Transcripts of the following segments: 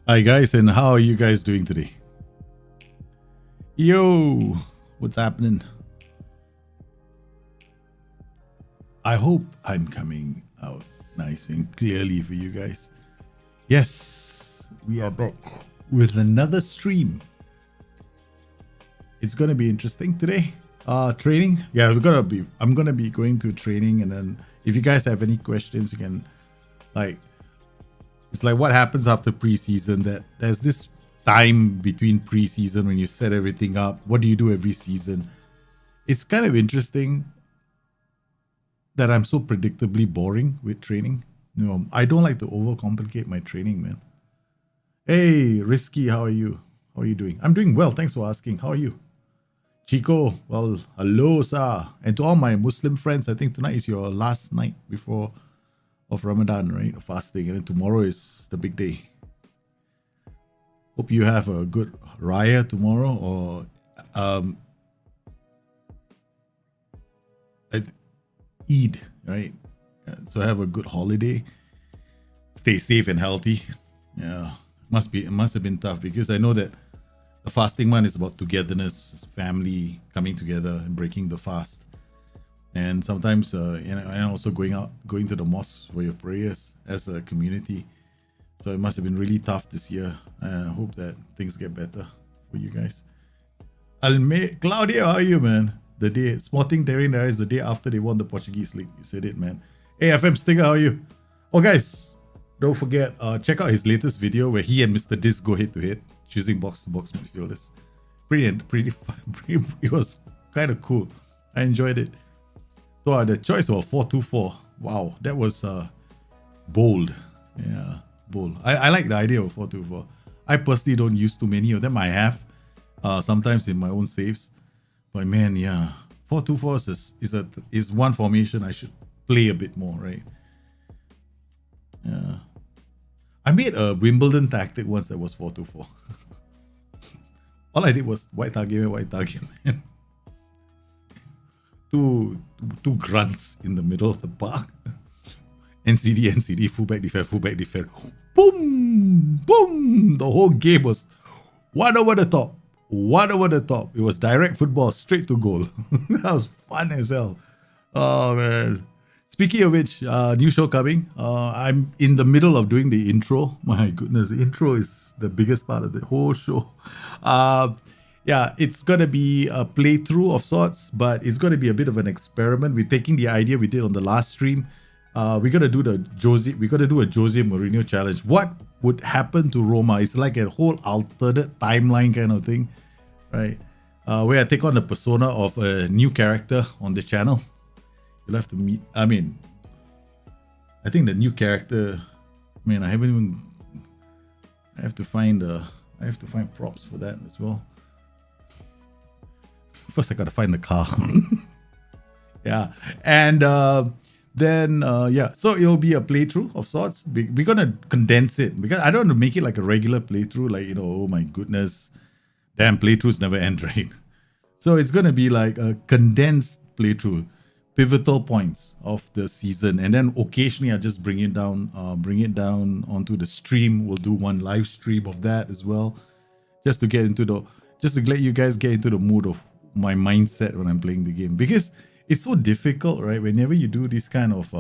Hi guys, and how are you guys doing today? Yo, what's happening? I hope I'm coming out nice and clearly for you guys. Yes, we are back with another stream. It's gonna be interesting today. Training. Yeah, I'm gonna be going to training, and then if you guys have any questions, you can it's like what happens after preseason, that there's this time between preseason when you set everything up. What do you do every season? It's kind of interesting that I'm so predictably boring with training. I don't like to overcomplicate my training, man. Hey, Risky, how are you? How are you doing? I'm doing well. Thanks for asking. How are you? Chico, well, hello, sir. And to all my Muslim friends, I think tonight is your last night before of Ramadan, right? Fasting. And then tomorrow is the big day. Hope you have a good Raya tomorrow, or Eid, right? So have a good holiday. Stay safe and healthy. Yeah, it must have been tough, because I know that the fasting one is about togetherness, family coming together and breaking the fast, and sometimes and also going to the mosque for your prayers as a community. So it must have been really tough this year. I hope that things get better for you guys. Claudia, how are you, man? The day Sporting Diaries, the day after they won the Portuguese league. You said it, man. Hey, FM Stinger, how are you? Oh, guys, don't forget, check out his latest video where he and Mr. Dis go head to head, choosing box-to-box midfielders. Pretty fun. It was kind of cool. I enjoyed it. So the choice of 4-2-4. Wow, that was bold. Yeah, bold. I like the idea of 4-2-4. I personally don't use too many of them. I have sometimes in my own saves. But man, yeah, 4-2-4 is one formation I should play a bit more, right? Yeah. I made a Wimbledon tactic once that was 4-2-4. All I did was white target, man. Two grunts in the middle of the park. NCD, fullback defend. Boom! Boom! The whole game was one over the top. It was direct football, straight to goal. That was fun as hell. Oh, man. Speaking of which, new show coming. I'm in the middle of doing the intro. My goodness, the intro is the biggest part of the whole show. Yeah, it's going to be a playthrough of sorts, but it's going to be a bit of an experiment. We're taking the idea we did on the last stream. We're going to do a Jose Mourinho challenge. What would happen to Roma? It's like a whole alternate timeline kind of thing, right? Where I take on the persona of a new character on the channel. You'll have to meet. I think the new character. Man, I have to find props for that as well. First, I gotta find the car. Yeah, and then so it'll be a playthrough of sorts. We're gonna condense it, because I don't want to make it like a regular playthrough. Like, oh my goodness, damn, playthroughs never end, right? So it's gonna be like a condensed playthrough. Pivotal points of the season, and then occasionally I just bring it down onto the stream. We'll do one live stream of that as well, just to let you guys get into the mood of my mindset when I'm playing the game, because it's so difficult, right? Whenever you do this kind of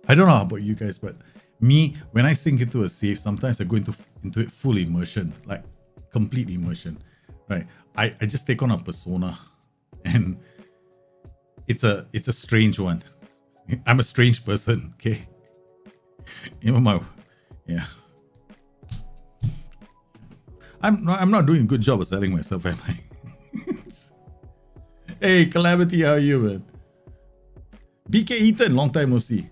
I don't know about you guys, but me, when I sink into a save, sometimes I go into it full immersion, like complete immersion, right? I just take on a persona, and it's a strange one. I'm a strange person, okay? Yeah. I'm not doing a good job of selling myself, am I? Hey, Calamity, how are you, man? BK Eaton, long time no see.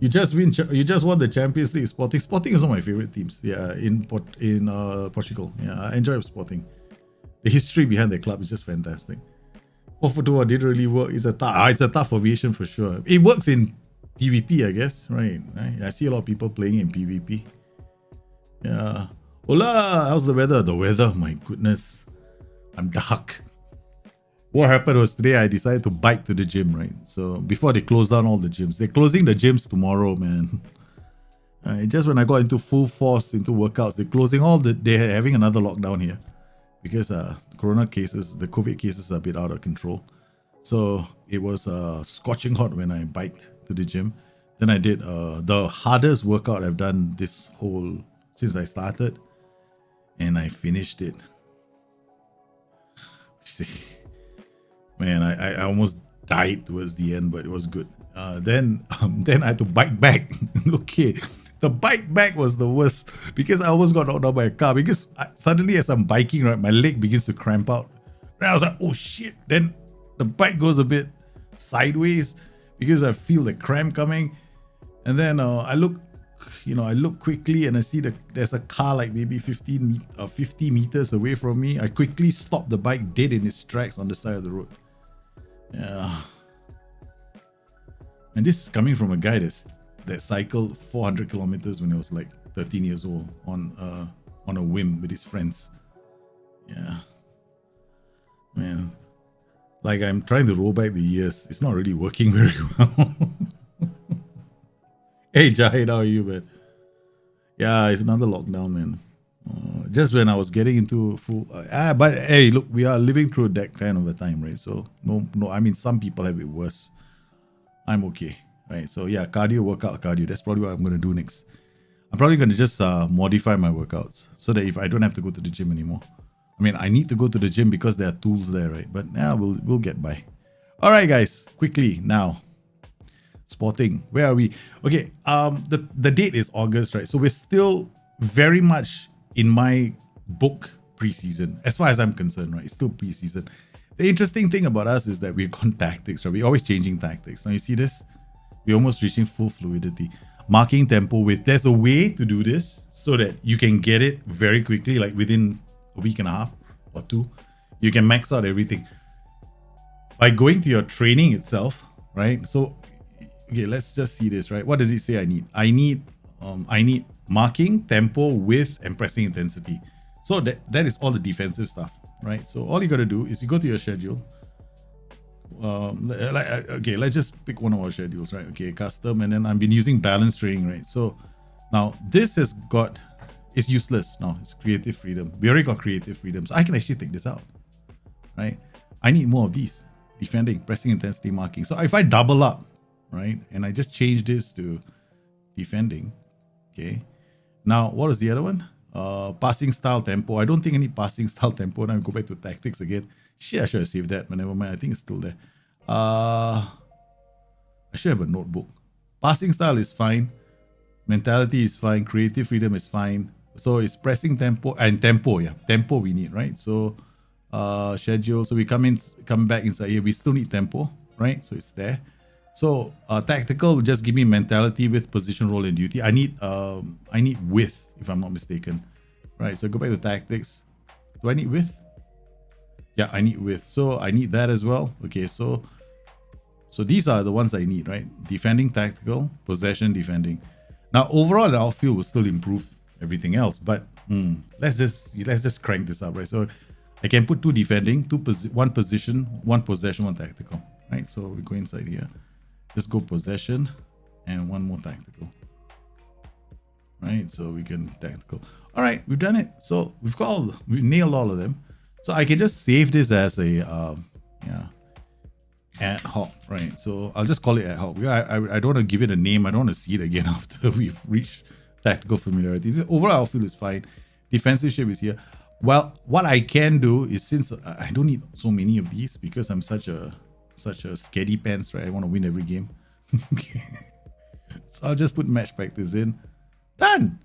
You just won the Champions League. Sporting is one of my favorite teams. Yeah, in Portugal. Yeah, I enjoy Sporting. The history behind the club is just fantastic. 4-4-2 didn't really work. It's a tough formation for sure. It works in PvP, I guess, right? I see a lot of people playing in PvP. Yeah. Hola, how's the weather? The weather, my goodness. I'm dark. What happened was today I decided to bike to the gym, right? So before they close down all the gyms. They're closing the gyms tomorrow, man. Just when I got into full force into workouts, they're having another lockdown here because corona cases, the COVID cases are a bit out of control. So it was scorching hot when I biked to the gym. Then I did the hardest workout I've done since I started, and I finished it. See, man, I almost died towards the end, but it was good. Then I had to bike back. Okay, the bike back was the worst because I almost got knocked out by a car because suddenly as I'm biking, right, my leg begins to cramp out. And I was like, oh shit. Then the bike goes a bit sideways because I feel the cramp coming. And then I look quickly and I see there's a car like maybe 50 meters away from me. I quickly stop the bike dead in its tracks on the side of the road. Yeah. And this is coming from a guy that cycled 400 kilometers when he was like 13 years old on a whim with his friends. Yeah. Man. Like I'm trying to roll back the years. It's not really working very well. Hey Jahid, how are you, man? Yeah, it's another lockdown, man. Just when I was getting into full... but hey, look, we are living through that kind of a time, right? So, no, I mean, some people have it worse. I'm okay, right? So, yeah, workout cardio. That's probably what I'm going to do next. I'm probably going to just modify my workouts so that if I don't have to go to the gym anymore. I mean, I need to go to the gym because there are tools there, right? But yeah, we'll get by. All right, guys, quickly now. Sporting, where are we? Okay, the date is August, right? So we're still very much in my book preseason, as far as I'm concerned, right? It's still preseason. The interesting thing about us is that we've gone tactics, right? We're always changing tactics. Now you see this? We're almost reaching full fluidity. Marking tempo there's a way to do this so that you can get it very quickly, like within a week and a half or two. You can max out everything by going to your training itself, right? So okay, let's just see this, right? What does it say I need? I need marking, tempo, width, and pressing intensity. So that is all the defensive stuff, right? So all you got to do is you go to your schedule. Okay, let's just pick one of our schedules, right? Okay, custom, and then I've been using balance training, right? So now this it's useless now. It's creative freedom. We already got creative freedom, so I can actually take this out, right? I need more of these: defending, pressing intensity, marking. So if I double up, right, and I just change this to defending, okay. Now, what is the other one? Passing style tempo. I don't think I need passing style tempo. Now I go back to tactics again. Shit, I should have saved that, but never mind. I think it's still there. I should have a notebook. Passing style is fine. Mentality is fine. Creative freedom is fine. So it's pressing tempo and tempo. Yeah, tempo we need, right? So schedule. So we come back inside here. We still need tempo, right? So it's there. So tactical will just give me mentality with position, role, and duty. I need width, if I'm not mistaken. Right, so go back to tactics. Do I need width? Yeah, I need width. So I need that as well. Okay, so these are the ones I need, right? Defending, tactical, possession, defending. Now overall the outfield will still improve everything else, but let's just crank this up, right? So I can put two defending, one position, one possession, one tactical. Right, so we go inside here. Just go possession and one more tactical. Right, so we can tactical. All right, we've done it. So we nailed all of them. So I can just save this as a ad hoc, right? So I'll just call it ad hoc. I don't want to give it a name. I don't want to see it again after we've reached tactical familiarity. This overall outfield is fine. Defensive shape is here. Well, what I can do is, since I don't need so many of these because I'm such a scaredy pants, right? I want to win every game. So I'll just put match practice in. Done.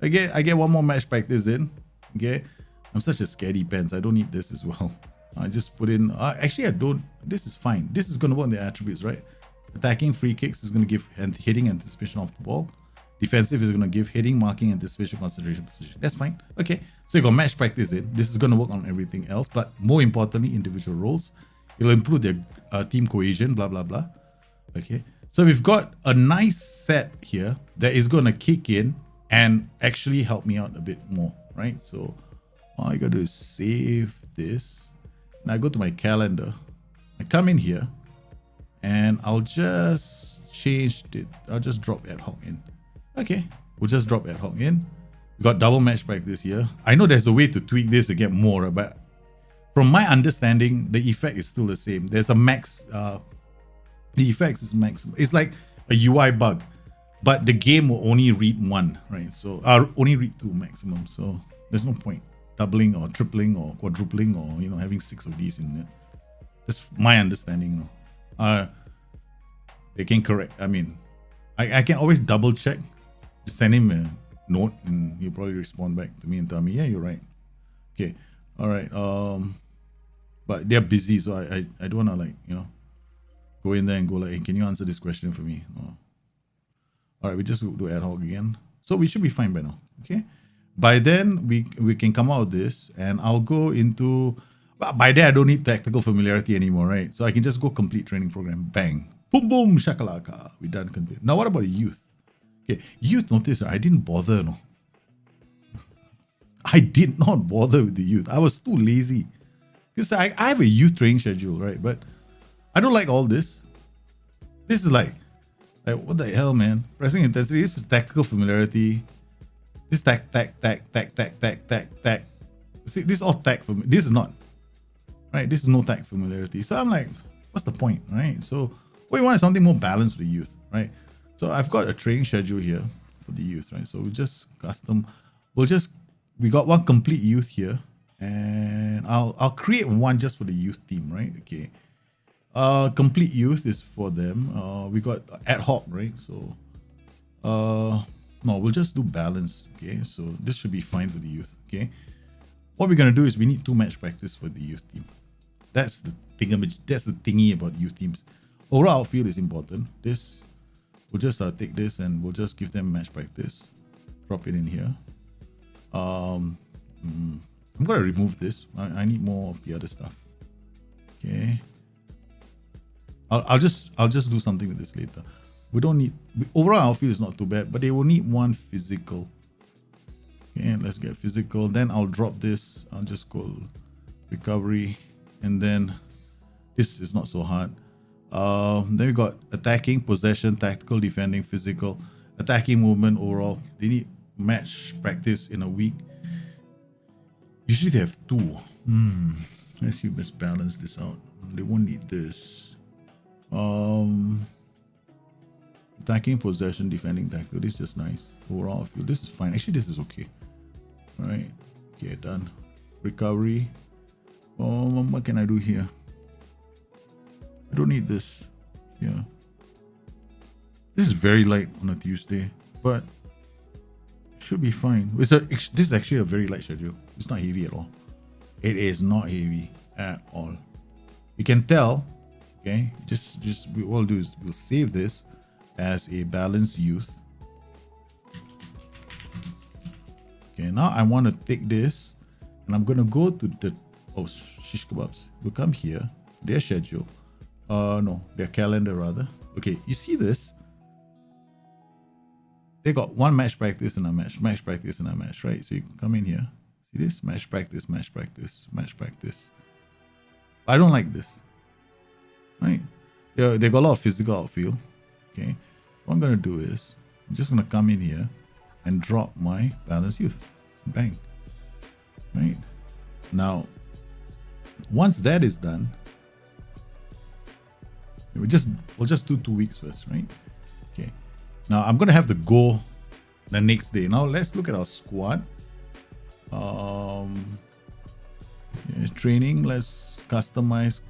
I get one more match practice in. Okay. I'm such a scaredy pants. I don't need this as well. I just put in. Actually, I don't. This is fine. This is going to work on the attributes, right? Attacking, free kicks is going to give hitting, anticipation of the ball. Defensive is going to give hitting, marking, anticipation, concentration, position. That's fine. Okay. So you got match practice in. This is going to work on everything else, but more importantly, individual roles. It'll improve their team cohesion, blah, blah, blah. Okay. So we've got a nice set here that is going to kick in and actually help me out a bit more, right? So all I got to do is save this. And I go to my calendar. I come in here and I'll just change it. I'll just drop ad hoc in. Okay. We'll just drop ad hoc in. We got double match practice here. I know there's a way to tweak this to get more, but from my understanding, the effect is still the same. There's a max. The effects is maximum. It's like a UI bug, but the game will only read 1, right? So only read 2 maximum. So there's no point doubling or tripling or quadrupling or having 6 of these in it. That's my understanding. They can correct. I mean, I can always double check. Just send him a note and he'll probably respond back to me and tell me, yeah, you're right. Okay, all right. But they're busy, so I don't want to go in there and go like, hey, can you answer this question for me? Oh. All right, we just do ad hoc again. So we should be fine by now. Okay. By then we can come out of this and I'll go into. By then I don't need tactical familiarity anymore, right? So I can just go complete training program. Bang. Boom, boom, shakalaka. We done complete. Now what about youth? Okay, youth, notice I didn't bother, no. I did not bother with the youth. I was too lazy. Because I have a youth training schedule, right? But I don't like all this. This is like what the hell, man? Pressing intensity. This is tactical familiarity. This tac. See, this is all tac for me. This is not. Right? This is no tac familiarity. So I'm like, what's the point, right? So what we want is something more balanced for the youth, right? So I've got a training schedule here for the youth, right? So we just custom. We got one complete youth here, and I'll create one just for the youth team, right? Okay. Complete youth is for them. We got ad hoc, right? So no, we'll just do balance. Okay, so this should be fine for the youth. Okay, what we're gonna do is we need 2 match practice for the youth team. That's the thingy about youth teams. Overall outfield is important. This we'll just take this and we'll just give them match practice. Drop it in here. I'm gonna remove this. I need more of the other stuff. Okay. I'll just do something with this later. We don't need overall outfield is not too bad, but they will need 1 physical. Okay, let's get physical. Then I'll drop this. I'll just go recovery, and then this is not so hard. Then we got attacking, possession, tactical, defending, physical, attacking, movement, overall. They need match practice in a week. Usually they have 2. Let's see, let's balance this out. They won't need this. Attacking, possession, defending, tactical. This is just nice. Overall, I feel this is fine. Actually, this is okay. All right. Okay, done. Recovery. What can I do here? I don't need this. Yeah. This is very light on a Tuesday, but should be fine. This is actually a very light schedule. It's not heavy at all. It is not heavy at all. You can tell. Okay, what we'll do is we'll save this as a balanced youth. Okay, now I want to take this and I'm gonna go to the shish kebabs. We'll come here, their schedule. No, their calendar rather. Okay, you see this? They got 1 match practice and a match practice and a match, right? So you can come in here. See this? Match practice, match practice, match practice. I don't like this. Right? They got a lot of physical outfield. Okay. What I'm gonna do is I'm just gonna come in here and drop my balanced youth. Bang. Right? Now, once that is done, we'll just do 2 weeks first, right? Okay. Now I'm gonna have to go the next day. Now let's look at our squad. Training. Let's customize.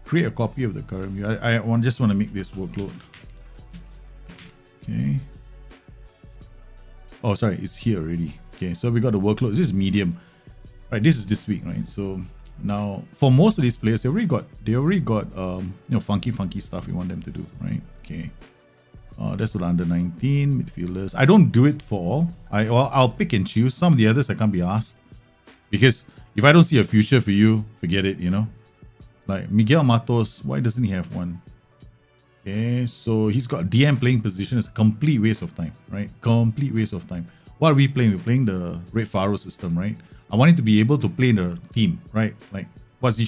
Create a copy of the current view. I just want to make this workload. Okay. Oh, sorry, it's here already. Okay, so we got the workload. This is medium. Right, this is this week, right? So now for most of these players, they already got funky stuff we want them to do, right? Okay. That's for the under 19 midfielders. I don't do it for all. I'll pick and choose. Some of the others I can't be asked because if I don't see a future for you, forget it. Like Miguel Matos, why doesn't he have one? Okay, so he's got DM playing position. It's a complete waste of time, right? Complete waste of time. What are we playing? We're playing the Red Faro system, right? I want him to be able to play in the team, right? Like, what's he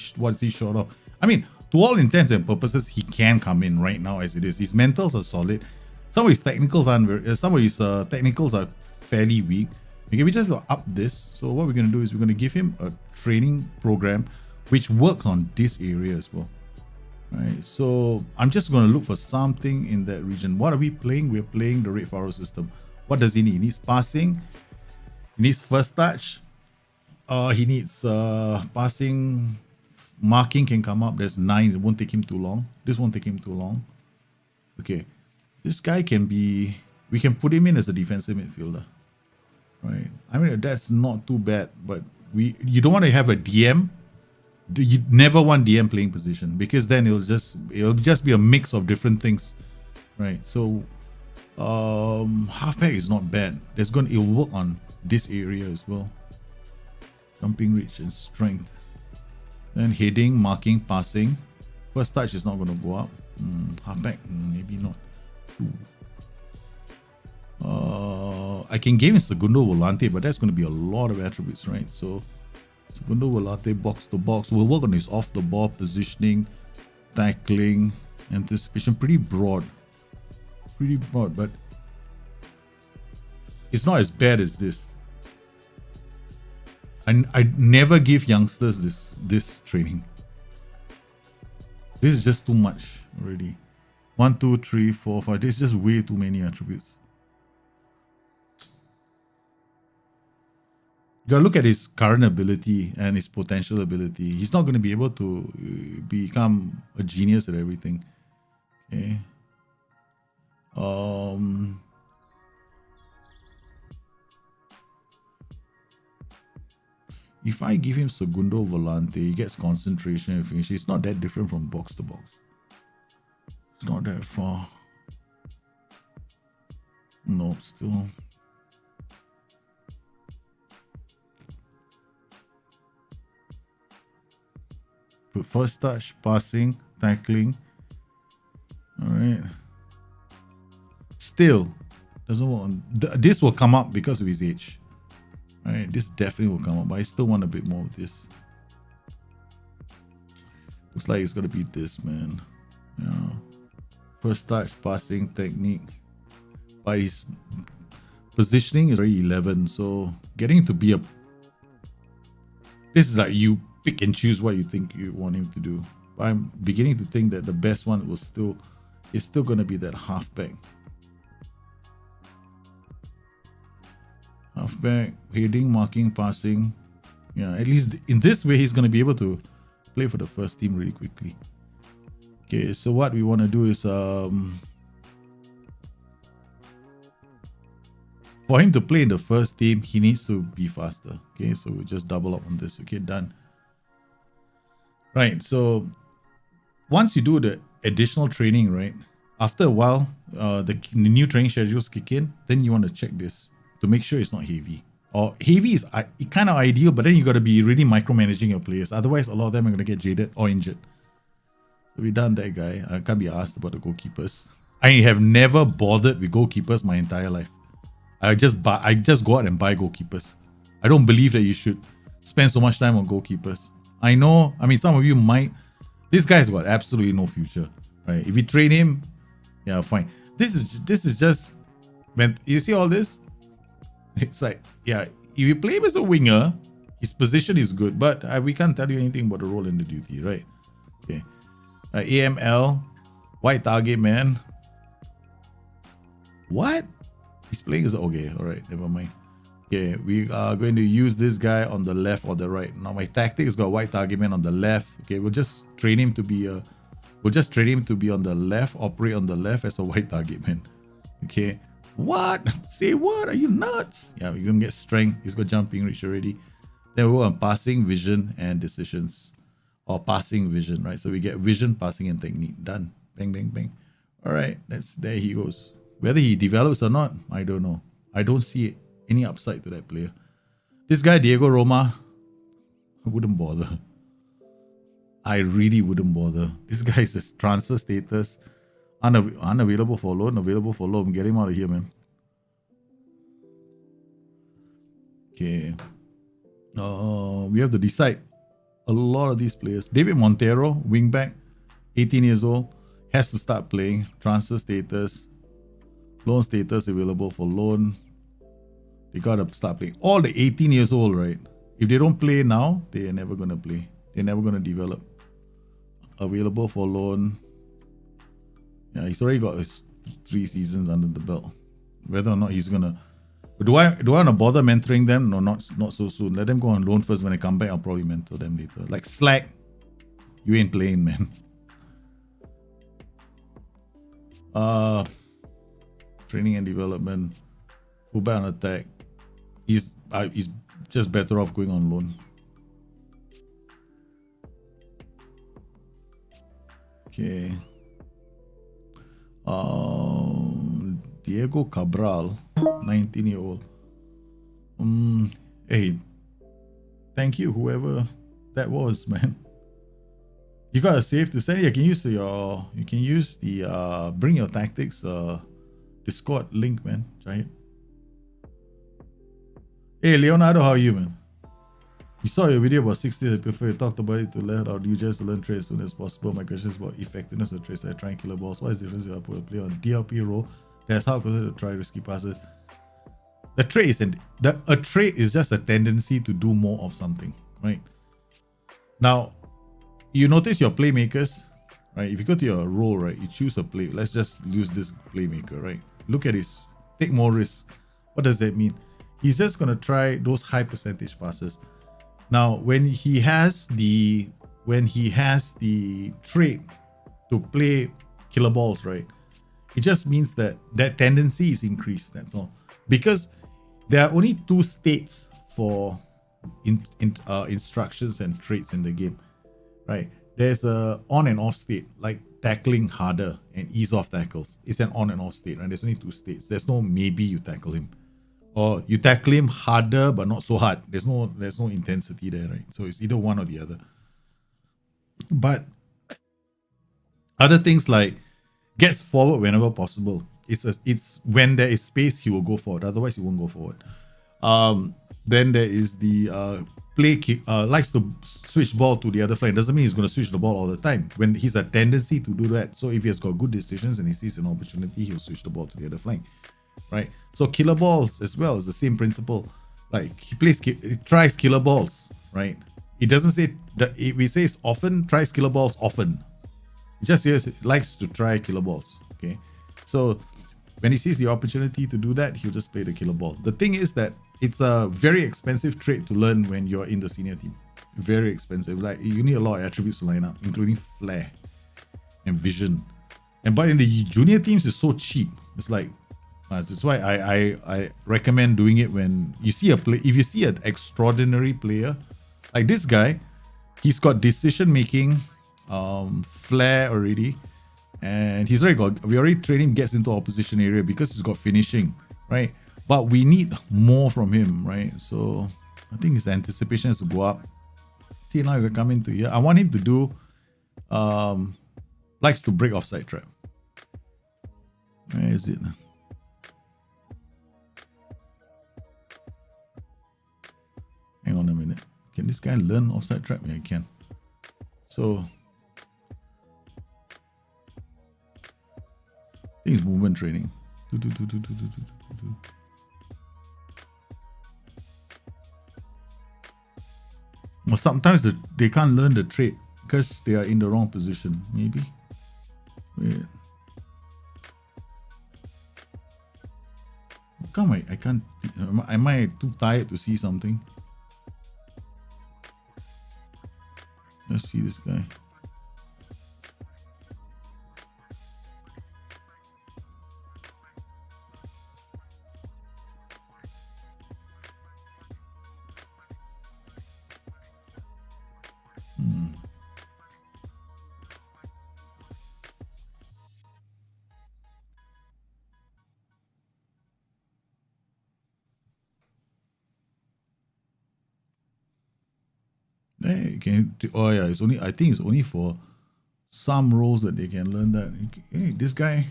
short of? I mean, to all intents and purposes, he can come in right now as it is. His mentals are solid. Some of his technicals aren't very, some of his technicals are fairly weak. Okay, we just up this. So what we're going to do is we're going to give him a training program which works on this area as well. Right, so I'm just going to look for something in that region. What are we playing? We're playing the Red Pharaoh system. What does he need? He needs passing. He needs first touch. He needs passing. Marking can come up. There's 9. It won't take him too long. This won't take him too long. Okay. This guy can be... We can put him in as a defensive midfielder. Right. I mean, that's not too bad. But you don't want to have a DM. You never want DM playing position, because then it'll just be a mix of different things. Right. So halfback is not bad. It'll work on this area as well. Jumping reach and strength. Then heading, marking, passing. First touch is not going to go up. Halfback, maybe not. I can give him Segundo Volante, but that's going to be a lot of attributes, right? So Segundo Volante, box to box. We'll work on his off the ball positioning, tackling, anticipation. Pretty broad, but it's not as bad as this. I never give youngsters this training. This is just too much already. 1, 2, 3, 4, 5. This is just way too many attributes. You gotta look at his current ability and his potential ability. He's not going to be able to become a genius at everything. Okay. If I give him Segundo Volante, he gets concentration and finish. It's not that different from box to box. It's not that far. No, still. Put first touch, passing, tackling. Alright. Still, doesn't want. This will come up because of his age. Alright, this definitely will come up, but I still want a bit more of this. Looks like it's gonna be this, man. Yeah. First touch, passing, technique. But his positioning is very 11, so getting to be a... This is like you pick and choose what you think you want him to do. But I'm beginning to think that the best one is still gonna be that halfback. Halfback, heading, marking, passing. Yeah, at least in this way, he's going to be able to play for the first team really quickly. Okay, so what we want to do is for him to play in the first team, he needs to be faster. Okay, so we'll just double up on this. Okay, done. Right, so once you do the additional training, right, after a while, the new training schedules kick in, then you want to check this to make sure it's not heavy. Or heavy is kind of ideal, but then you got to be really micromanaging your players. Otherwise, a lot of them are going to get jaded or injured. So we done that guy. I can't be asked about the goalkeepers. I have never bothered with goalkeepers my entire life. I just go out and buy goalkeepers. I don't believe that you should spend so much time on goalkeepers. I know, I mean, some of you might. This guy's got absolutely no future, right? If you train him, yeah, fine. This is just, man, you see all this? It's like, yeah, if you play him as a winger, his position is good, but we can't tell you anything about the role and the duty, right? Okay. AML, white target man. What? He's playing as okay, all right, never mind. Okay, we are going to use this guy on the left or the right. Now my tactics got white target man on the left. Okay, we'll just train him to be on the left, operate on the left as a white target man. Okay. What? Say what? Are you nuts? Yeah, we're gonna get strength. He's got jumping reach already. Then we go on passing, vision, and decisions. Or passing, vision, right? So we get vision, passing, and technique. Done. Bang, bang, bang. All right, there he goes. Whether he develops or not, I don't know. I don't see any upside to that player. This guy, Diego Roma, I wouldn't bother. I really wouldn't bother. This guy is just transfer status. Unavailable for loan, available for loan. Get him out of here, man. Okay. We have to decide a lot of these players. David Montero, wingback, 18 years old, has to start playing. Transfer status, loan status available for loan. They gotta start playing. All the 18 years old, right? If they don't play now, they are never gonna play. They're never gonna develop. Available for loan. Yeah, he's already got his 3 seasons under the belt. Whether or not he's gonna, do I want to bother mentoring them? No, not so soon. Let them go on loan first. When they come back, I'll probably mentor them later. Like Slack, you ain't playing, man. Training and development, fullback and attack. He's just better off going on loan. Okay. Diego Cabral, 19-year-old. Hey, thank you, whoever that was, man. You got a save to send. You can use the bring your tactics Discord link, man. Try it. Hey Leonardo, how are you, man? You saw your video about 6 days before you talked about it to learn our users to learn trades as soon as possible. My question is about effectiveness of trades. I try and killer balls. What is the difference if I put a play on DLP role? That's how to try risky passes. The trade is a trade is just a tendency to do more of something, right? Now, you notice your playmakers, right? If you go to your role, right, you choose a play. Let's just use this playmaker, right? Look at his take more risks. What does that mean? He's just gonna try those high percentage passes. Now, when he has the trait to play killer balls, right? It just means that tendency is increased. That's all. Because there are only 2 states for instructions and traits in the game, right? There's a on and off state, like tackling harder and ease off tackles. It's an on and off state, right? There's only 2 states. There's no maybe you tackle him, or you tackle him harder but not so hard. There's no intensity there, right? So it's either one or the other. But other things like gets forward whenever possible. It's when there is space he will go forward. Otherwise he won't go forward. Then there is the play kick. Likes to switch ball to the other flank. Doesn't mean he's going to switch the ball all the time. When he's a tendency to do that. So if he has got good decisions and he sees an opportunity, he'll switch the ball to the other flank. Right, so killer balls as well is the same principle. Like he tries killer balls, right? It doesn't say that. If we say it's often, tries killer balls often. It just says it likes to try killer balls. Okay, so when he sees the opportunity to do that, he'll just play the killer ball. The thing is that it's a very expensive trait to learn when you're in the senior team. Very expensive. Like you need a lot of attributes to line up, including flair and vision. But in the junior teams, it's so cheap. It's like. That's why I recommend doing it when you see a play. If you see an extraordinary player like this guy, he's got decision making, flair already, and he's already got. We already trained him gets into opposition area because he's got finishing, right? But we need more from him, right? So I think his anticipation has to go up. See, now you can come into here. I want him to do likes to break offside trap. Where is it? Hang on a minute. Can this guy learn offside trap? Yeah, he can. So I think it's movement training. Well, sometimes they can't learn the trait because they are in the wrong position. Maybe. Wait. Come on, I can't. Am I too tired to see something? Let's see this guy. Hey, oh yeah, it's only. I think it's only for some roles that they can learn that. Hey, this guy,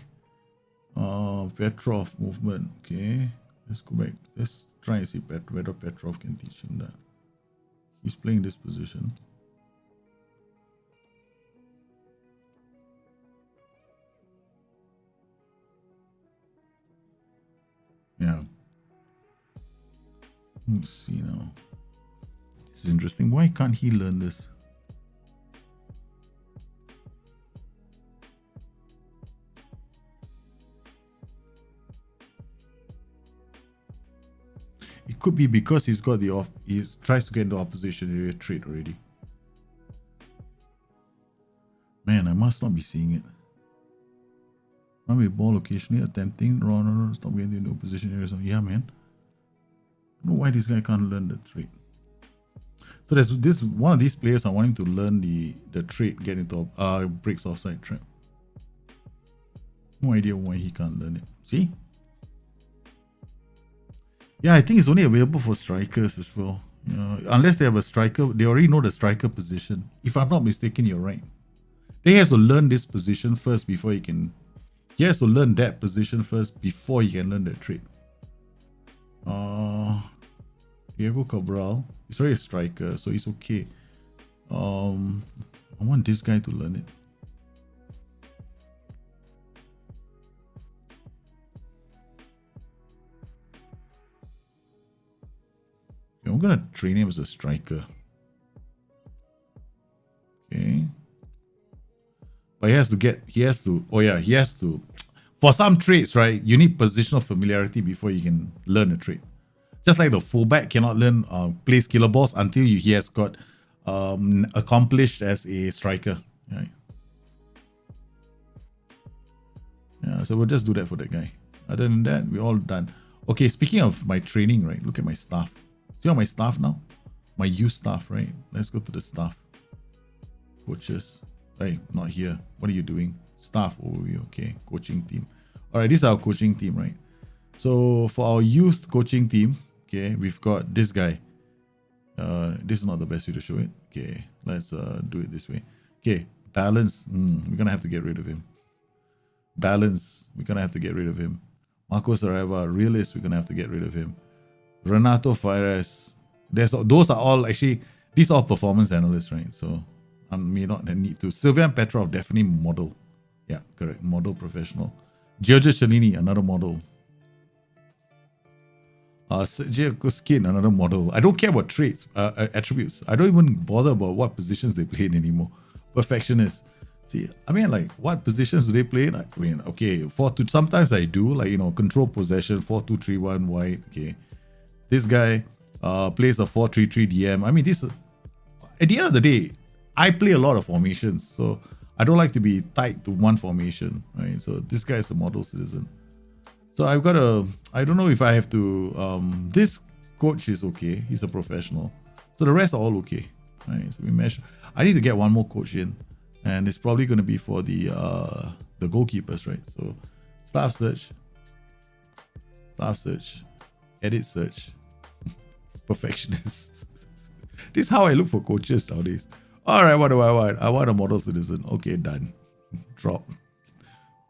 Petrov movement. Okay, let's go back. Let's try and see whether Petrov can teach him that. He's playing this position. Yeah. Let's see now. This is interesting. Why can't he learn this? It could be because he's got the he tries to get into opposition area trait already. Man, I must not be seeing it. Run with ball occasionally, attempting run, stop getting into opposition areas. Yeah, man. I don't know why this guy can't learn the trait. So there's this one of these players. I want him to learn the trait, get into breaks offside trap. No idea why he can't learn it. See? Yeah, I think it's only available for strikers as well. Unless they have a striker, they already know the striker position. If I'm not mistaken, you're right. They have to learn this position first before he can. He has to learn that position first before he can learn that trait. Diego Cabral. He's already a striker, so he's okay. I want this guy to learn it. Okay, I'm gonna train him as a striker. Okay. But he has to, for some traits, right? You need positional familiarity before you can learn a trait. Just like the fullback cannot learn place killer balls until he has got accomplished as a striker. Right? Yeah, so we'll just do that for that guy. Other than that, we're all done. Okay, speaking of my training, right? Look at my staff. See all my staff now? My youth staff, right? Let's go to the staff. Coaches. Hey, not here. What are you doing? Staff over here. Okay, coaching team. All right, this is our coaching team, right? So for our youth coaching team, okay, we've got this guy. This is not the best way to show it. Okay, let's do it this way. Okay, balance. We're gonna have to get rid of him. Balance. We're gonna have to get rid of him. Marcos Areva, realist. We're gonna have to get rid of him. Renato Faires. Those are all actually. These are all performance analysts, right? So I may not need to. Sylvian Petrov, definitely model. Yeah, correct. Model professional. Giorgio Cellini, another model. Sergio Kuskin, another model. I don't care about traits, attributes. I don't even bother about what positions they play in anymore. Perfectionist. See, I mean, like, what positions do they play in? I mean, okay, 4-2. Sometimes I do, like, control possession, 4-2-3-1 wide. Okay, this guy plays a 4-3-3 DM. I mean, this. At the end of the day, I play a lot of formations, so I don't like to be tied to one formation, right? So this guy is a model citizen. So I've got I don't know if I have to, this coach is okay. He's a professional. So the rest are all okay, right? So we measure. I need to get one more coach in, and it's probably going to be for the goalkeepers, right? So staff search, edit search, perfectionist. This is how I look for coaches nowadays. All right, what do I want? I want a model citizen. Okay, done. Drop.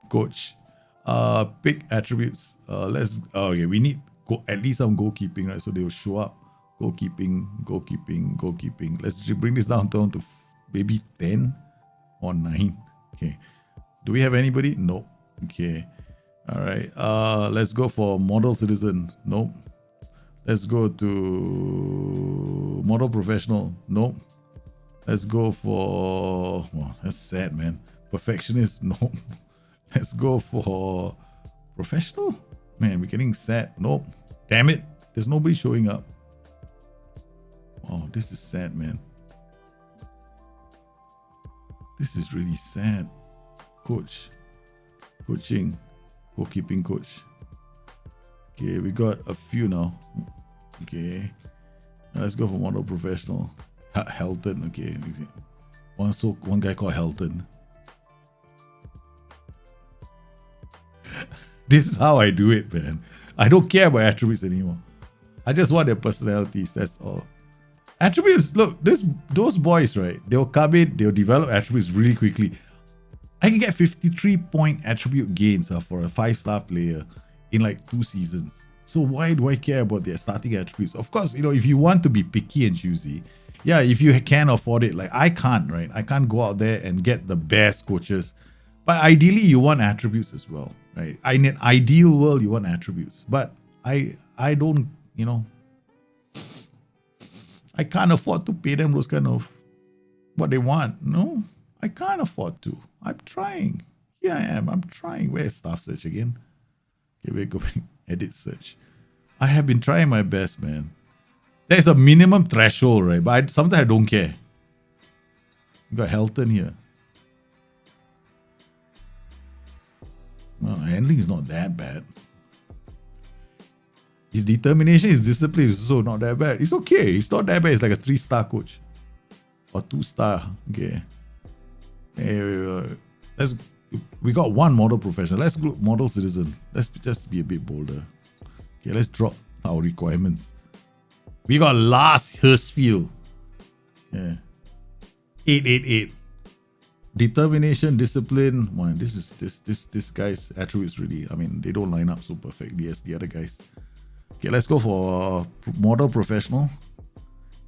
Coach. Pick attributes. Okay, we need at least some goalkeeping, right? So they will show up. Goalkeeping. Let's bring this down to maybe 10 or 9. Okay. Do we have anybody? Nope. Okay. All right. Let's go for model citizen. Nope. Let's go to model professional. Nope. Let's go for, that's sad, man. Perfectionist. Nope. Let's go for professional. Man, we're getting sad. Nope. Damn it. There's nobody showing up. Oh, this is sad, man. This is really sad. Coach. Coaching. Goalkeeping coach. Okay, we got a few now. Okay. Now let's go for model professional. Helton. Okay. One guy called Helton. This is how I do it, man. I don't care about attributes anymore. I just want their personalities. That's all. Attributes, look, those boys, right? They'll come in, they'll develop attributes really quickly. I can get 53-point attribute gains for a 5-star player in like 2 seasons. So why do I care about their starting attributes? Of course, if you want to be picky and choosy, yeah, if you can afford it, like I can't, right? I can't go out there and get the best coaches. But ideally, you want attributes as well, right? In an ideal world, you want attributes. But I don't, I can't afford to pay them those kind of what they want. No, I can't afford to. I'm trying. Here I am. I'm trying. Where's staff search again? Okay, we're going edit search. I have been trying my best, man. There's a minimum threshold, right? But sometimes I don't care. We got Helton here. Well, handling is not that bad. His determination, his discipline is also not that bad. It's okay. It's not that bad. It's like a 3-star coach. Or 2-star. Okay. Hey, we got one model professional. Let's go model citizen. Let's just be a bit bolder. Okay, let's drop our requirements. We got Lars Hirschfield. Yeah. 888. Determination, discipline. Man, this guy's attributes really, I mean, they don't line up so perfectly as the other guys. Okay, let's go for model professional.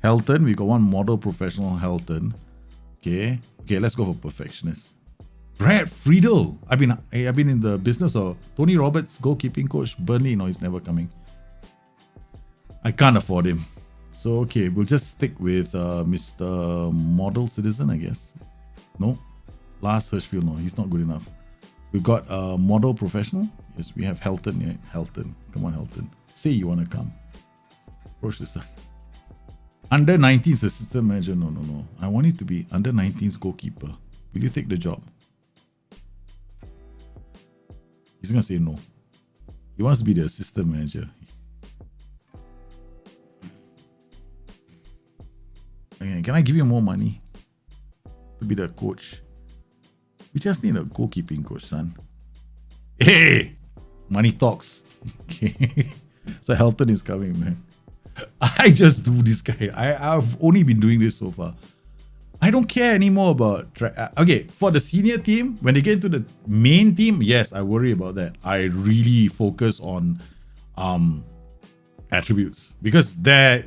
Helton, we got one model professional, Helton. Okay, let's go for perfectionist. Brad Friedel. I've been in the business of Tony Roberts, goalkeeping coach. Burnley, no, he's never coming. I can't afford him. So, okay, we'll just stick with Mr. Model Citizen, I guess. No. Lars Hirschfield, no, he's not good enough. We've got Model Professional. Yes, we have Helton. Yeah, Helton. Come on, Helton. Say you want to come. Approach this. Under 19's assistant manager. No. I want it to be under 19's goalkeeper. Will you take the job? He's going to say no. He wants to be the assistant manager. Okay, can I give you more money to be the coach? We just need a goalkeeping coach, son. Hey! Money talks. Okay. So Helton is coming, man. I just do this guy. I've only been doing this so far. I don't care anymore about... okay, for the senior team, when they get into the main team, yes, I worry about that. I really focus on attributes. Because there,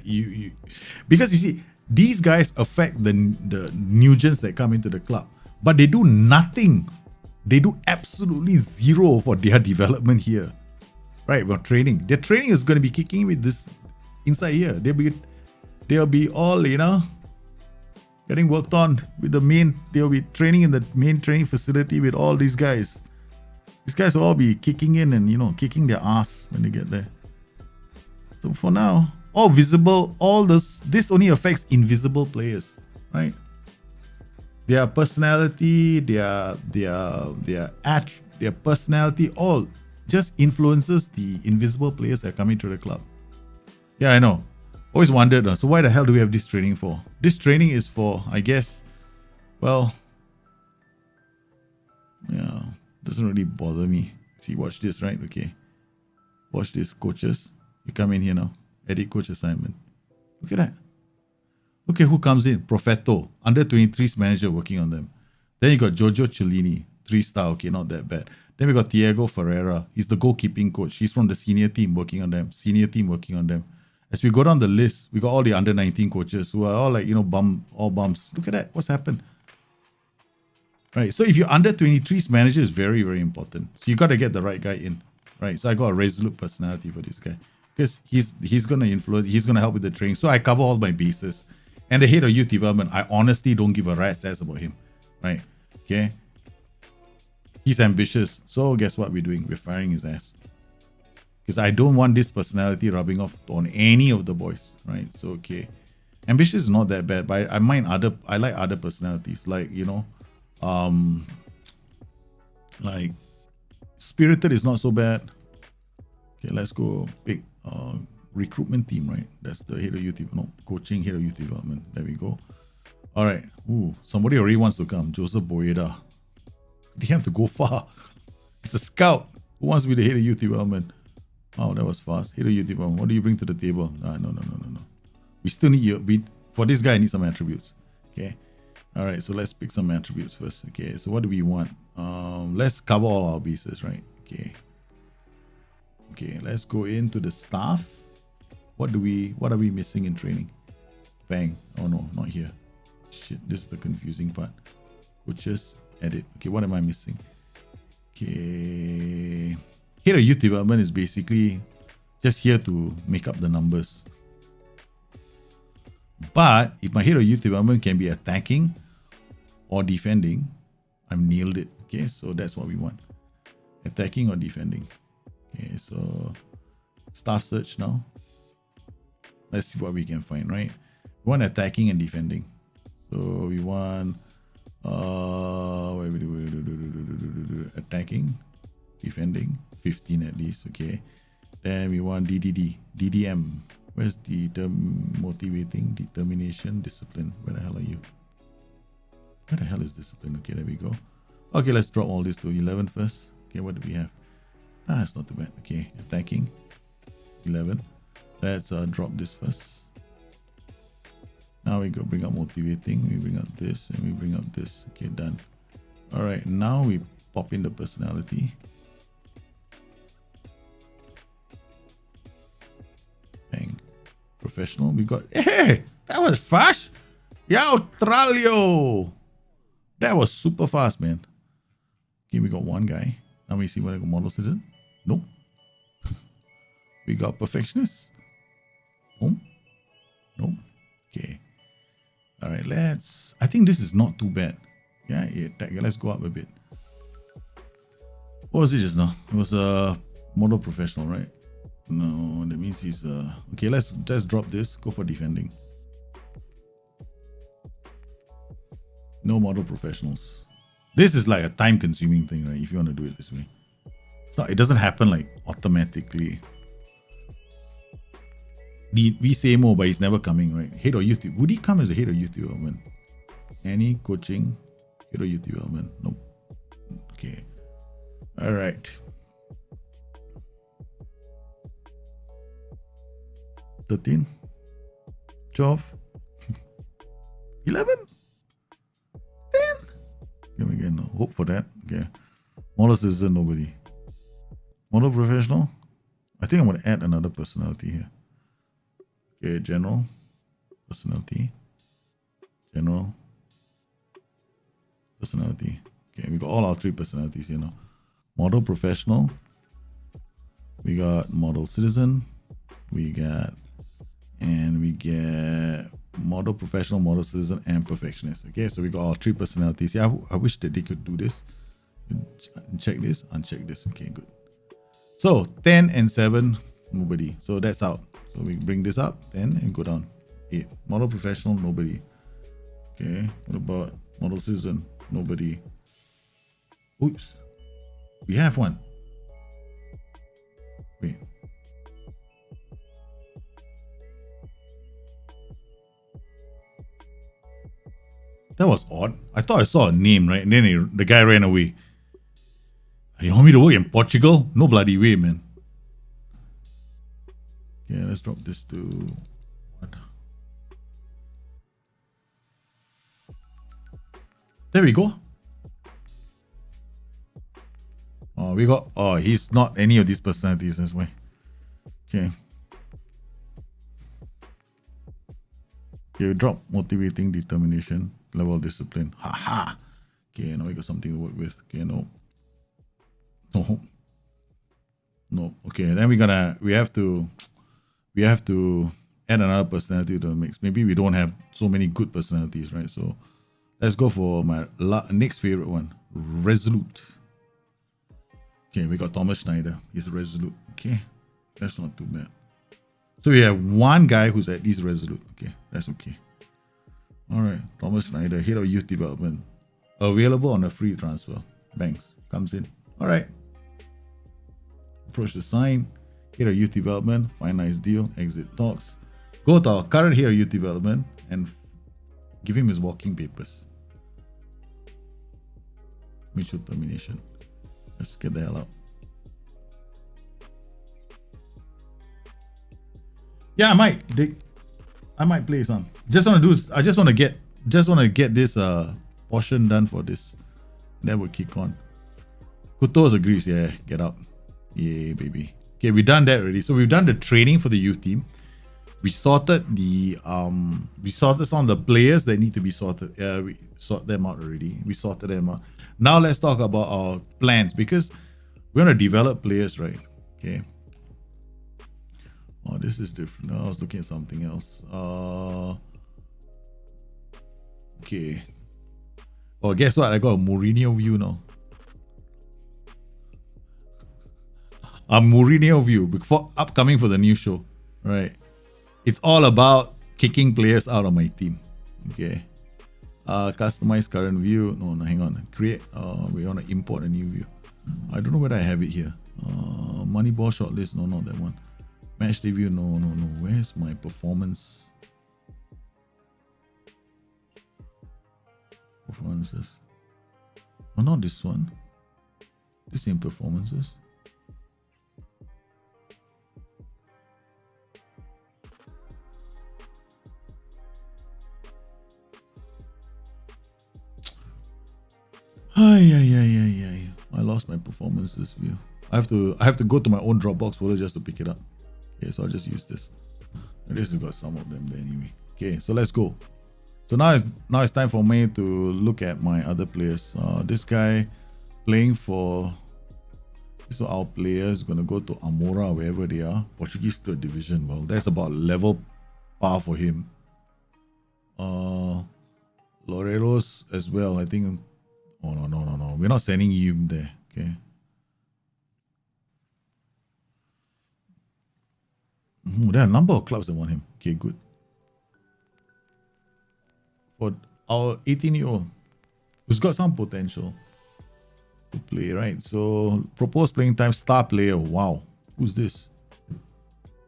because you see, these guys affect the Nugents that come into the club. But they do nothing. They do absolutely zero for their development here. Right, well, training. Their training is going to be kicking with this inside here. They'll be all, you know, getting worked on with the main. They'll be training in the main training facility with all these guys. These guys will all be kicking in and, you know, kicking their ass when they get there. So for now, all visible, all this only affects invisible players, right? Their personality, their personality, all just influences the invisible players that are coming to the club. Yeah, I know. Always wondered, so why the hell do we have this training for? This training is for, I guess, well, yeah, doesn't really bother me. See, watch this, right? Okay. Watch this, coaches. You come in here now. Edit coach assignment. Look at that. Look at who comes in. Profetto, under 23's manager working on them. Then you got Giorgio Cellini, 3-star, okay, not that bad. Then we got Thiago Ferreira. He's the goalkeeping coach. He's from the senior team working on them. Senior team working on them. As we go down the list, we got all the under 19 coaches who are all like, you know, all bums. Look at that. What's happened? Right. So if you're under 23's manager is very, very important. So you got to get the right guy in. Right. So I got a resolute personality for this guy. Because he's going to influence, he's going to help with the training. So I cover all my bases. And the head of youth development, I honestly don't give a rat's ass about him. Right. Okay. He's ambitious. So guess what we're doing? We're firing his ass. Because I don't want this personality rubbing off on any of the boys. Right. So, okay. Ambitious is not that bad. But I like other personalities. Like, you know, like spirited is not so bad. Okay, let's go pick recruitment team, right? That's the head of youth development. No, coaching, head of youth development. There we go. All right. Ooh, somebody already wants to come. Joseph Boyeda. They have to go far. It's a scout. Who wants to be the head of youth development? Oh, that was fast. Head of youth development. What do you bring to the table? No. We still need you. For this guy, I need some attributes. Okay. All right. So let's pick some attributes first. Okay. So what do we want? Let's cover all our bases, right? Okay. Okay. Let's go into the staff. What are we missing in training? Bang. Oh no, not here. Shit. This is the confusing part. Coaches. Edit. Okay, what am I missing? Okay. Head of youth development is basically just here to make up the numbers. But if my head of youth development can be attacking or defending, I've nailed it. Okay, so that's what we want. Attacking or defending. Okay, so staff search now. Let's see what we can find, right? We want attacking and defending. So we want attacking, defending, 15 at least, okay. Then we want DDM. Where's the motivating, determination, discipline? Where the hell are you? Where the hell is discipline? Okay, there we go. Okay, let's drop all this to 11 first. Okay, what do we have? It's not too bad. Okay, attacking, 11. Let's drop this first. Now we go bring up motivating. We bring up this and we bring up this. Okay, done. All right, now we pop in the personality. Bang. Professional. We got, hey, that was fast. Yao Tralio. That was super fast, man. Okay, we got one guy. Now we see what I got model citizen. Nope. We got perfectionist. Boom. Nope. Okay. All right, I think this is not too bad. Yeah, let's go up a bit. What was it just now? It was a model professional, right? No, that means he's okay, let's just drop this. Go for defending. No model professionals. This is like a time-consuming thing, right? If you want to do it this way. It doesn't happen like automatically. We say more, but he's never coming, right? Head of youth. Would he come as a head of youth development? Any coaching, head of youth development? Nope. Okay. All right. 13, 12, 11, 10. Come again. No. Hope for that. Okay. Model citizen, nobody. Model professional. I think I'm going to add another personality here. Okay, general, personality, general, personality. Okay, we got all our 3 personalities here now. Model professional, we got model citizen, we get model professional, model citizen, and perfectionist. Okay, so we got all 3 personalities. Yeah, I wish that they could do this. Check this, uncheck this. Okay, good. So 10 and 7, nobody. So that's out. So we bring this up 10 and go down 8. Model professional, nobody. Okay, what about model citizen? Nobody. Oops, we have one. Wait. That was odd. I thought I saw a name, right? And then the guy ran away. You want me to work in Portugal? No bloody way, man. Okay, let's drop this to what? There we go. He's not any of these personalities, that's why. Okay. Okay, drop motivating, determination, level of discipline. Haha. Okay, now we got something to work with. Okay, no. Okay, then we have to add another personality to the mix. Maybe we don't have so many good personalities, right? So let's go for my next favorite one, resolute. Okay, we got Thomas Schneider. He's resolute. Okay, that's not too bad. So we have one guy who's at least resolute. Okay, that's okay. All right, Thomas Schneider, head of youth development, available on a free transfer. Banks comes in. All right. Approach the sign. Head of youth development, find nice deal, exit talks. Go to our current head of youth development and give him his walking papers. Mutual termination. Let's get the hell out. Yeah, I might, Dick. I might play some. I just want to get this portion done for this. Then we'll kick on. Kutos agrees. Yeah, get out. Yeah, baby. Okay, we've done that already. So we've done the training for the youth team. We sorted some of the players that need to be sorted. We sorted them out already. We sorted them out. Now let's talk about our plans, because we're gonna develop players, right? Okay. Oh, this is different. I was looking at something else. Okay. Oh, guess what? I got a Mourinho view now. A Mourinho view before upcoming for the new show. Right. It's all about kicking players out of my team. Okay. Customize current view. No, hang on. Create. We want to import a new view. I don't know whether I have it here. Moneyball shortlist. No, not that one. Match day view. No. Where's my performance? Performances. Oh, not this one. This in performances. Ay. I lost my performances view. I have to go to my own Dropbox folder just to pick it up. Okay, so I'll just use this. This has got some of them there anyway. Okay, so let's go. So now it's time for me to look at my other players. This guy playing for, so our player is gonna go to Amora, wherever they are. Portuguese third division. Well, that's about level par for him. Loreros as well. I think. Oh no. We're not sending him there. Okay. There are a number of clubs that want him. Okay, good. For our 18-year-old, who's got some potential to play, right? So, proposed playing time, star player. Wow. Who's this?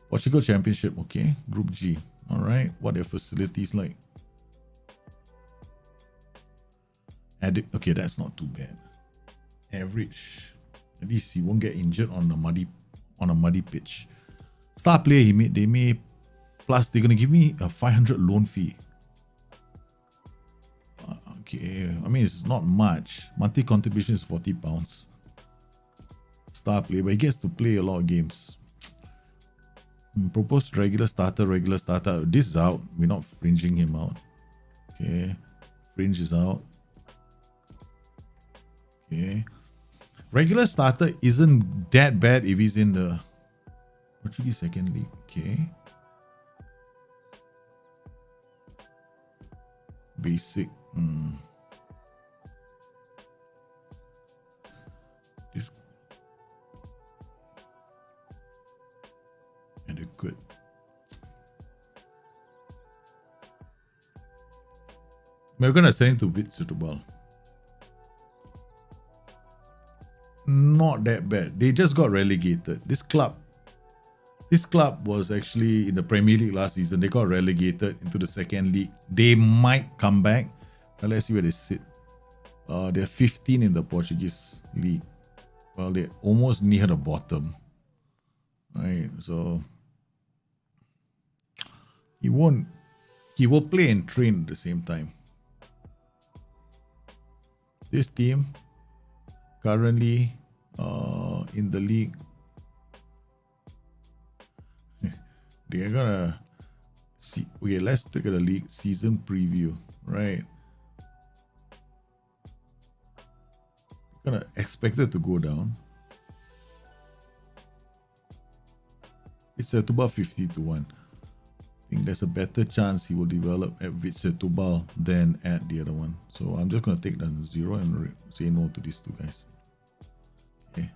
Portugal Championship. Okay. Group G. All right. What are their facilities like? Okay, that's not too bad. Average. At least he won't get injured on a muddy pitch. Star player they may plus they're gonna give me a 500 loan fee. Okay, I mean it's not much. Monthly contribution is £40. Star player, but he gets to play a lot of games. Proposed regular starter. This is out. We're not fringing him out. Okay, fringe is out. Okay. Regular starter isn't that bad if he's in the Portuguese second league. Okay. Basic. This adequate. We're gonna send him to bit suitable. Not that bad. They just got relegated. This club was actually in the Premier League last season. They got relegated into the second league. They might come back. Now let's see where they sit. They're 15 in the Portuguese league. Well, they're almost near the bottom. Right, so he will play and train at the same time. This team currently in the league, they're gonna see. Okay, let's take a league season preview. Right, gonna expect it to go down. It's at about 50-1. I think there's a better chance he will develop at Setúbal than at the other one. So I'm just gonna take the 0 and say no to these two guys. Okay.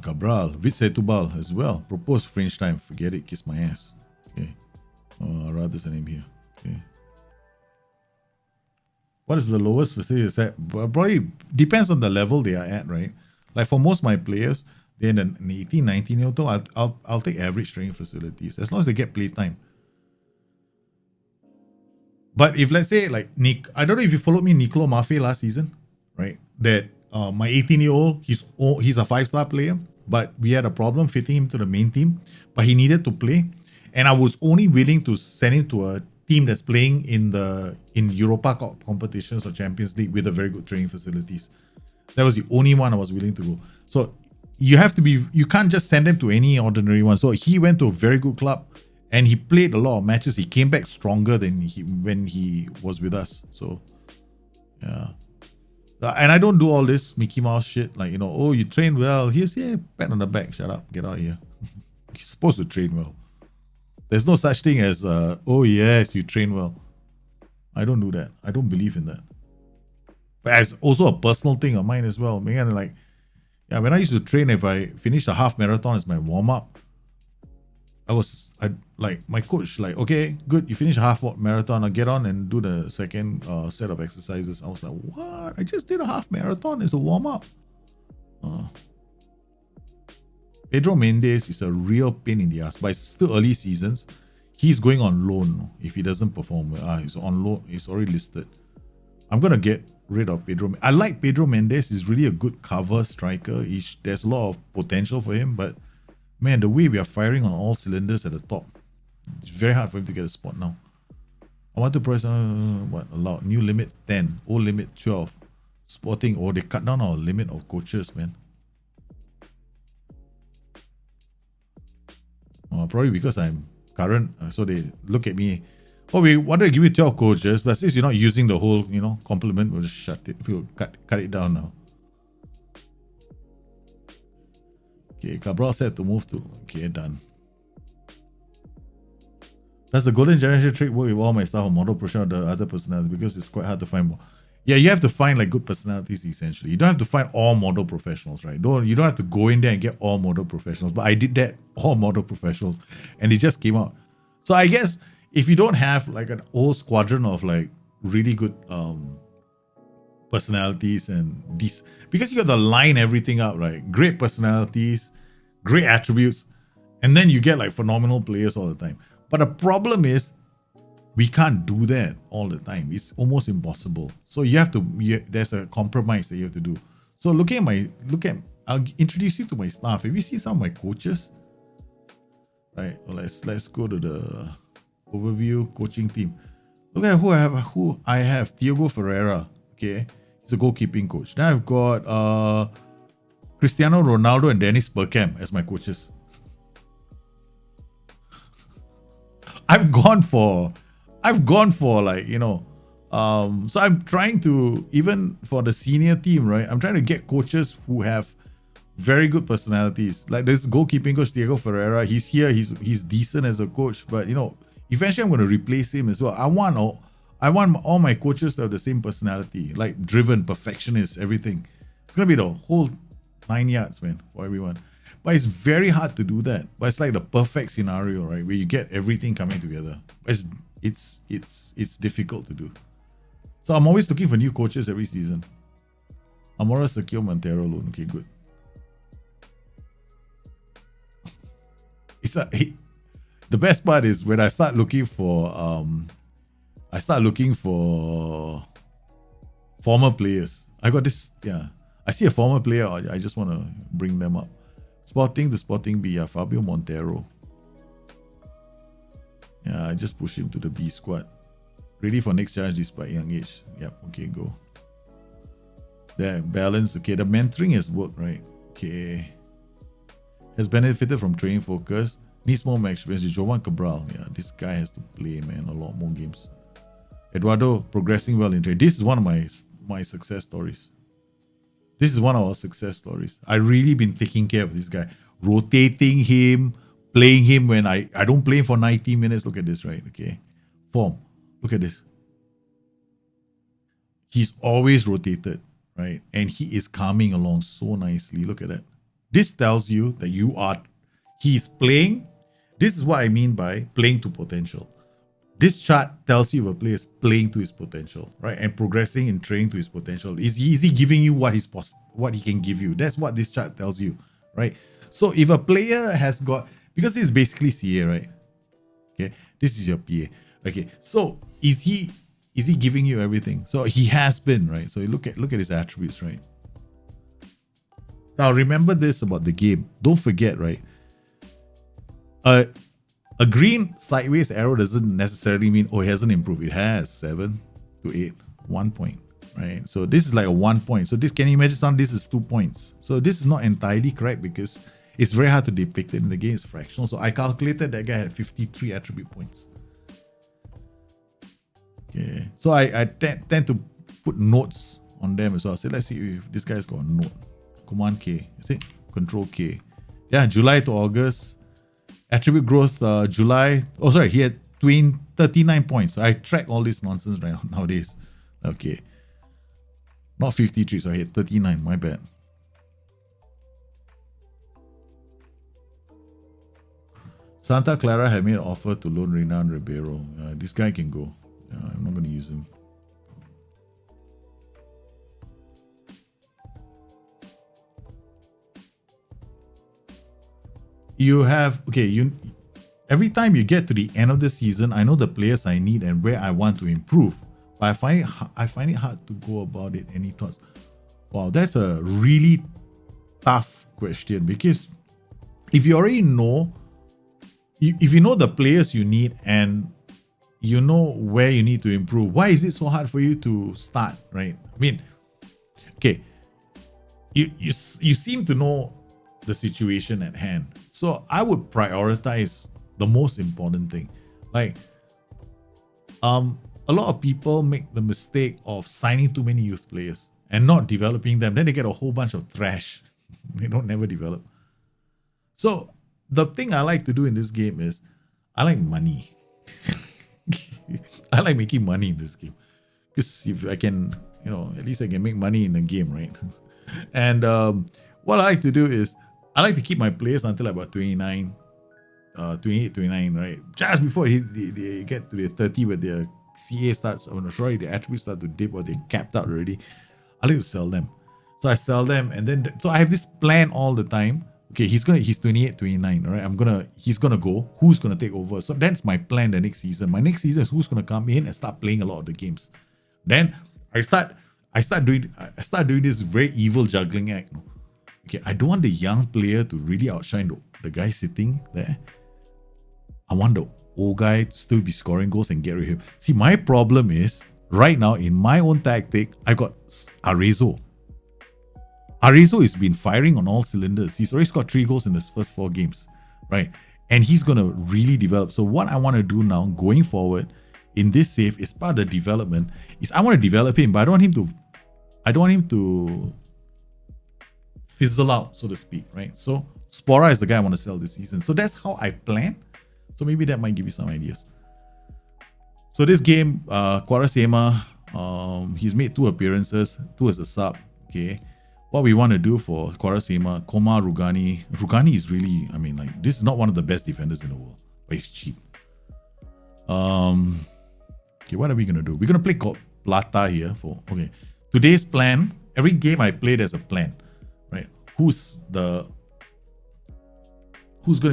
Cabral, Setúbal as well. Proposed French time. Forget it. Kiss my ass. Okay. Rather than him here. Okay. What is the lowest facility set? Probably depends on the level they are at, right? Like for most of my players, they're in an 18, 19-year-old, I'll take average training facilities as long as they get play time. But if let's say like Nick, I don't know if you followed me, Nicolo Maffei last season, right? That my 18-year-old, he's a 5-star player, but we had a problem fitting him to the main team, but he needed to play, and I was only willing to send him to a team that's playing in Europa competitions or Champions League with a very good training facilities. That was the only one I was willing to go. So you can't just send him to any ordinary one. So he went to a very good club and he played a lot of matches. He came back stronger than when he was with us. So yeah. And I don't do all this Mickey Mouse shit like, oh, you train well. Here's pat on the back. Shut up. Get out of here. You're supposed to train well. There's no such thing as, oh yes, you train well. I don't do that. I don't believe in that. But it's also a personal thing of mine as well. Man, like, yeah, when I used to train, if I finished a half marathon as my warm up, I like my coach, like, okay, good, you finish a half marathon, I'll get on and do the second set of exercises. I was like, what? I just did a half marathon as a warm up. Pedro Mendes is a real pain in the ass, but it's still early seasons. He's going on loan if he doesn't perform. He's on loan. He's already listed. I'm gonna get rid of Pedro. I like Pedro Mendes. He's really a good cover striker. There's a lot of potential for him, but man, the way we are firing on all cylinders at the top, it's very hard for him to get a spot now. I want to press allowed new limit 10, old limit 12. Sporting, they cut down our limit of coaches, man. Probably because I'm current, so they look at me. We wanted to give you 12 coaches, but since you're not using the whole, complement, we'll just shut it. We'll cut it down now. Okay, Cabral said to move to. Okay, done. Does the golden generation trick work with all my stuff on model portion of the other personalities? Because it's quite hard to find more. Yeah, you have to find like good personalities essentially. You don't have to find all model professionals, right? You don't have to go in there and get all model professionals. But I did that, all model professionals, and it just came out. So I guess if you don't have like an whole squadron of like really good personalities and these, because you got to line everything up, right? Great personalities, great attributes, and then you get like phenomenal players all the time. But the problem is we can't do that all the time. It's almost impossible. So you have to, there's a compromise that you have to do. So I'll introduce you to my staff. If you see some of my coaches, right? Well, let's go to the overview coaching team. Look at who I have. Thiago Ferreira. Okay, he's a goalkeeping coach. Then I've got Cristiano Ronaldo and Dennis Bergkamp as my coaches. I've gone for like, so I'm trying to, even for the senior team, right? I'm trying to get coaches who have very good personalities. Like this goalkeeping coach, Diego Ferreira, he's here, he's decent as a coach, but eventually I'm going to replace him as well. I want all my coaches to have the same personality, like driven, perfectionist, everything. It's going to be the whole 9 yards, man, for everyone. But it's very hard to do that. But it's like the perfect scenario, right? Where you get everything coming together. But it's difficult to do. So I'm always looking for new coaches every season. Amora secure Montero loan. Okay, good. The best part is when I start looking for former players. I got this, I see a former player, I just want to bring them up. Sporting B, Fabio Montero. Yeah, I just push him to the B squad. Ready for next challenge despite young age. Yep, okay, go. There, balance. Okay, the mentoring has worked, right? Okay. Has benefited from training focus. Needs more match experience. Jovan Cabral. Yeah, this guy has to play, man, a lot more games. Eduardo progressing well in training. This is one of my success stories. This is one of our success stories. I really been taking care of this guy. Rotating him, playing him when I don't play him for 90 minutes. Look at this, right? Okay. Form. Look at this. He's always rotated, right? And he is coming along so nicely. Look at that. This tells you that he's playing. This is what I mean by playing to potential. This chart tells you if a player is playing to his potential, right? And progressing and training to his potential. Is he giving you what he can give you? That's what this chart tells you, right? So if a player has got, because this is basically CA, right? Okay, this is your PA. Okay, so is he giving you everything? So he has been, right? So look at his attributes, right? Now remember this about the game. Don't forget, right? A green sideways arrow doesn't necessarily mean, he hasn't improved. It has 7 to 8, 1 point, right? So this is like a 1 point. So this, can you imagine this is 2 points. So this is not entirely correct because it's very hard to depict it in the game. It's fractional. So I calculated that guy had 53 attribute points. Okay. So I tend to put notes on them as well. So let's see if this guy's got a note. Command K. Is it? Control K. Yeah, July to August. Attribute growth, July. He had 39 points. So I track all this nonsense right nowadays. Okay. Not 53, sorry, 39, my bad. Santa Clara had made an offer to loan Renan Ribeiro. This guy can go. I'm not going to use him. You have, okay, every time you get to the end of the season, I know the players I need and where I want to improve. But I find it hard to go about it. Any thoughts? Wow, that's a really tough question, because if you already know, if you know the players you need and you know where you need to improve, why is it so hard for you to start, right? I mean, okay, you seem to know the situation at hand. So I would prioritize the most important thing. Like, a lot of people make the mistake of signing too many youth players and not developing them. Then they get a whole bunch of trash. They don't never develop. So the thing I like to do in this game is I like money. I like making money in this game. Because if I can, at least I can make money in the game, right? And what I like to do is I like to keep my players until about 29, 28, 29, right? Just before they get to the 30 where their CA starts, the attributes start to dip or they're capped out already. I like to sell them. So I sell them, and then so I have this plan all the time. Okay, he's 28, 29, all right? He's gonna go. Who's gonna take over? So that's my plan the next season. My next season is who's gonna come in and start playing a lot of the games. Then I start doing this very evil juggling act. Okay, I don't want the young player to really outshine the guy sitting there. I want the old guy to still be scoring goals and get rid of him. See, my problem is, right now, in my own tactic, I got Arezzo. Arezzo has been firing on all cylinders. He's already scored 3 goals in his first 4 games, right? And he's going to really develop. So what I want to do now, going forward, in this save, is part of the development, is I want to develop him, but I don't want him to fizzle out, so to speak, right? So Spora is the guy I want to sell this season. So that's how I plan. So maybe that might give you some ideas. So this game, Quaresma, he's made 2 appearances, 2 as a sub. Okay, what we want to do for Quaresma, Koma Rugani. Rugani is really, this is not one of the best defenders in the world, but he's cheap. Okay, what are we gonna do? We're gonna play Plata here okay. Today's plan. Every game I play, there's a plan, right? Who's gonna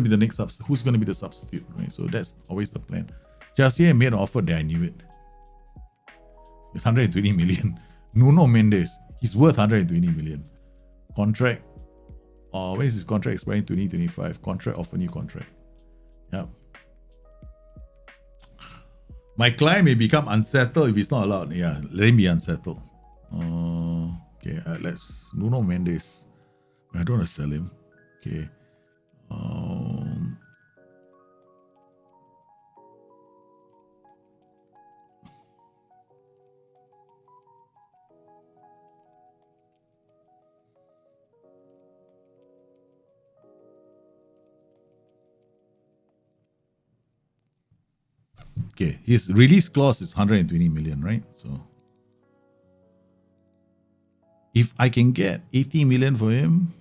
be the next who's gonna be the substitute, right? So that's always the plan. Chelsea made an offer that I knew it. It's 120 million. Nuno Mendes, he's worth 120 million. Contract. When is his contract expiring? 2025. Contract, offer new contract. Yeah. My client may become unsettled if he's not allowed. Yeah, let him be unsettled. Okay, let's Nuno Mendes. I don't want to sell him. Okay. Okay, his release clause is 120 million, right? So if I can get 80 million for him,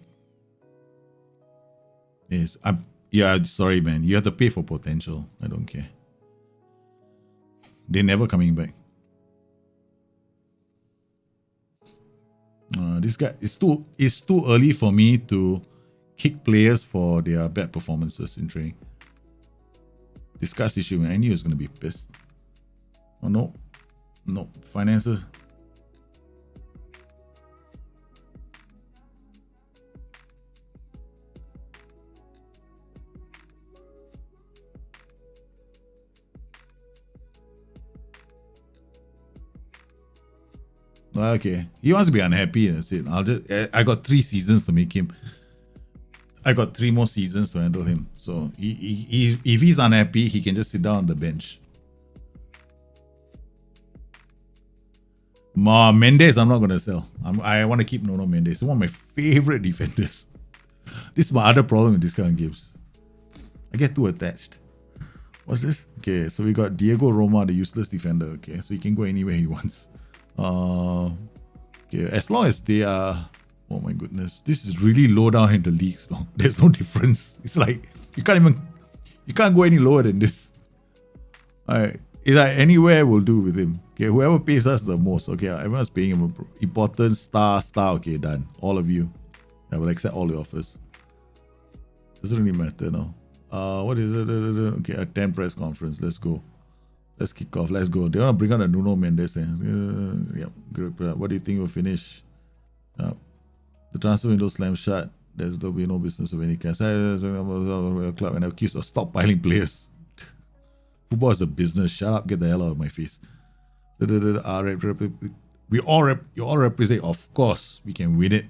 sorry, man. You have to pay for potential. I don't care. They're never coming back. This guy, it's too early for me to kick players for their bad performances in training. Discuss issue. I knew he was going to be pissed. Oh, no. No. Finances. Okay. He wants to be unhappy. That's it. I got 3 seasons to make him. I got 3 more seasons to handle him. So if he's unhappy, he can just sit down on the bench. Mendes, I'm not going to sell. I want to keep Nuno Mendes. He's one of my favorite defenders. This is my other problem with this kind of games. I get too attached. What's this? Okay, so we got Diego Roma, the useless defender. Okay, so he can go anywhere he wants. Okay, as long as they are... Oh my goodness. This is really low down in the leagues. No? There's no difference. It's like, you can't go any lower than this. Alright, it's like anywhere will do with him. Okay, whoever pays us the most. Okay, everyone's paying him. Important, star. Okay, done. All of you. I will accept all the offers. Doesn't really matter, no. What is it? Okay, a 10 press conference. Let's go. Let's kick off. Let's go. They want to bring out a Nuno Mendes. Yeah, good. What do you think will finish? The transfer window slammed shut. There'll be no business of any kind. Club and accused of stockpiling players. Football is a business. Shut up. Get the hell out of my face. You all represent. Of course, we can win it.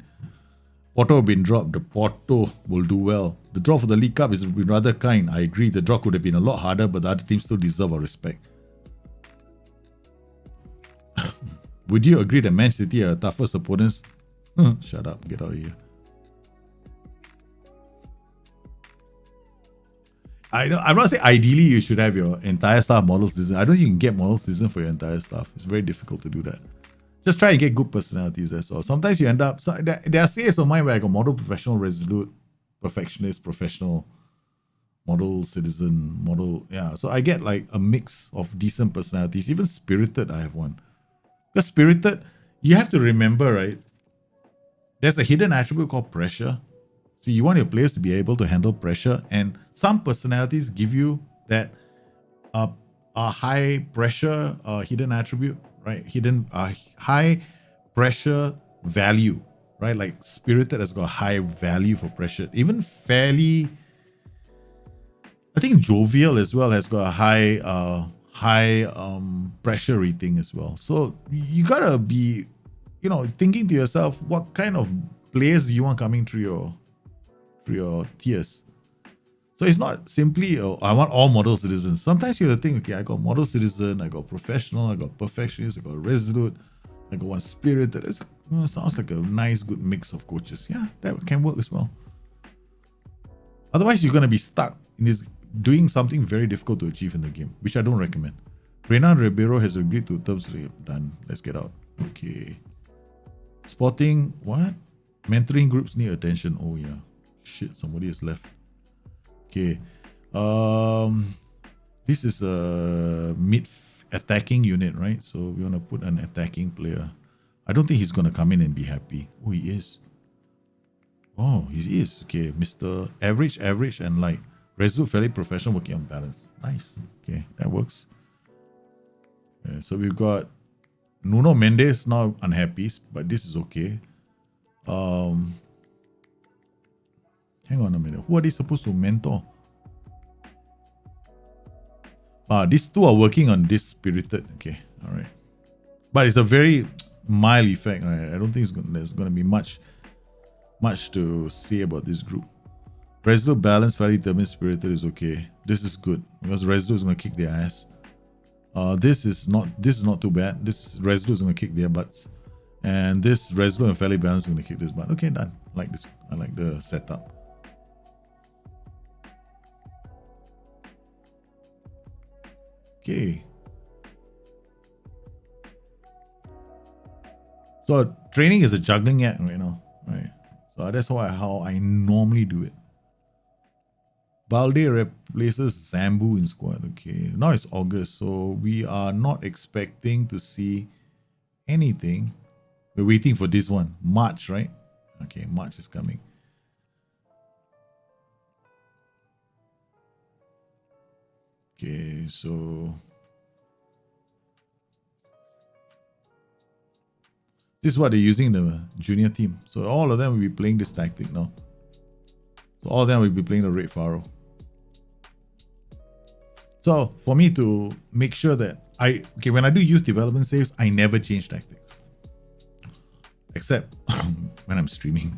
Porto have been dropped. The Porto will do well. The draw for the League Cup has been rather kind. I agree. The draw could have been a lot harder, but the other teams still deserve our respect. Would you agree that Man City are toughest opponents? Shut up. Get out of here. I'm not saying ideally you should have your entire staff model citizen. I don't think you can get model citizen for your entire staff. It's very difficult to do that. Just try and get good personalities, that's all. Sometimes you end up... there are CAs of mine where I got model, professional, resolute, perfectionist, professional, model, citizen, model... Yeah, so I get like a mix of decent personalities. Even spirited, I have one. Because spirited, you have to remember, right? There's a hidden attribute called pressure. So you want your players to be able to handle pressure. And some personalities give you that a high pressure hidden attribute. Right, hidden high pressure value, right? Like spirited has got high value for pressure. Even fairly, I think jovial as well has got a high pressure rating as well. So you gotta be, thinking to yourself, what kind of players do you want coming through your tiers? So it's not simply, I want all model citizens. Sometimes you have to think, okay, I got model citizen, I got professional, I got perfectionist, I got resolute, I got one spirited. It sounds like a nice, good mix of coaches. Yeah, that can work as well. Otherwise, you're going to be stuck in this doing something very difficult to achieve in the game, which I don't recommend. Renan Ribeiro has agreed to terms. Done. Let's get out. Okay. Spotting, what? Mentoring groups need attention. Oh, yeah. Shit, somebody has left. Okay, this is a mid-attacking unit, right? So we want to put an attacking player. I don't think he's going to come in and be happy. Oh, he is. Oh, he is. Okay, Mr. Average, and light. Resolute, fairly professional, working on balance. Nice. Okay, that works. Okay, so we've got Nuno Mendes now unhappy, but this is okay. Hang on a minute. Who are they supposed to mentor? These two are working on this spirited. Okay, all right. But it's a very mild effect, right? I don't think there's going to be much to say about this group. Resolute, balance, fairly determined, spirited is okay. This is good because Resolute is going to kick their ass. This is not too bad. This Resolute is going to kick their butts, and this Resolute and fairly balanced is going to kick this butt. Okay, done. I like this. I like the setup. Okay. So training is a juggling act right now, right? So that's how I normally do it. Balde replaces Zambu in squad. Okay, now it's August, so we are not expecting to see anything. We're waiting for this one, March, right? Okay, March is coming. Okay, so this is what they're using in the junior team. So all of them will be playing this tactic now. So all of them will be playing the Red Pharaoh. So for me to make sure that when I do youth development saves, I never change tactics. Except when I'm streaming.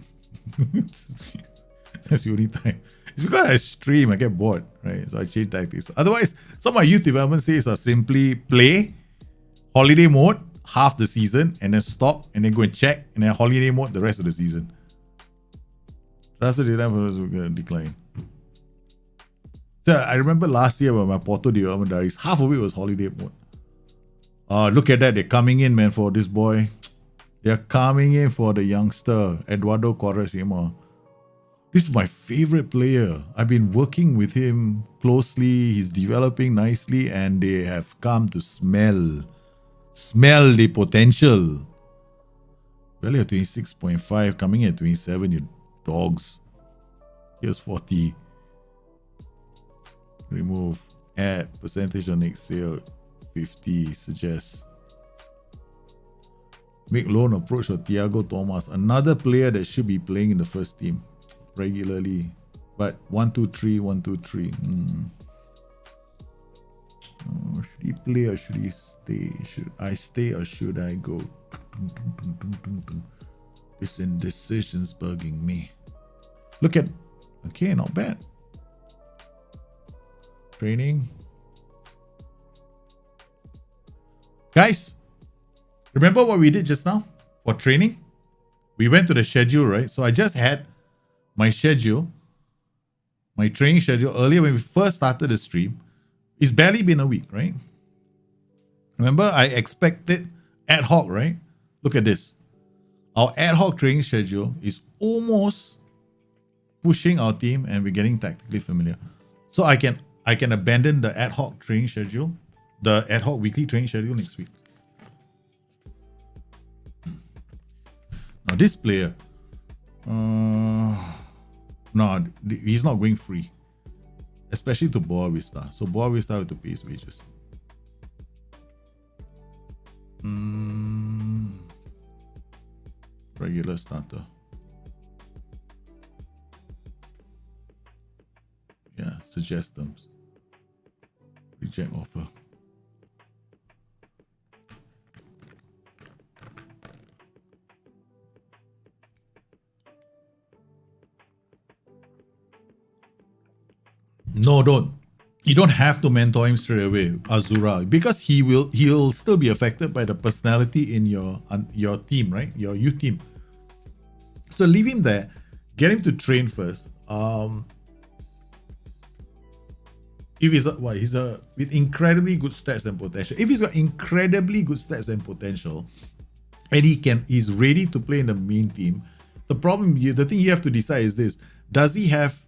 That's the only time. It's because I stream, I get bored, right? So I change tactics. Otherwise, some of my youth development saves are simply play, holiday mode, half the season, and then stop, and then go and check, and then holiday mode the rest of the season. Transfer data was going to decline. So I remember last year when my Porto development diaries, half of it was holiday mode. Look at that. They're coming in, man, for this boy. They're coming in for the youngster, Eduardo Quaresma. This is my favorite player. I've been working with him closely. He's developing nicely, and they have come to smell the potential. Value of 26.5, coming at 27, you dogs. Here's 40. Remove. Add. Percentage on next sale. 50. Suggest. Make loan approach for Thiago Thomas. Another player that should be playing in the first team regularly. But 1-2-3, 1-2-3. Should he play or should he stay? Should I stay or should I go? This indecision's bugging me. Look at, okay, not bad. Training. Guys, remember what we did just now for training? We went to the schedule, right? So I just had my schedule, my training schedule earlier when we first started the stream. It's barely been a week, right? Remember, I expected ad hoc, right? Look at this. Our ad hoc training schedule is almost pushing our team and we're getting tactically familiar. So I can abandon the ad hoc training schedule, the ad hoc weekly training schedule next week. Now this player, no, he's not going free. Especially to Boa Vista. So Boa Vista have to pay his wages. Regular starter. Yeah, suggest terms. Reject offer. No, don't. You don't have to mentor him straight away, Azura, because he'll still be affected by the personality in your team, right? Your youth team. So leave him there, get him to train first. If he's with incredibly good stats and potential. If he's got incredibly good stats and potential, and he's ready to play in the main team. The thing you have to decide is this: does he have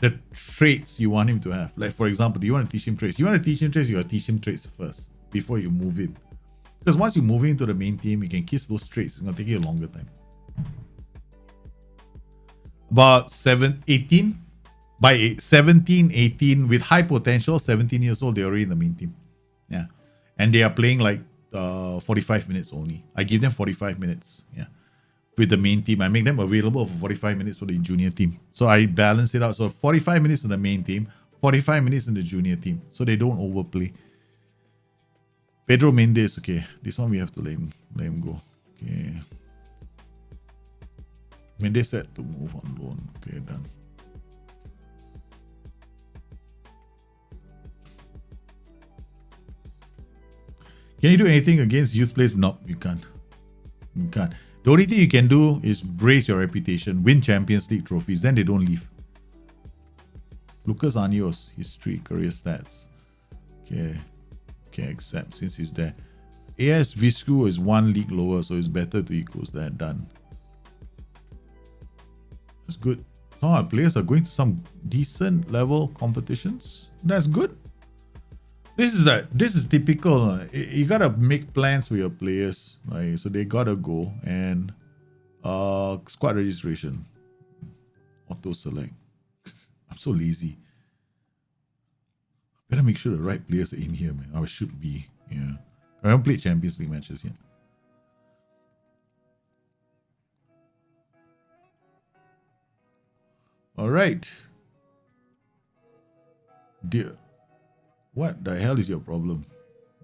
the traits you want him to have? Like, for example, do you want to teach him traits? You want to teach him traits, you gotta teach him traits first before you move him. Because once you move him to the main team, you can kiss those traits. It's gonna take you a longer time. About 18. By 17, 18, with high potential, 17 years old, they're already in the main team. Yeah. And they are playing like 45 minutes only. I give them 45 minutes. Yeah. With the main team, I make them available for 45 minutes for the junior team. So I balance it out. So 45 minutes in the main team, 45 minutes in the junior team. So they don't overplay. Pedro Mendes, okay. This one we have to let him go. Okay. Mendes said to move on loan. Okay, done. Can you do anything against youth players? No, you can't. You can't. The only thing you can do is raise your reputation, win Champions League trophies, then they don't leave. Lucas Anios, history, career stats. Okay. Okay, accept since he's there. AS Viscu is one league lower, so it's better to equals that. Done. That's good. Some our players are going to some decent level competitions. That's good. This is typical. You gotta make plans with your players, right? So they gotta go and squad registration, auto select. I'm so lazy. Better make sure the right players are in here, man. I should be. Yeah, I haven't played Champions League matches yet. All right, dear. What the hell is your problem?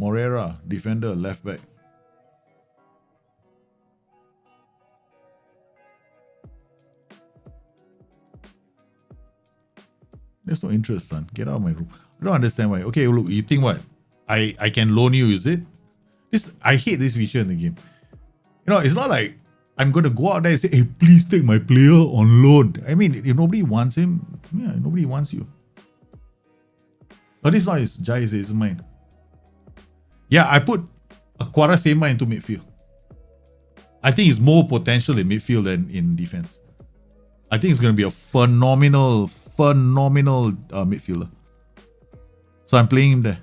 Morera, defender, left back. There's no interest, son. Get out of my room. I don't understand why. Okay, look, you think what? I can loan you, is it? I hate this feature in the game. You know, it's not like I'm going to go out there and say, hey, please take my player on loan. I mean, if nobody wants him, yeah, nobody wants you. Oh, this is not his Jai's, it's mine. Yeah, I put Aquara Sema into midfield. I think it's more potential in midfield than in defense. I think it's going to be a phenomenal midfielder. So I'm playing him there.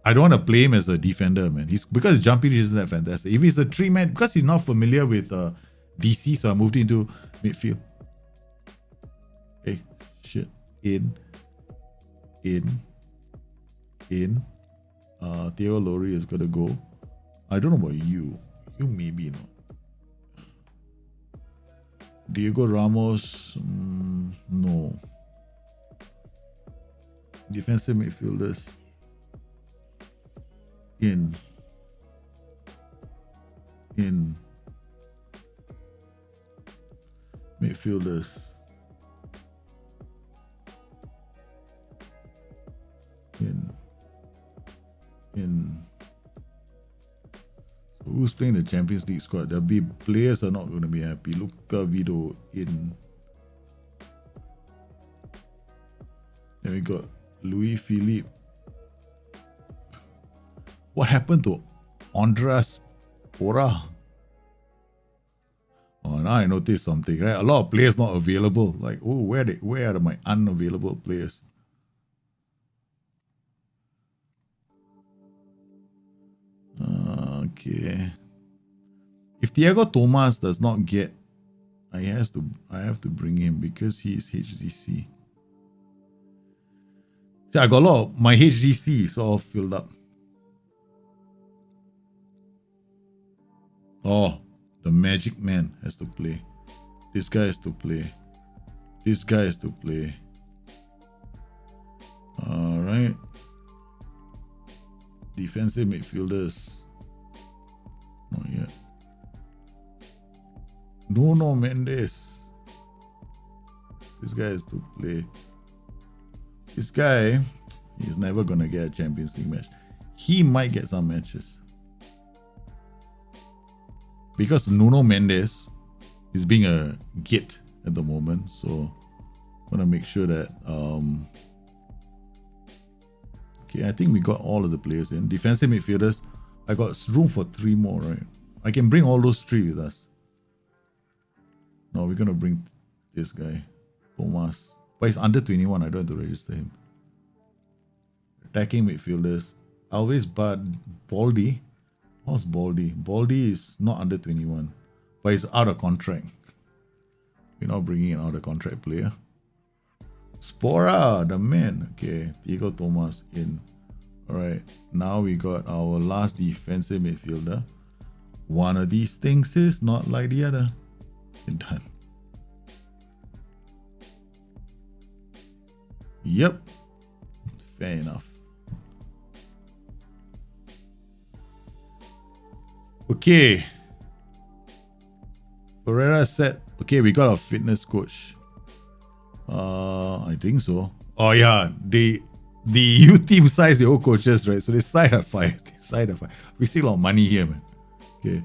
I don't want to play him as a defender, man. Because his jumping isn't that fantastic. If he's a 3-man, because he's not familiar with DC, so I moved into midfield. Okay, shit. In. Theo Lowry is gonna go. I don't know about you. You maybe not. Diego Ramos, no. Defensive midfielders. In midfielders. So who's playing the Champions League squad? There'll be players are not going to be happy. Luca Vido in. Then we got Louis Philippe. What happened to Andras Pora? Oh, now I noticed something, right? A lot of players not available. Like, oh, where are my unavailable players? Okay. If Thiago Thomas does not get, I have to bring him because he is HDC. See, I got a lot of my HDC is all filled up. Oh, the Magic Man has to play. This guy has to play. This guy has to play. All right. Defensive midfielders. Not yet. Nuno Mendes. This guy has to play. This guy is never gonna get a Champions League match. He might get some matches. Because Nuno Mendes is being a git at the moment, so I want to make sure that okay, I think we got all of the players in. Defensive midfielders, I got room for 3 more, right? I can bring all those 3 with us. No, we're gonna bring this guy, Thomas. But he's under 21, I don't have to register him. Attacking midfielders, always Baldy. How's Baldy? Baldy is not under 21, but he's out of contract. We're not bringing an out of contract player. Spora, the man. Okay, Diego Thomas in. Alright, now we got our last defensive midfielder. One of these things is not like the other. We're done. Yep. Fair enough. Okay. Ferreira said, okay, we got a fitness coach. I think so. Oh yeah, the U team size their own coaches, right? So they side a five. We still a lot of money here, man. Okay,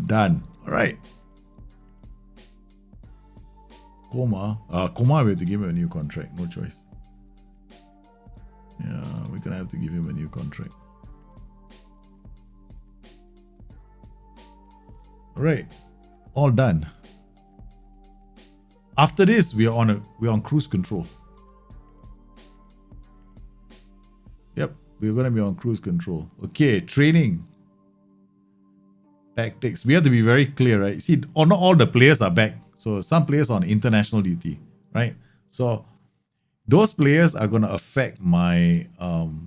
done. All right. Koma, we have to give him a new contract. No choice. Yeah, we're gonna have to give him a new contract. All right, all done. After this, we're on cruise control. Yep, we're gonna be on cruise control. Okay, training. Tactics. We have to be very clear, right? See, not all the players are back. So some players are on international duty, right? So those players are gonna affect my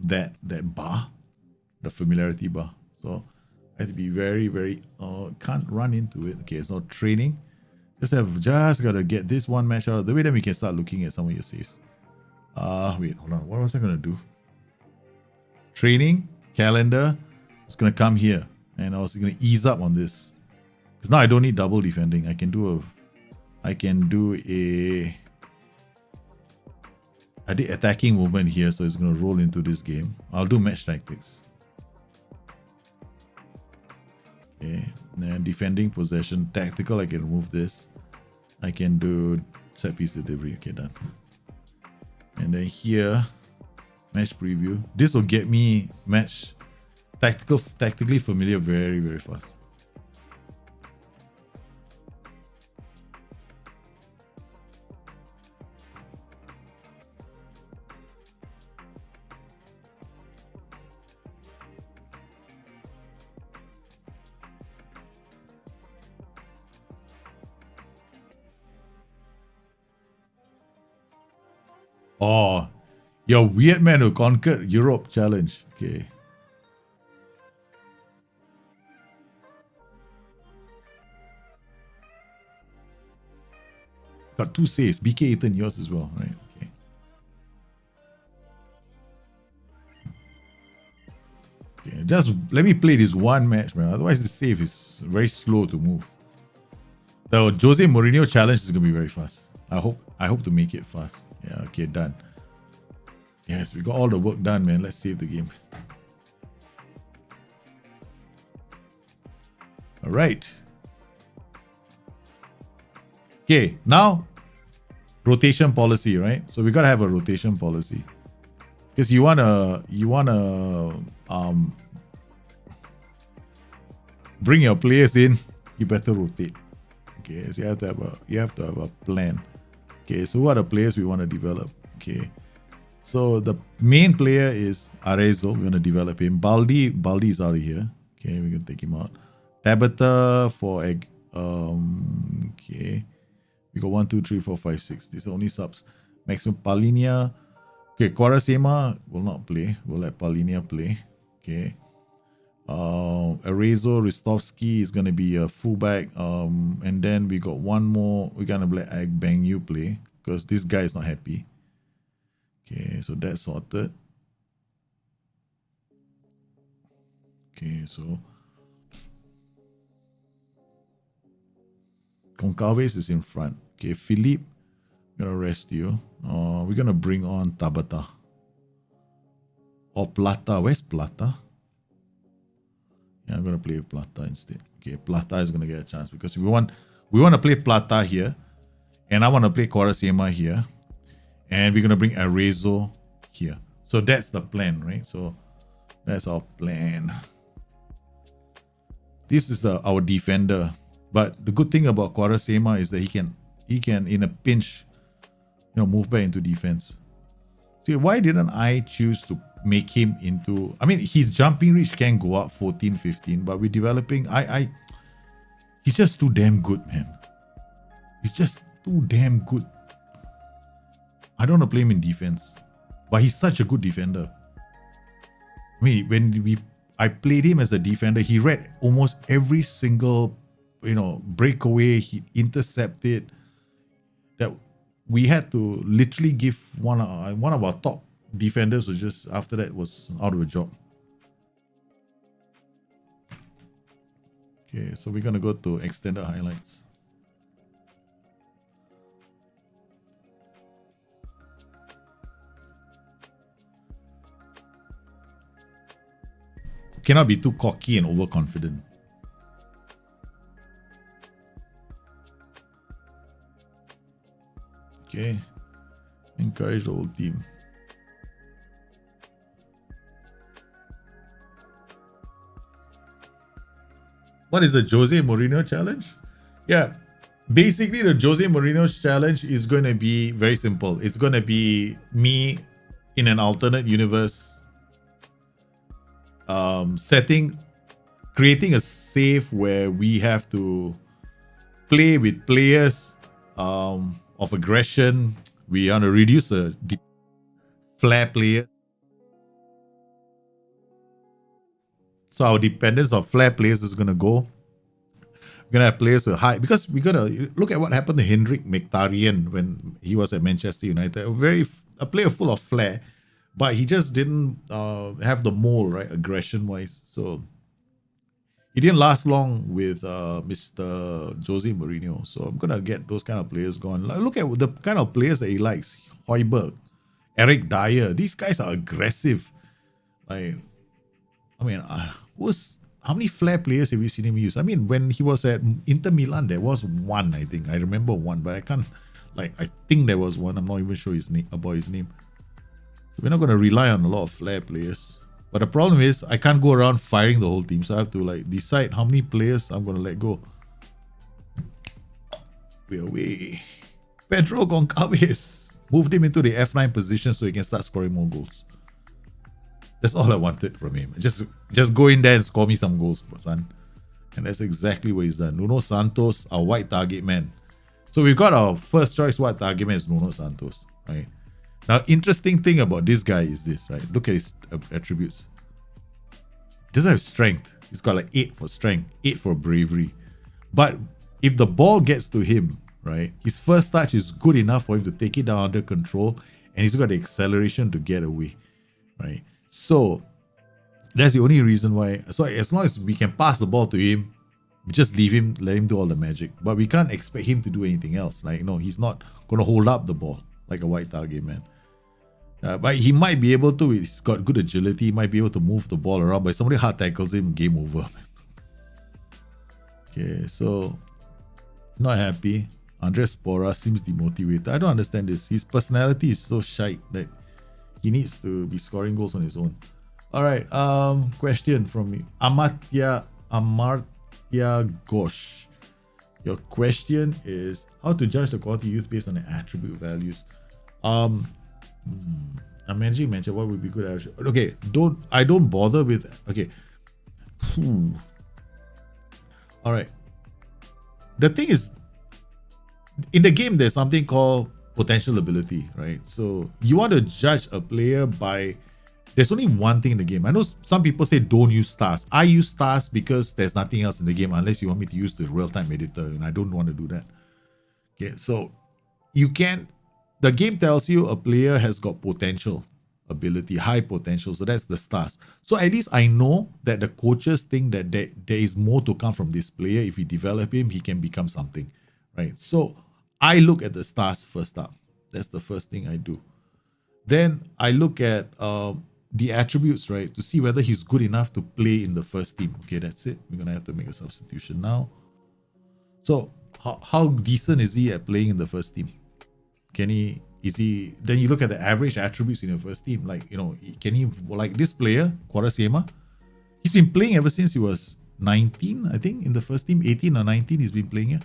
that bar, the familiarity bar. So I have to be very, very can't run into it. Okay, it's not training. Just gotta get this one match out of the way, then we can start looking at some of your saves. Wait, hold on. What was I gonna do? Training, calendar. It's gonna come here. And I was gonna ease up on this. Because now I don't need double defending. I can do I did attacking movement here, so it's gonna roll into this game. I'll do match tactics. Okay. Then defending possession. Tactical, I can remove this. I can do set piece delivery. Okay, done. And then here, match preview. This will get me match tactically familiar very, very fast. Oh, you're weird man who conquered Europe challenge. Okay. Got 2 saves. BK Ethan, yours as well, right? Okay. Okay, just let me play this one match, man. Otherwise, the save is very slow to move. The Jose Mourinho challenge is gonna be very fast. I hope to make it fast. Yeah, okay, done. Yes, we got all the work done, man. Let's save the game. All right. Okay, now rotation policy, right? So we gotta have a rotation policy because you wanna bring your players in. You better rotate. Okay, so you have to have a plan. Okay, so what are the players we want to develop? Okay, so the main player is Arezzo. We want to develop him. Baldi is out of here. Okay, we can take him out. Tabata for egg. Okay, we got 1, 2, 3, 4, 5, 6. These are only subs. Maximum Palinia. Okay, Quaresma will not play. We'll let Palinia play. Okay. Arezzo Ristovsky is gonna be a fullback. And then we got one more. We're gonna let Bang Yu play because this guy is not happy. Okay, so that's sorted. Okay, so Concaves is in front. Okay, Philippe, I'm gonna rest you. We're gonna bring on Tabata. Or Plata. Where's Plata? Yeah, I'm gonna play Plata instead. Okay, Plata is gonna get a chance because we want to play Plata here, and I want to play Quaresma here, and we're gonna bring Arezzo here. So that's the plan, right? So that's our plan. This is our defender, but the good thing about Quaresma is that he can in a pinch, move back into defense. See, why didn't I choose to make him into... I mean, his jumping reach can go up 14, 15, but we're developing... He's just too damn good, man. He's just too damn good. I don't want to play him in defense, but he's such a good defender. I mean, when I played him as a defender, he read almost every single, breakaway. He intercepted. That we had to literally give one of our top defenders was just after that was out of a job. Okay, so we're gonna go to extended highlights. Cannot be too cocky and overconfident. Okay, encourage the whole team. What is the Jose Mourinho challenge? Yeah, basically the Jose Mourinho challenge is going to be very simple. It's going to be me in an alternate universe creating a save where we have to play with players of aggression. We want to reduce the flair players. So our dependence on flair players is going to go. We're going to have players with high... Because we're going to look at what happened to Hendrik Mkhitaryan when he was at Manchester United. A player full of flair, but he just didn't have the mold, right, aggression-wise. So he didn't last long with Mr. Jose Mourinho. So I'm going to get those kind of players going. Look at the kind of players that he likes. Højbjerg, Eric Dyer. These guys are aggressive. Like... I mean, how many flair players have you seen him use? I mean, when he was at Inter Milan, there was one, I think. I remember one, but I can't, I think there was one. I'm not even sure about his name. So we're not going to rely on a lot of flair players. But the problem is, I can't go around firing the whole team. So I have to decide how many players I'm going to let go. We're away. Pedro Goncalves. Moved him into the F9 position so he can start scoring more goals. That's all I wanted from him. Just go in there and score me some goals, son. And that's exactly what he's done. Nuno Santos, our white target man. So we've got our first choice white target man is Nuno Santos, right? Now, interesting thing about this guy is this, right? Look at his attributes. He doesn't have strength. He's got 8 for strength, 8 for bravery. But if the ball gets to him, right, his first touch is good enough for him to take it down under control, and he's got the acceleration to get away, right? So that's the only reason why. So as long as we can pass the ball to him, we just leave him, let him do all the magic. But we can't expect him to do anything else. He's not going to hold up the ball like a white target man. But he might be able to. He's got good agility. He might be able to move the ball around. But if somebody hard tackles him, game over. Okay, so not happy. Andres Spora seems demotivated. I don't understand this. His personality is so shite that he needs to be scoring goals on his own. All right. Question from me. Amartya Ghosh. Your question is how to judge the quality youth based on the attribute values. I'm managing mention what would be good at. Okay, I don't bother with. Okay. All right. The thing is, in the game, there's something called potential ability, right? So you want to judge a player by. There's only one thing in the game. I know some people say don't use stars. I use stars because there's nothing else in the game unless you want me to use the real-time editor, and I don't want to do that. Okay, so you can't. The game tells you a player has got potential, ability, high potential. So that's the stars. So at least I know that the coaches think that there is more to come from this player. If we develop him, he can become something, right? So I look at the stars first up. That's the first thing I do. Then I look at the attributes, right, to see whether he's good enough to play in the first team. Okay, that's it. We're going to have to make a substitution now. So how decent is he at playing in the first team? Then you look at the average attributes in your first team. Can he, like this player, Quaresma, he's been playing ever since he was 19, I think, in the first team, 18 or 19, he's been playing here.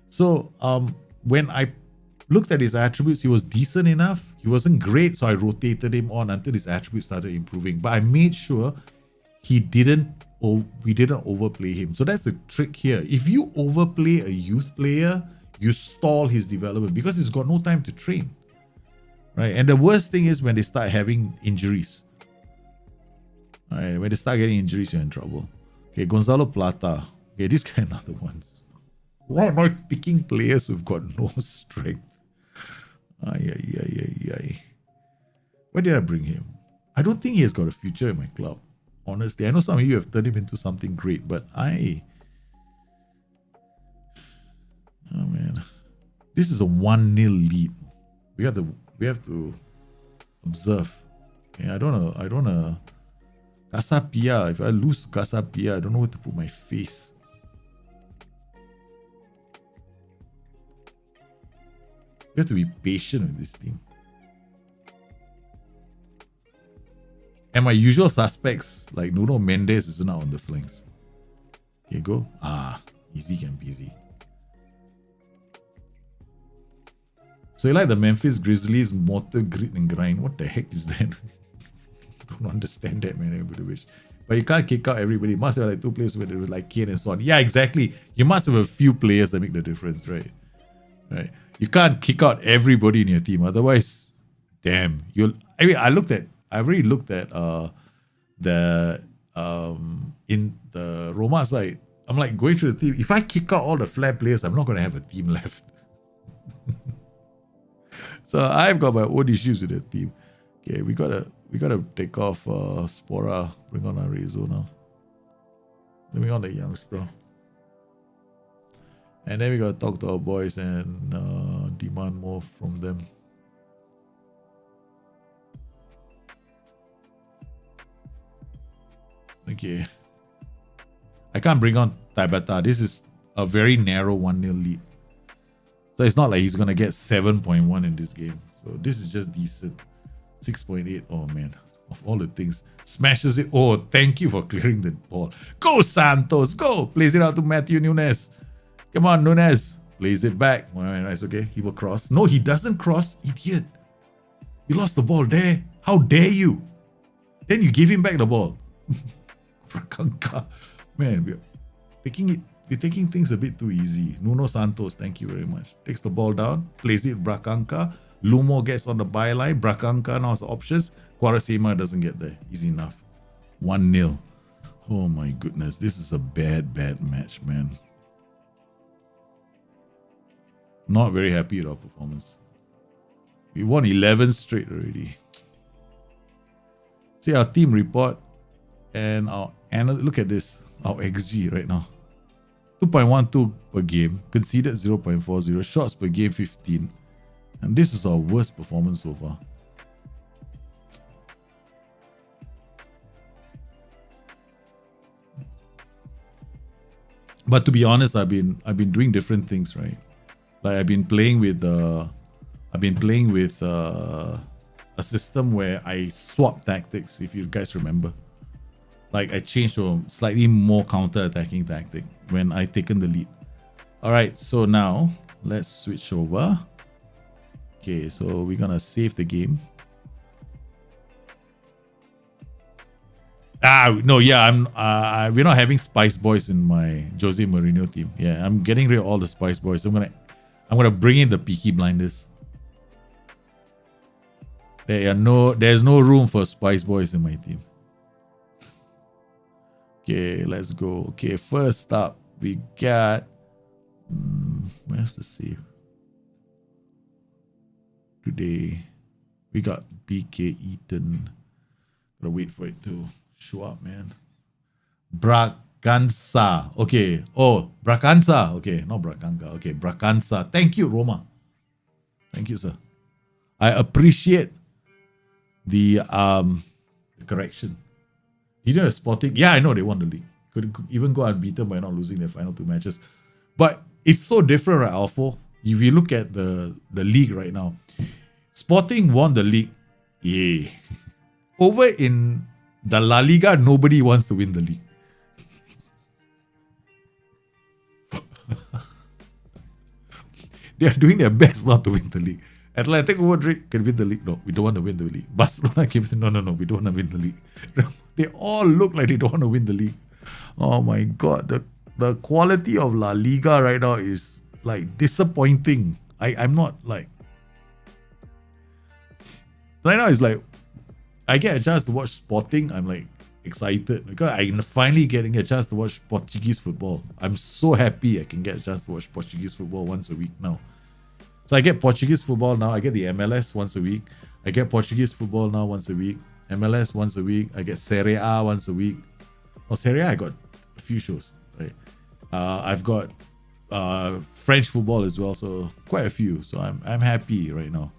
So when I looked at his attributes, he was decent enough. He wasn't great, so I rotated him on until his attributes started improving. But I made sure we didn't overplay him. So that's the trick here. If you overplay a youth player, you stall his development because he's got no time to train, right? And the worst thing is when they start having injuries. All right, when they start getting injuries, you're in trouble. Okay, Gonzalo Plata. Okay, these kind of other ones. Why am I picking players who've got no strength? Why did I bring him? I don't think he has got a future in my club. Honestly, I know some of you have turned him into something great, but oh man, this is a 1-0 lead. We have to observe. Okay, I don't know. Casapia. If I lose Casapia, I don't know where to put my face. We have to be patient with this team. And my usual suspects, like Nuno Mendes, is now on the flanks. Here you go. Easy can be easy. So you like the Memphis Grizzlies mortar, grit and grind. What the heck is that? Don't understand that, man. Everybody wish. But you can't kick out everybody. You must have like 2 players where it was like Kane and so on. Yeah, exactly. You must have a few players that make the difference, right? Right. You can't kick out everybody in your team. Otherwise, damn. I already looked at in the Roma side. I'm like going through the team. If I kick out all the flair players, I'm not gonna have a team left. So I've got my own issues with the team. Okay, we gotta take off Spora, bring on Arezzo now. Then bring on the youngster. And then we gotta talk to our boys and demand more from them. Okay. I can't bring on Tabata. This is a very narrow 1-0 lead. So it's not like he's going to get 7.1 in this game. So this is just decent. 6.8. Oh, man. Of all the things. Smashes it. Oh, thank you for clearing the ball. Go, Santos. Go. Plays it out to Matthew Nunes. Come on, Nunes. Plays it back. All right, it's okay. He will cross. No, he doesn't cross. Idiot. You lost the ball there. How dare you? Then you give him back the ball. Braganca. Man, we're taking things a bit too easy. Nuno Santos, thank you very much. Takes the ball down, plays it Braganca. Lumo gets on the byline. Braganca now has options. Quaresma doesn't get there. Easy enough. 1-0. Oh my goodness. This is a bad match, man. Not very happy with our performance. We won 11 straight already. See our team report and look at this. Our XG right now. 2.12 per game. Conceded 0.40. Shots per game 15. And this is our worst performance so far. But to be honest, I've been doing different things, right? Like I've been playing with a system where I swap tactics, if you guys remember. Like I changed to a slightly more counter-attacking tactic when I taken the lead. Alright, so now let's switch over. Okay, so we're gonna save the game. No, yeah, we're not having Spice Boys in my Jose Mourinho team. Yeah, I'm getting rid of all the Spice Boys. I'm gonna bring in the Peaky Blinders. There's no room for Spice Boys in my team. Okay, let's go. Okay, first up we got where's the save? Today we got BK Eaton. Gotta wait for it to show up, man. Braganza. Okay. Oh, Braganza. Okay, not Braganca. Okay, Braganza. Thank you, Roma. Thank you, sir. I appreciate the correction. Didn't have Sporting. Yeah, I know they won the league. Could even go unbeaten by not losing their final 2 matches. But it's so different, right, Alfo? If you look at the league right now, Sporting won the league. Yeah. Over in the La Liga, nobody wants to win the league. They are doing their best not to win the league. Atletico Madrid can win the league. No, we don't want to win the league. Barcelona can win. No, we don't want to win the league. They all look like they don't want to win the league. Oh my God, the quality of La Liga right now is like disappointing. I'm not like right now. It's like I get a chance to watch Sporting. I'm like excited because I'm finally getting a chance to watch Portuguese football. I'm so happy I can get a chance to watch Portuguese football once a week now. So I get Portuguese football now. I get the MLS once a week. I get Portuguese football now once a week. MLS once a week. I get Serie A once a week. Oh, Serie A, I got a few shows, right? I've got French football as well, so quite a few. So I'm happy right now.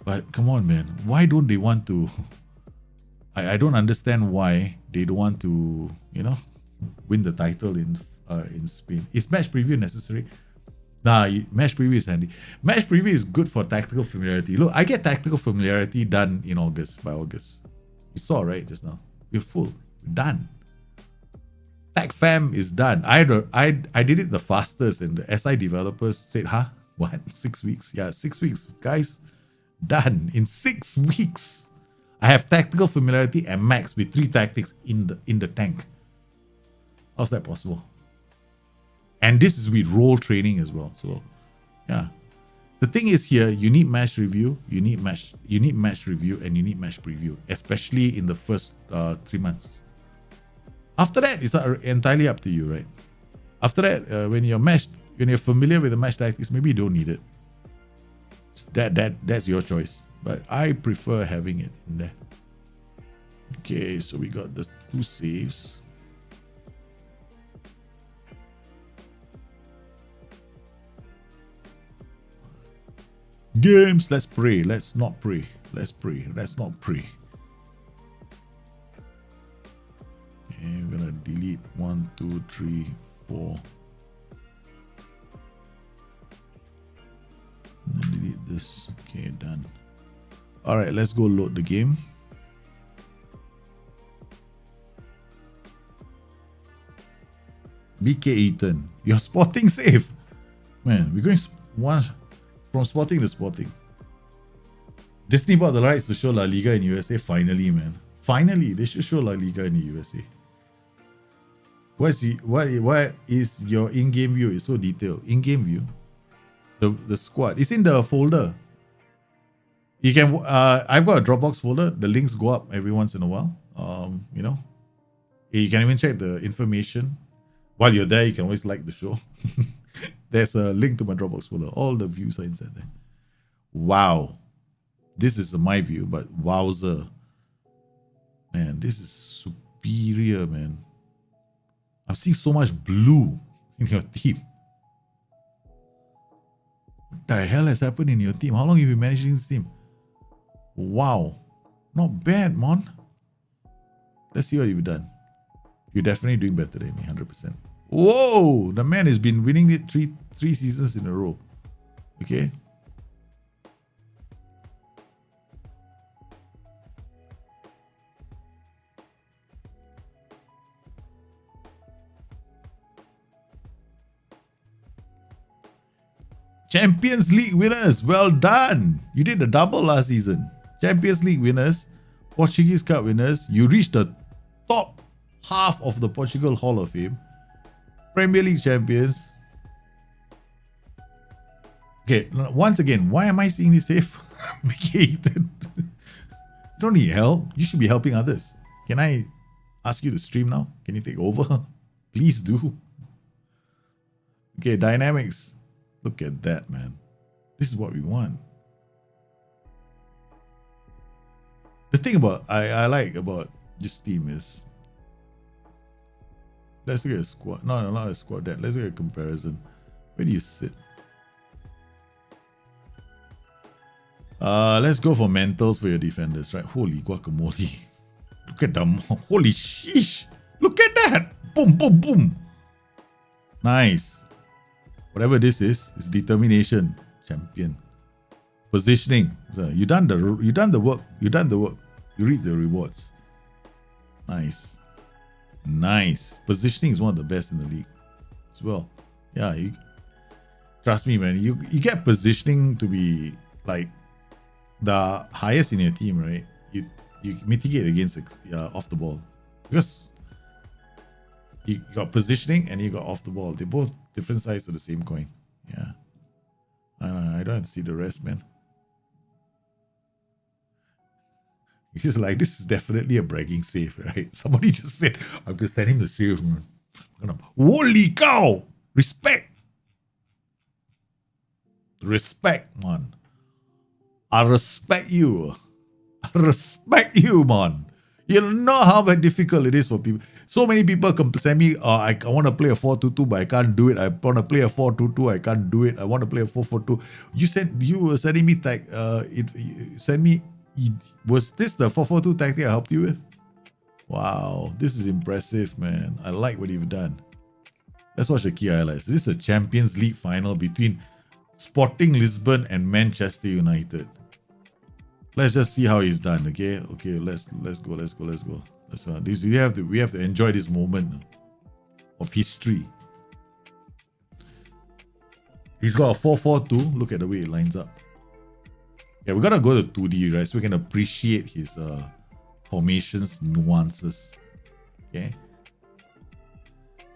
But come on, man. Why don't they want to? I don't understand why they don't want to, win the title in Spain. Is match preview necessary? Nah, match preview is handy. Match preview is good for tactical familiarity. Look, I get tactical familiarity done in August, by August. You saw, right, just now? We're full. We're done. Tag fam is done. I did it the fastest, and the SI developers said, huh? What? 6 weeks? Yeah, 6 weeks. Guys, done. In 6 weeks. I have tactical familiarity and max with 3 tactics in the tank. How's that possible? And this is with role training as well. So, yeah. The thing is here, you need match review, you need match review, and you need match preview, especially in the first 3 months. After that, it's entirely up to you, right? After that, when you're familiar with the match tactics, maybe you don't need it. That's your choice. But I prefer having it in there. Okay, so we got the 2 saves. Games, let's pray. Let's not pray. Let's pray. Let's not pray. Okay, we're gonna 3, 4. And then delete this. Okay, done. All right, let's go load the game. BK Eaton, you're spotting safe. Man, we're going from spotting to spotting. Disney bought the rights to show La Liga in USA. Finally, man. Finally, they should show La Liga in the USA. What is your in-game view? It's so detailed. In-game view. The squad. It's in the folder. You can I've got a Dropbox folder. The links go up every once in a while. You know. You can even check the information. While you're there, you can always like the show. There's a link to my Dropbox folder. All the views are inside there. Wow. This is my view, but wowzer. Man, this is superior, man. I'm seeing so much blue in your team. What the hell has happened in your team? How long have you been managing this team? Wow. Not bad, man. Let's see what you've done. You're definitely doing better than me, 100%. Whoa! The man has been winning it three seasons in a row. Okay? Champions League winners, well done. You did a double last season. Champions League winners, Portuguese Cup winners. You reached the top half of the Portugal Hall of Fame. Premier League champions. Okay, once again, why am I seeing this safe? You don't need help. You should be helping others. Can I ask you to stream now? Can you take over? Please do. Okay, dynamics. Look at that, man. This is what we want. The thing about I like about this team is, let's look at a squad. No, not a squad. That let's look at a comparison. Where do you sit? Let's go for mentals for your defenders, right? Holy guacamole! Look at them! Holy sheesh! Look at that! Boom, boom, boom! Nice. Whatever this is determination. Champion. Positioning. So you done the work. You reap the rewards. Nice. Nice. Positioning is one of the best in the league as well. Yeah, trust me, man. You get positioning to be like the highest in your team, right? You mitigate against off the ball, because you got positioning and you got off the ball. They're both different sides of the same coin. Yeah. I don't have to see the rest, man. He's like, this is definitely a bragging save, right? Somebody just said, I'm gonna send him the save, man. Holy cow! Respect! Respect, man. I respect you. I respect you, man. You know how difficult it is for people. So many people can send me, I want to play a 4-2-2, but I can't do it. I want to play a 4-2-2, I can't do it. I want to play a 4-4-2. You were sending me was this the 4-4-2 tactic I helped you with? Wow, this is impressive, man. I like what you've done. Let's watch the key highlights. This is a Champions League final between Sporting Lisbon and Manchester United. Let's just see how he's done. Okay, let's go. We have to enjoy this moment of history. He's got a 4-4-2. Look at the way it lines up. Yeah, we're gonna go to 2D, right? So we can appreciate his formations, nuances. Okay.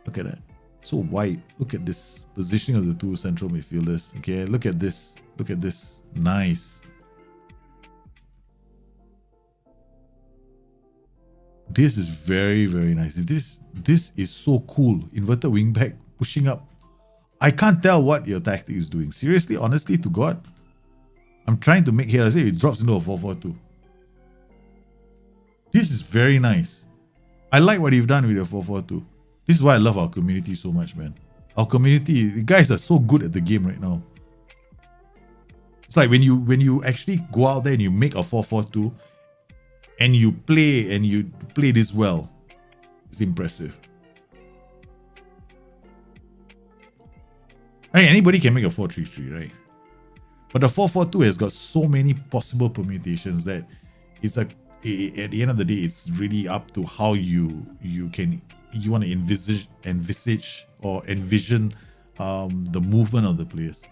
Look at that. So wide. Look at this positioning of the two central midfielders. Okay, look at this. Look at this. Nice. This is very, very nice. This is so cool. Inverted wing back, pushing up. I can't tell what your tactic is doing. Seriously, honestly, to God. I'm trying to make here. I say it drops into a 4-4-2. This is very nice. I like what you've done with your 4-4-2. This is why I love our community so much, man. Our community, the guys are so good at the game right now. It's like when you actually go out there and you make a 4-4-2 and you play this well. It's impressive. I mean, anybody can make a 4-3-3, right? But the 4-4-2 has got so many possible permutations that it's at the end of the day, it's really up to how you want to envisage or envision the movement of the players.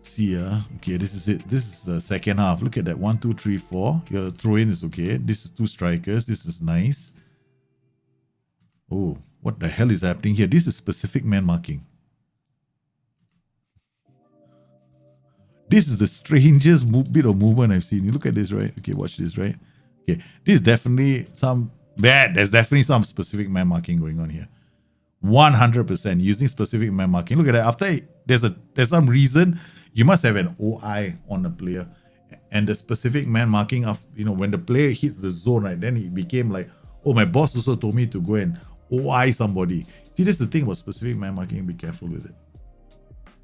See, okay, this is it. This is the second half. Look at that. 1, 2, 3, 4. Your throw in is okay. This is 2 strikers. This is nice. Oh, what the hell is happening here? This is specific man marking. This is the strangest bit of movement I've seen. You look at this, right? Okay, watch this, right? Okay, this is definitely some bad. There's definitely some specific man marking going on here. 100% using specific man marking. Look at that. After there's some reason you must have an OI on the player, and the specific man marking of when the player hits the zone, right? Then it became like, oh, my boss also told me to go and OI somebody. See, this is the thing about specific man marking. Be careful with it.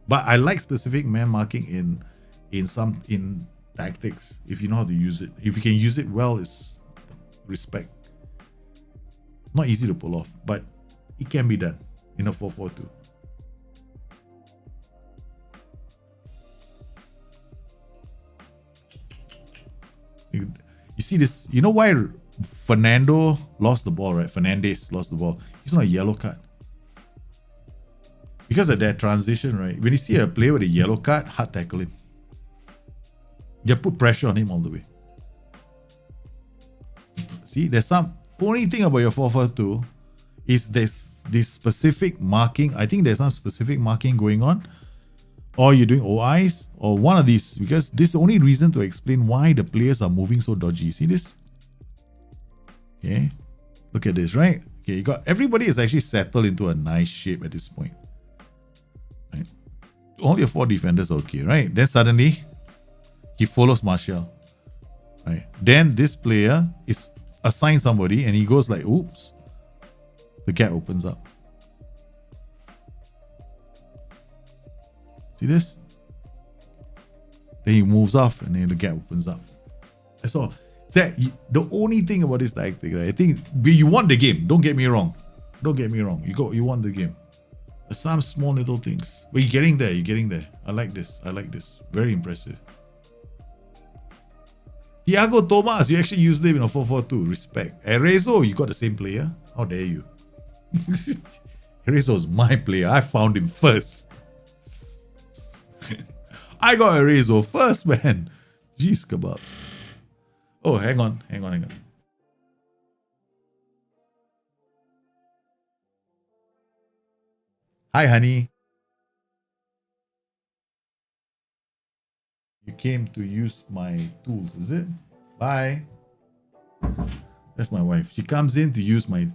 But I like specific man marking in tactics if you know how to use it. If you can use it well, it's respect. Not easy to pull off, but it can be done in a 4-4-2. You see this? You know why Fernando lost the ball, right? Fernandez lost the ball. He's not a yellow card. Because of that transition, right? When you see a player with a yellow card, hard tackle him. You put pressure on him all the way. See, there's some only thing about your 4-4-2 is this specific marking. I think there's some specific marking going on, or you're doing OIs, or one of these, because this is the only reason to explain why the players are moving so dodgy. See this? Okay, look at this, right? Okay, you got everybody is actually settled into a nice shape at this point. Right? All your 4 defenders are okay, right? Then suddenly he follows Martial, right? Then this player is assigned somebody, and he goes like, oops. The gap opens up. See this? Then he moves off, and then the gap opens up. That's all. The only thing about this tactic, right? I think you want the game. Don't get me wrong. Don't get me wrong. You want the game. There's some small little things, but you're getting there. You're getting there. I like this. I like this. Very impressive. Thiago Thomas, you actually used him in a 4-4-2. Respect. Erezo, you got the same player. How dare you? Erezo's my player. I found him first. I got Erezo first, man. Jeez kebab. Oh, hang on. Hi, honey. You came to use my tools, is it? Bye. That's my wife. She comes in to use my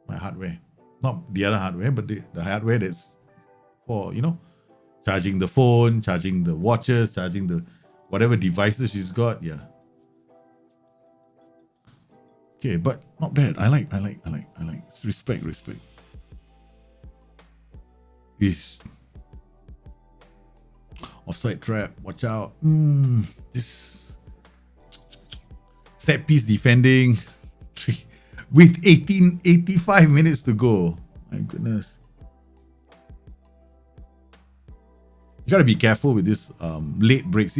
hardware. Not the other hardware, but the hardware that's for, charging the phone, charging the watches, charging the whatever devices she's got. Yeah. Okay, but not bad. I like. Respect. Is offside trap. Watch out. This set piece defending with 85 minutes to go. My goodness. You gotta be careful with this late breaks.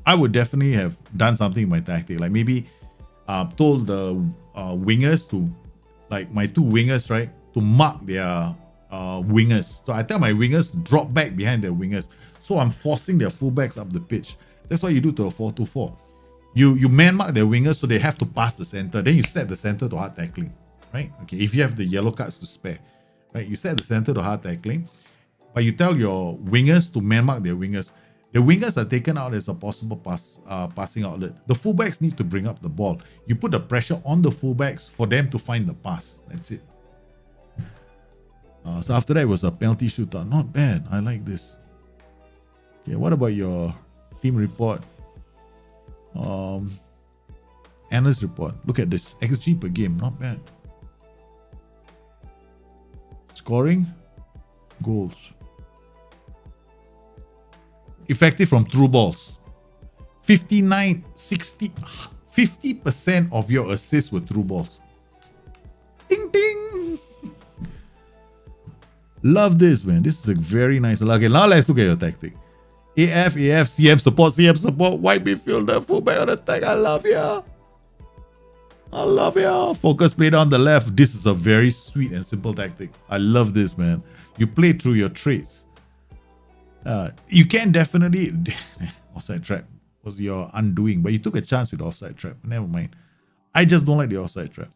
I would definitely have done something with my tactic. Like maybe told the wingers to, like my 2 wingers, right, to mark their wingers. So I tell my wingers to drop back behind their wingers. So I'm forcing their fullbacks up the pitch. That's what you do to a 4-2-4. You man mark their wingers so they have to pass the center. Then you set the center to hard tackling, right? Okay, if you have the yellow cards to spare, right? You set the center to hard tackling, but you tell your wingers to man mark their wingers. The wingers are taken out as a possible passing outlet. The fullbacks need to bring up the ball. You put the pressure on the fullbacks for them to find the pass. That's it. So after that, it was a penalty shootout. Not bad. I like this. Okay, what about your team report? Analyst report. Look at this. XG per game. Not bad. Scoring. Goals. Effective from through balls. 59, 60, 50% of your assists were through balls. Ding, ding. Love this, man. This is a very nice. Okay, now let's look at your tactic. AF, CM support, wide midfielder, fullback on attack. I love ya. I love ya. Focus play down the left. This is a very sweet and simple tactic. I love this, man. You play through your traits. You can definitely... offside trap was your undoing, but you took a chance with the offside trap. Never mind. I just don't like the offside trap.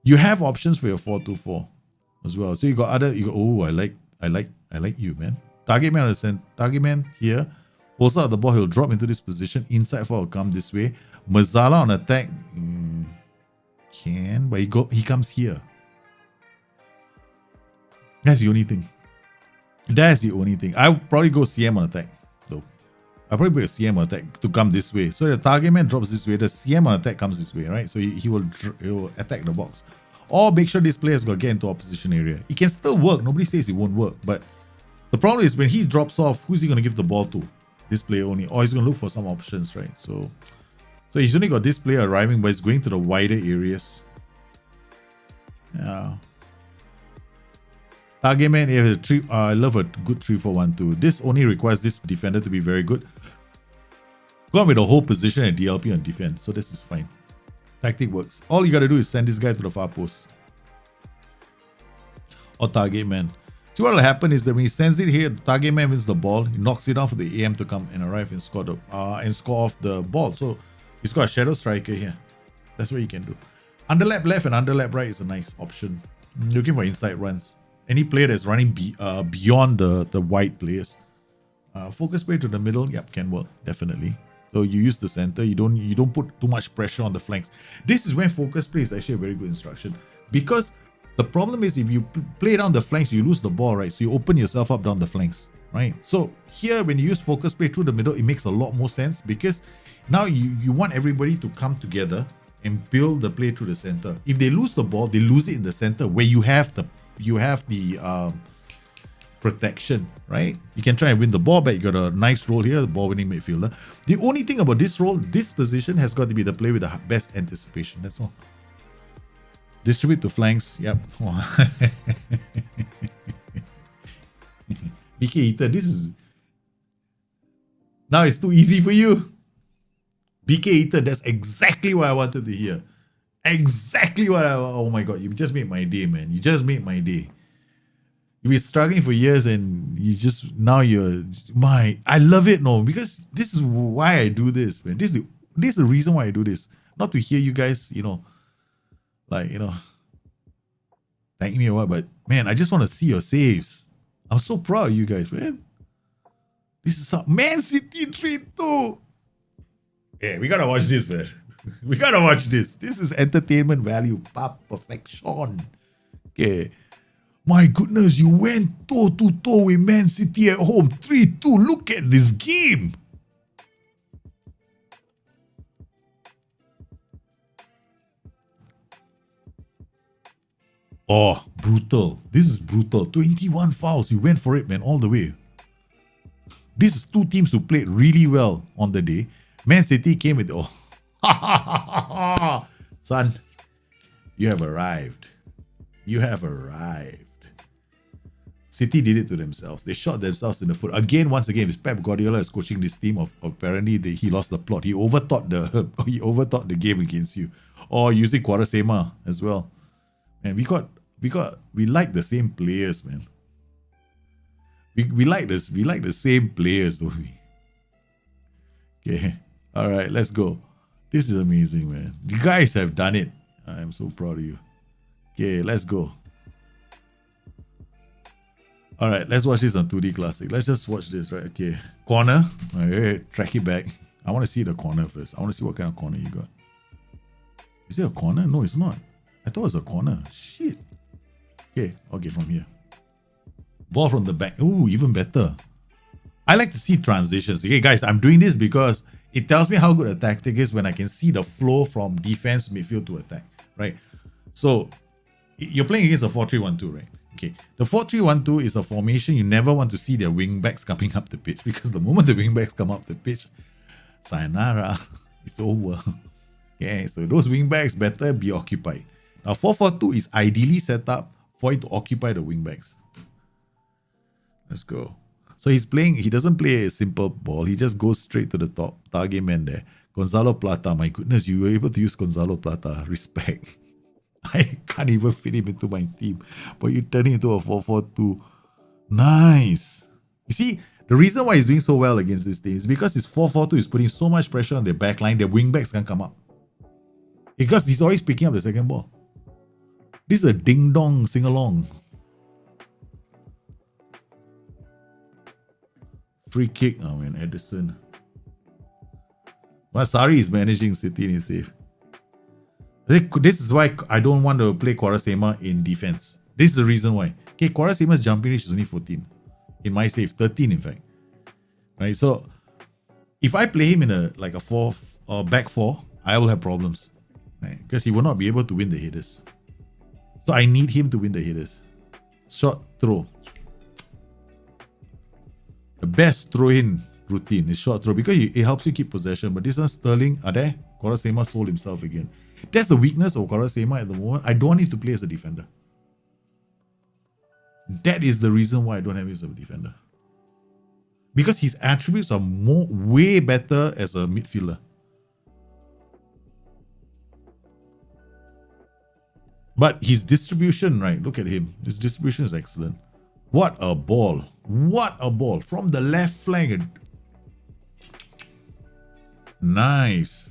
You have options for your 4-2-4 as well. So you got other... oh, I like you, man. Target man on the center. Target man here. Pulls out the ball. He'll drop into this position. Inside forward will come this way. Mazzala on attack. Can, but he comes here. That's the only thing. That's the only thing. I'll probably go CM on attack, though. I'll probably put a CM on attack to come this way. So the target man drops this way. The CM on attack comes this way, right? So he will attack the box. Or make sure this player's going to get into opposition area. It can still work. Nobody says it won't work. But the problem is when he drops off, who's he going to give the ball to? This player only. Or he's going to look for some options, right? So he's only got this player arriving, but he's going to the wider areas. Yeah. Target man, I love a good 3-4-1-2. This only requires this defender to be very good. Go on with the whole position and DLP on defense. So this is fine. Tactic works. All you got to do is send this guy to the far post. Or target man. See what will happen is that when he sends it here, the target man wins the ball. He knocks it off for the AM to come and arrive and score off the ball. So he's got a shadow striker here. That's what you can do. Underlap left and underlap right is a nice option. Looking for inside runs. Any player that's running beyond the wide players. Focus play to the middle, yep, can work, definitely. So you use the center, you don't put too much pressure on the flanks. This is when focus play is actually a very good instruction. Because the problem is if you play down the flanks, you lose the ball, right? So you open yourself up down the flanks, right? So here, when you use focus play through the middle, it makes a lot more sense because now you want everybody to come together and build the play through the center. If they lose the ball, they lose it in the center where you have the protection, right? You can try and win the ball back. You got a nice role here, the ball winning midfielder. The only thing about this role, this position has got to be the play with the best anticipation. That's all. Distribute to flanks. Yep. BK Eater, this is... Now it's too easy for you. BK Eater, that's exactly what I wanted to hear. Exactly what oh my god, you just made my day, man. You just made my day. You've been struggling for years and I love it, no, because this is why I do this, man. This is the reason why I do this. Not to hear you guys, thank me or what, but man, I just want to see your saves. I'm so proud of you guys, man. This is Man City 3-2. Yeah, we gotta watch this, man. We gotta watch this. This is entertainment value. Perfection. Okay. My goodness, you went toe-to-toe with Man City at home. 3-2. Look at this game. Oh, brutal. This is brutal. 21 fouls. You went for it, man, all the way. This is two teams who played really well on the day. Man City came with... Son, you have arrived. You have arrived. City did it to themselves. They shot themselves in the foot. Once again, if Pep Guardiola is coaching this team, apparently he lost the plot. He overthought the game against you. Or using Quaresma as well. Man, we like the same players, man. We like this. We like the same players, don't we? Okay. All right, let's go. This is amazing, man. You guys have done it. I am so proud of you. Okay, let's go. All right, let's watch this on 2D Classic. Let's just watch this, right? Okay. Corner. All right, track it back. I want to see the corner first. I want to see what kind of corner you got. Is it a corner? No, it's not. I thought it was a corner. Shit. Okay, okay, from here. Ball from the back. Ooh, even better. I like to see transitions. Okay, guys, I'm doing this because it tells me how good a tactic is when I can see the flow from defense to midfield to attack, right? So, you're playing against a 4-3-1-2, right? Okay, the 4-3-1-2 is a formation you never want to see their wing backs coming up the pitch because the moment the wing backs come up the pitch, sayonara, it's over. Okay, so those wing backs better be occupied. Now, 4-4-2 is ideally set up for it to occupy the wing backs. Let's go. So he's playing, he doesn't play a simple ball. He just goes straight to the top. Target man there. Gonzalo Plata. My goodness, you were able to use Gonzalo Plata. Respect. I can't even fit him into my team. But you turn it into a 4-4-2. Nice. You see, the reason why he's doing so well against this team is because his 4-4-2 is putting so much pressure on their back line, their wingbacks can't come up. Because he's always picking up the second ball. This is a ding-dong sing-along. Free kick. Oh man, Edison. Well, Sari is managing City and he's safe. This is why I don't want to play Quaresma in defense. This is the reason why. Okay, Quaresma's jumping range is only 14. In my save, 13 in fact. Right, so if I play him in a back four, I will have problems. Right? Because he will not be able to win the headers. So I need him to win the headers. Short throw. The best throw-in routine is short throw because it helps you keep possession. But this one, Sterling, Quaresma sold himself again. That's the weakness of Quaresma at the moment. I don't want him to play as a defender. That is the reason why I don't have him as a defender. Because his attributes are way better as a midfielder. But his distribution, right? Look at him. His distribution is excellent. What a ball. What a ball. From the left flank. Nice.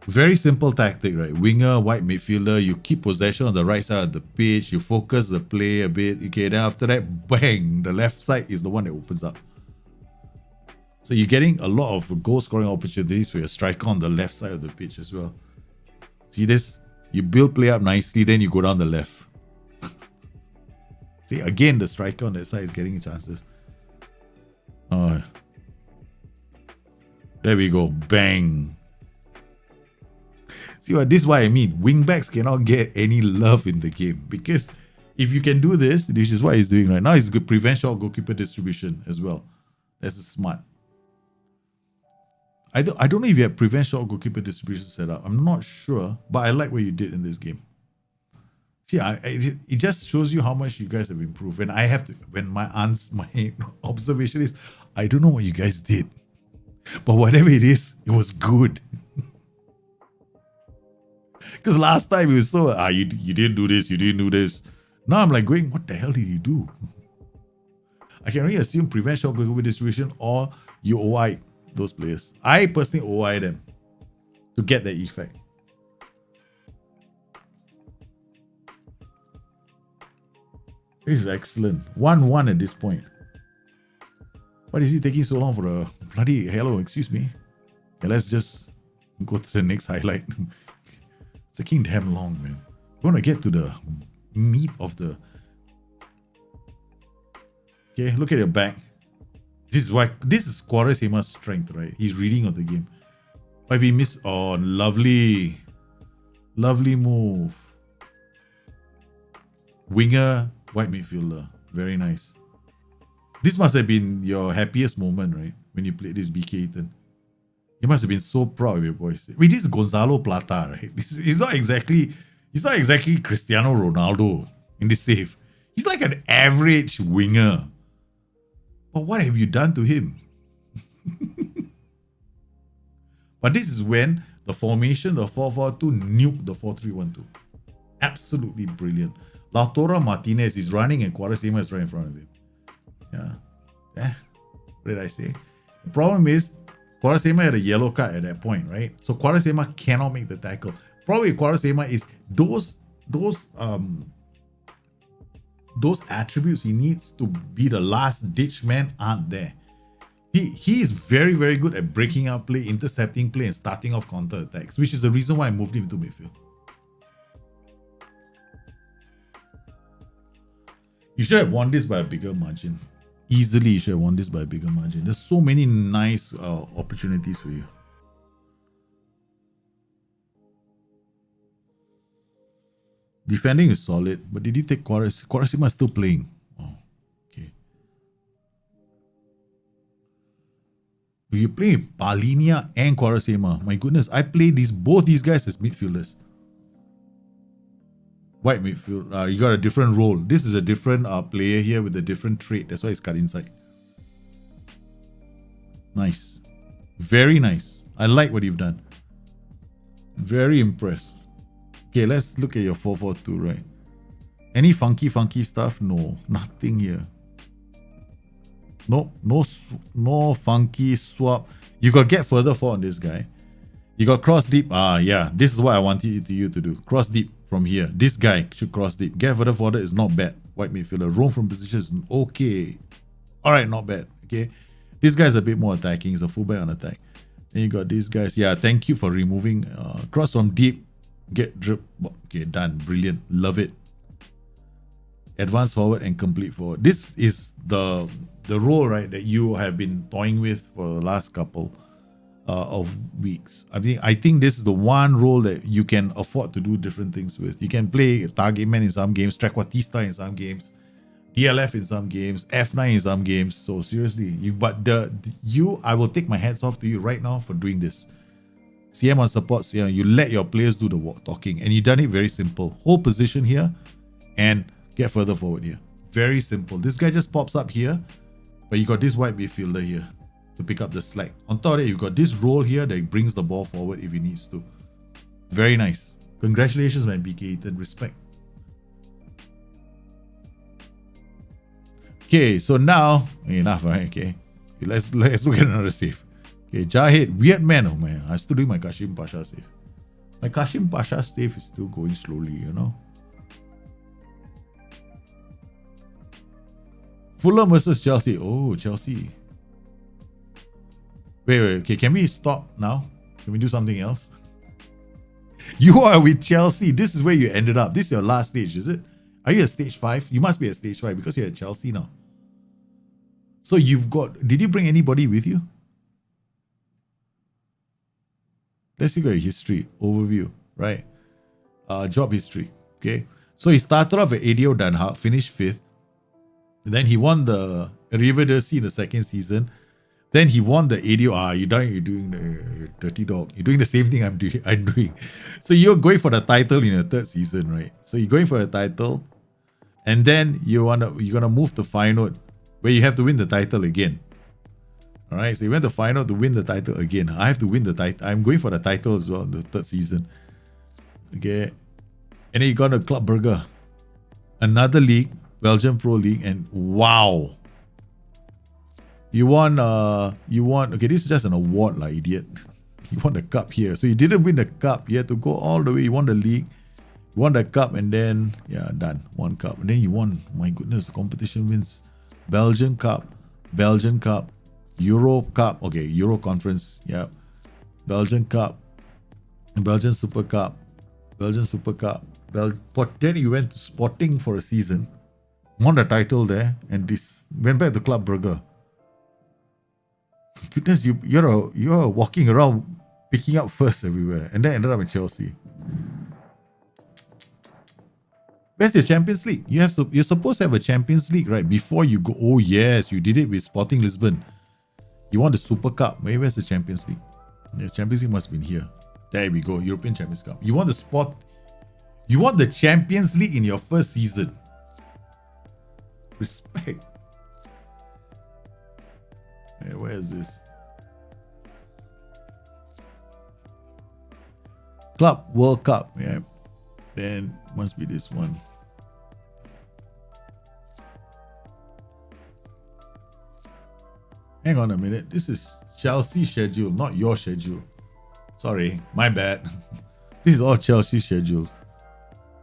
Very simple tactic, right? Winger, wide midfielder. You keep possession on the right side of the pitch. You focus the play a bit. Okay, then after that, bang. The left side is the one that opens up. So you're getting a lot of goal scoring opportunities for your striker on the left side of the pitch as well. See this? You build play up nicely, then you go down the left. See, again, the striker on that side is getting chances. There we go. Bang. See what? This is what I mean. Wingbacks cannot get any love in the game. Because if you can do this, this is what he's doing right now. He's good. Prevent short goalkeeper distribution as well. That's smart. I don't know if you have prevent short goalkeeper distribution set up. I'm not sure. But I like what you did in this game. See, it just shows you how much you guys have improved. And I have to, when my observation is, I don't know what you guys did. But whatever it is, it was good. Because last time it was so, you didn't do this, you didn't do this. Now I'm like going, what the hell did you do? I can only assume prevent short goalkeeper distribution or you OI those players. I personally OI them to get that effect. This is excellent. 1-1 at this point. Why is he taking so long for the bloody hello? Excuse me. Okay, let's just go to the next highlight. It's taking damn long, man. We want to get to the meat of the. Okay, look at your back. This is Quaresma's strength, right? He's reading of the game. But if he missed, oh, lovely move. Winger, wide midfielder, very nice. This must have been your happiest moment, right? When you played this BK Eaton. You must have been so proud of your boys. I mean, this is Gonzalo Plata, right? He's not exactly Cristiano Ronaldo in this save. He's like an average winger. But what have you done to him? But this is when the formation, the 4-4-2, nuked the 4-3-1-2. Absolutely brilliant. Lautaro Martinez is running and Quaresma is right in front of him. Yeah. What did I say? The problem is, Quaresma had a yellow card at that point, right? So Quaresma cannot make the tackle. Probably Quaresma is those attributes he needs to be the last ditch man aren't there. He is very, very good at breaking up play, intercepting play, and starting off counter attacks, which is the reason why I moved him to midfield. You should have won this by a bigger margin. Easily, you should have won this by a bigger margin. There's so many nice opportunities for you. Defending is solid, but did he take Quaresma? Quaresma is still playing. Oh, okay. You play Palinia and Quaresma. My goodness, I play both these guys as midfielders. White midfield. You got a different role. This is a different player here with a different trait. That's why it's cut inside. Nice. Very nice. I like what you've done. Very impressed. Okay, let's look at your 4-4-2, right? Any funky stuff? No, nothing here. No funky swap. You got get further forward on this guy. You got cross deep. Yeah, this is what I wanted you to do. Cross deep from here. This guy should cross deep. Get further forward is not bad. White midfielder. Roam from position is okay. All right, not bad. Okay, this guy's a bit more attacking. He's a fullback on attack. Then you got these guys. Yeah, thank you for removing cross from deep. Get drip. Okay, done. Brilliant. Love it. Advance forward and complete forward. This is the role, right, that you have been toying with for the last couple of weeks. I think this is the one role that you can afford to do different things with. You can play target man in some games, trequartista in some games, DLF in some games, F9 in some games. So seriously, I will take my hats off to you right now for doing this. CM on support, you let your players do the talking, and you done it very simple. Hold position here and get further forward here. Very simple. This guy just pops up here, but you got this white midfielder here to pick up the slack. On top of it, you got this role here that brings the ball forward if he needs to. Very nice. Congratulations, man, BK Ethan. Respect. Okay, so now enough, right? Okay, let's look at another save. Okay, Jahid, weird man. Oh man, I'm still doing my Kashim Pasha save. My Kashim Pasha save is still going slowly, you know. Fulham versus Chelsea. Oh, Chelsea. Wait. Okay, can we stop now? Can we do something else? You are with Chelsea. This is where you ended up. This is your last stage, is it? Are you at stage 5? You must be at stage 5 because you're at Chelsea now. So you've got... Did you bring anybody with you? Let's look at your history. Overview. Right. Job history. Okay. So he started off at ADO Den Haag, finished 5th. Then he won the Eredivisie in the second season. Then he won the ADO. You're doing the dirty dog. You're doing the same thing I'm doing. So you're going for the title in your 3rd season, right? So you're going for a title, and then you're gonna move to Feyenoord, where you have to win the title again. All right. So you went to Feyenoord to win the title again. I have to win the title. I'm going for the title as well, the 3rd season. Okay. And then you got to Club Brugge, another league. Belgian Pro League, and wow, you won. Okay, this is just an award, like idiot. You won the cup here, so you didn't win the cup. You had to go all the way. You won the league, you won the cup, and then done. One cup, and then you won. My goodness, the competition wins. Belgian Cup, Euro Cup. Okay, Euro Conference. Yeah, Belgian Cup, Belgian Super Cup, Belgian Super Cup. Then you went to Sporting for a season. Won the title there, and this went back to Club Brugge. Goodness, you're walking around picking up first everywhere, and then ended up in Chelsea. Where's your Champions League? You're supposed to have a Champions League, right? Before you go. Oh yes, you did it with Sporting Lisbon. You won the Super Cup. Where's the Champions League? The Champions League must have been here. There we go. European Champions Cup. You won the Champions League in your 1st season. Respect. Hey, where is this? Club World Cup. Yeah. Then must be this one. Hang on a minute. This is Chelsea schedule, not your schedule. Sorry, my bad. This is all Chelsea schedules.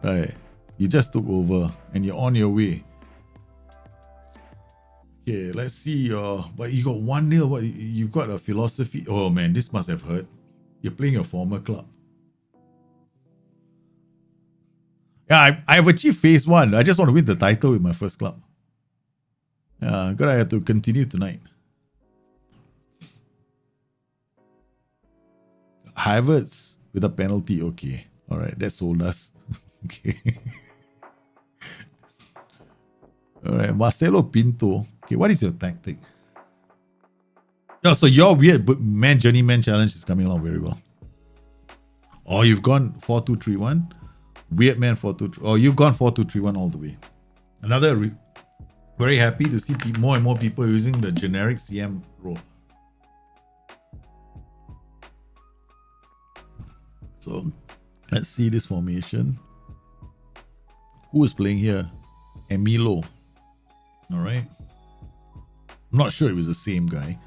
Right. You just took over and you're on your way. Okay, let's see but you got 1-0. What you got a philosophy? Oh man, this must have hurt. You're playing your former club. Yeah, I've achieved phase 1. I just want to win the title with my first club. Yeah, gotta have to continue tonight. Havertz with a penalty. Okay, all right, that sold us. Okay. All right, Marcelo Pinto. Okay, what is your tactic? Oh, so your weird journeyman challenge is coming along very well. Oh, you've gone 4-2-3-1. Weird man 4-2-3. Oh, you've gone 4-2-3-1 all the way. Another very happy to see more and more people using the generic CM role. So let's see this formation. Who is playing here? Emilio. All right. I'm not sure it was the same guy.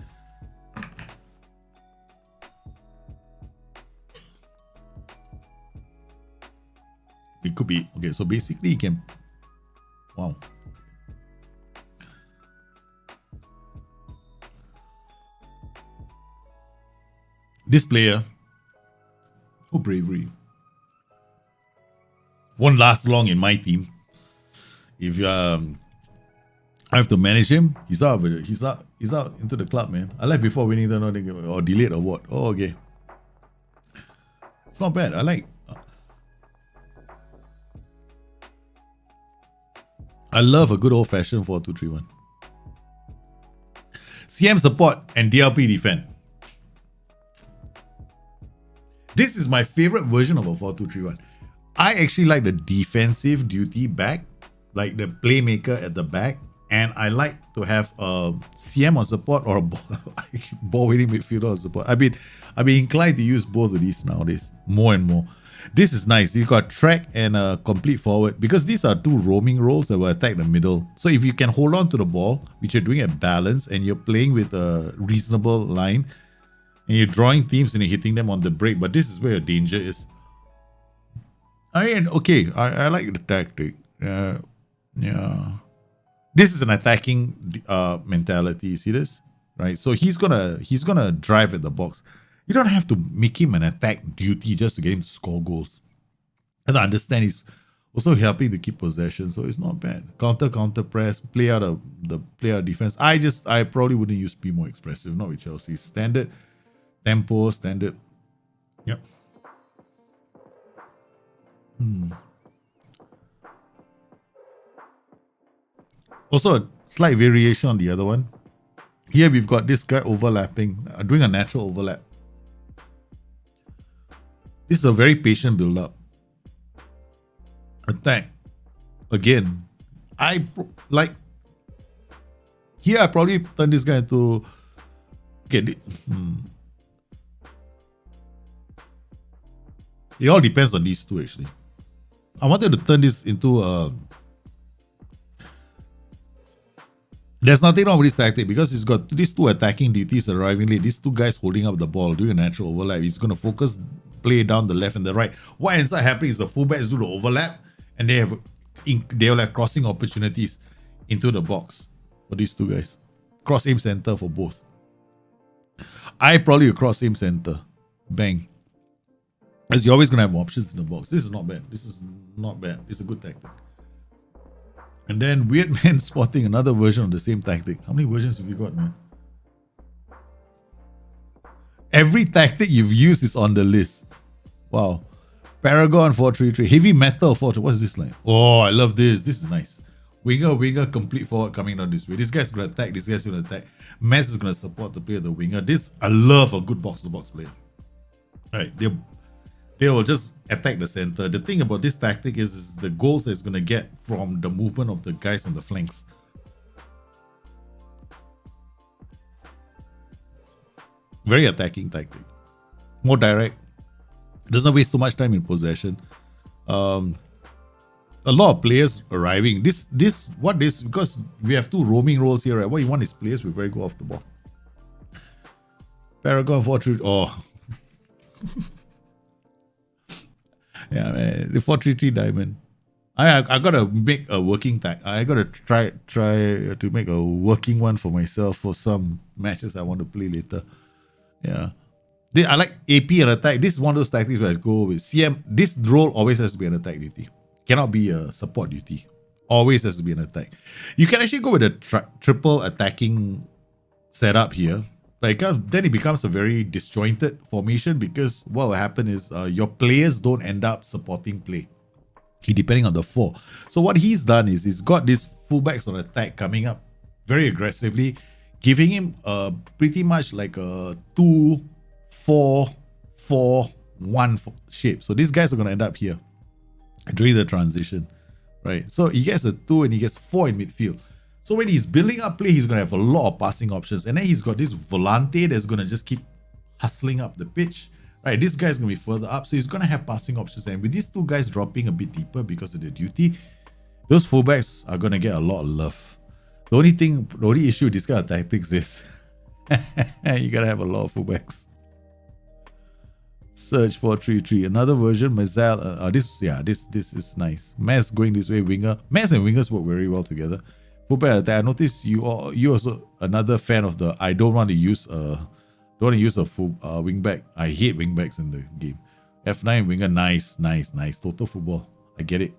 It could be. Okay, so basically you can... Wow. This player, oh bravery, won't last long in my team. If I have to manage him, he's out into the club, man. I like before winning the or delayed award. Oh, okay. It's not bad. I love a good old-fashioned 4-2-3-1. CM support and DLP defend. This is my favorite version of a 4-2-3-1. I actually like the defensive duty back, like the playmaker at the back, and I like to have a CM on support or a ball winning midfielder on support. I've been inclined to use both of these nowadays, more and more. This is nice. You've got track and a complete forward, because these are two roaming roles that will attack the middle. So if you can hold on to the ball, which you're doing at balance, and you're playing with a reasonable line, and you're drawing teams and you're hitting them on the break, but this is where your danger is. I mean, okay, I like the tactic. Yeah. This is an attacking mentality. You see this? Right? So he's gonna drive at the box. You don't have to make him an attack duty just to get him to score goals. And I understand he's also helping to keep possession, so it's not bad. Counter press, play out defense. I probably wouldn't use Be More Expressive, not with Chelsea. Standard tempo, standard. Yep. Also, a slight variation on the other one. Here we've got this guy overlapping, doing a natural overlap. This is a very patient build-up. Attack. Again, I probably turn this guy into... Okay, it all depends on these two, actually. I wanted to turn this into there's nothing wrong with this tactic, because he's got these two attacking duties arriving late. These two guys holding up the ball, doing a natural overlap. He's going to focus play down the left and the right. What ends up happening is the fullbacks do the overlap, and they have like crossing opportunities into the box for these two guys. Cross aim center for both. I probably cross aim center. Bang. As you're always going to have options in the box. This is not bad. It's a good tactic. And then Weird Man spotting another version of the same tactic. How many versions have you got, man? Every tactic you've used is on the list. Wow. Paragon 4-3-3. Heavy Metal 4-3. What's this like? Oh, I love this. This is nice. Winger, complete forward coming down this way. This guy's going to attack. This guy's going to attack. Mess is going to support the player, the winger. I love a good box-to-box player. Right. They will just attack the center. The thing about this tactic is the goals that it's going to get from the movement of the guys on the flanks. Very attacking tactic. More direct. Doesn't waste too much time in possession. A lot of players arriving. Because we have two roaming roles here, right? What you want is players with very good off the ball. Paragon 4-3. Oh. Yeah, man. The 4-3-3 diamond. I gotta make a working tag. I gotta try to make a working one for myself for some matches I want to play later. Yeah. I like AP and attack. This is one of those tactics where I go with CM. This role always has to be an attack duty. Cannot be a support duty. Always has to be an attack. You can actually go with a triple attacking setup here. But then it becomes a very disjointed formation, because what will happen is your players don't end up supporting play, depending on the four. So what he's done is he's got these fullbacks on attack coming up very aggressively, giving him pretty much like a 2-4-4-1 shape. So these guys are going to end up here. during the transition, right? So he gets a 2 and he gets 4 in midfield. So when he's building up play, he's going to have a lot of passing options. And then he's got this volante that's going to just keep hustling up the pitch, right? This guy's going to be further up. So he's going to have passing options. And with these two guys dropping a bit deeper because of their duty, those fullbacks are going to get a lot of love. The only issue with this kind of tactics is you got to have a lot of fullbacks. Search 433. Another version, Mazal. This is nice. Maz going this way, winger. Maz and wingers work very well together. Fullback attack. I noticed you also another fan of the I don't want to use a full wingback. I hate wingbacks in the game. F9 winger, nice. Total football. I get it.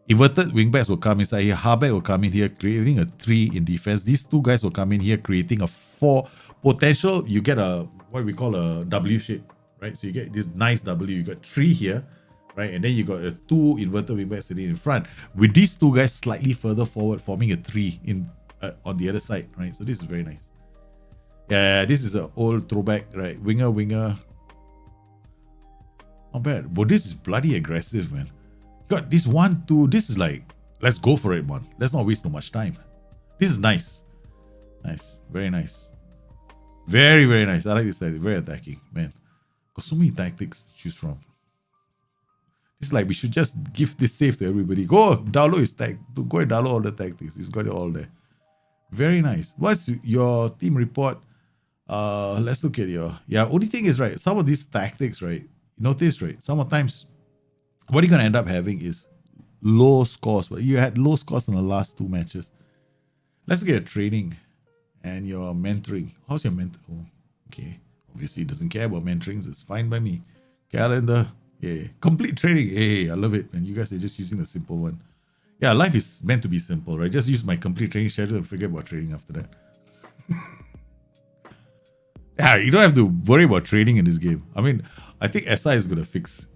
Inverted wingbacks will come inside here. Halfback will come in here, creating a 3 in defense. These two guys will come in here, creating a 4 potential. You get a what we call a W shape, right? So you get this nice W. You got 3 here, right? And then you got a 2 inverted wingbacks sitting in front. With these two guys slightly further forward, forming a 3 in on the other side, right? So this is very nice. Yeah, this is an old throwback, right? Winger. Not bad. But this is bloody aggressive, man. Got this 1, 2. This is like, let's go for it, man. Let's not waste too much time. This is nice. Nice. Very nice. Very, very nice. I like this tactic. Very attacking, man. Got so many tactics to choose from. It's like we should just give this save to everybody. Go download his tag. Go and download all the tactics. He's got it all there. Very nice. What's your team report? Let's look at your... Yeah, only thing is, right, some of these tactics, right, you notice, right, sometimes what you're going to end up having is low scores. But you had low scores in the last 2 matches. Let's look at your training and your mentoring. How's your mentor? Oh, okay. Obviously, he doesn't care about mentoring. It's fine by me. Calendar. Yeah. Complete training. Hey, I love it. And you guys are just using the simple one. Yeah, life is meant to be simple, right? Just use my complete training schedule and forget about training after that. Yeah, you don't have to worry about training in this game. I mean, I think SI is going to fix...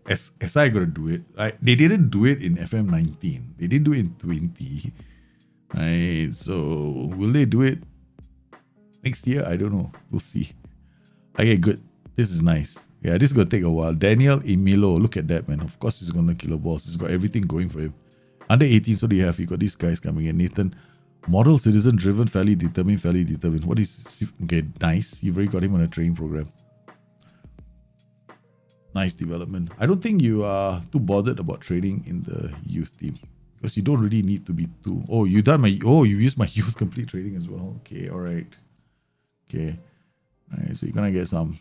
SI going to do it. They didn't do it in FM19. They didn't do it in 20. Right, so will they do it next year? I don't know. We'll see. Okay, good. This is nice. Yeah, this is going to take a while. Daniel Emilo, look at that, man. Of course he's going to kill a boss. He's got everything going for him. Under 18, what do you have? You got these guys coming in. Nathan, model, citizen, driven, fairly determined. What is... Okay, nice. You've already got him on a training program. Nice development. I don't think you are too bothered about training in the youth team. Because you don't really need to be too... Oh, you used my youth complete training as well. Okay, alright. Okay. Alright, so you're gonna get some...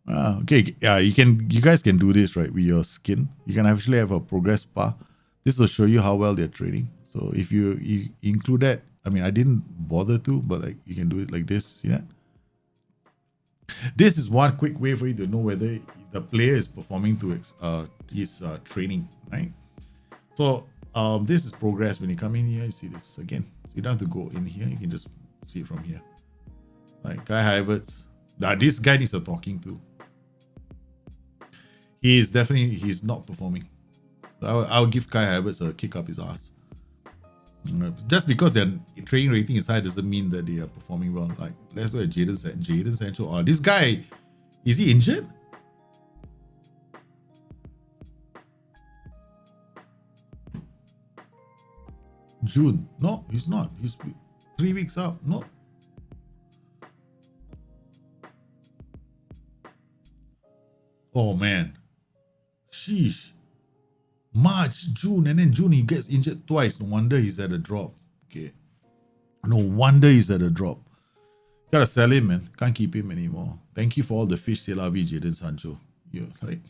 okay, yeah, you guys can do this, right, with your skin. You can actually have a progress bar. This will show you how well they're training. So if you include that, I mean, I didn't bother to, but like you can do it like this. See that? This is one quick way for you to know whether the player is performing to his training, right? So this is progress. When you come in here, you see this again. So you don't have to go in here. You can just see it from here. Like Kai Havertz. This guy needs a talking to. He's not performing. I'll give Kai Havertz a kick up his ass. Just because their training rating is high doesn't mean that they are performing well. Like, let's look at Jadon Sancho. Oh, this guy, is he injured? June. No, he's not. He's 3 weeks out. No. Oh, man. Sheesh. March, June, and then June he gets injured twice. No wonder he's at a drop. Okay. No wonder he's at a drop. Gotta sell him, man. Can't keep him anymore. Thank you for all the fish, Selavi, Jadon Sancho. You're like...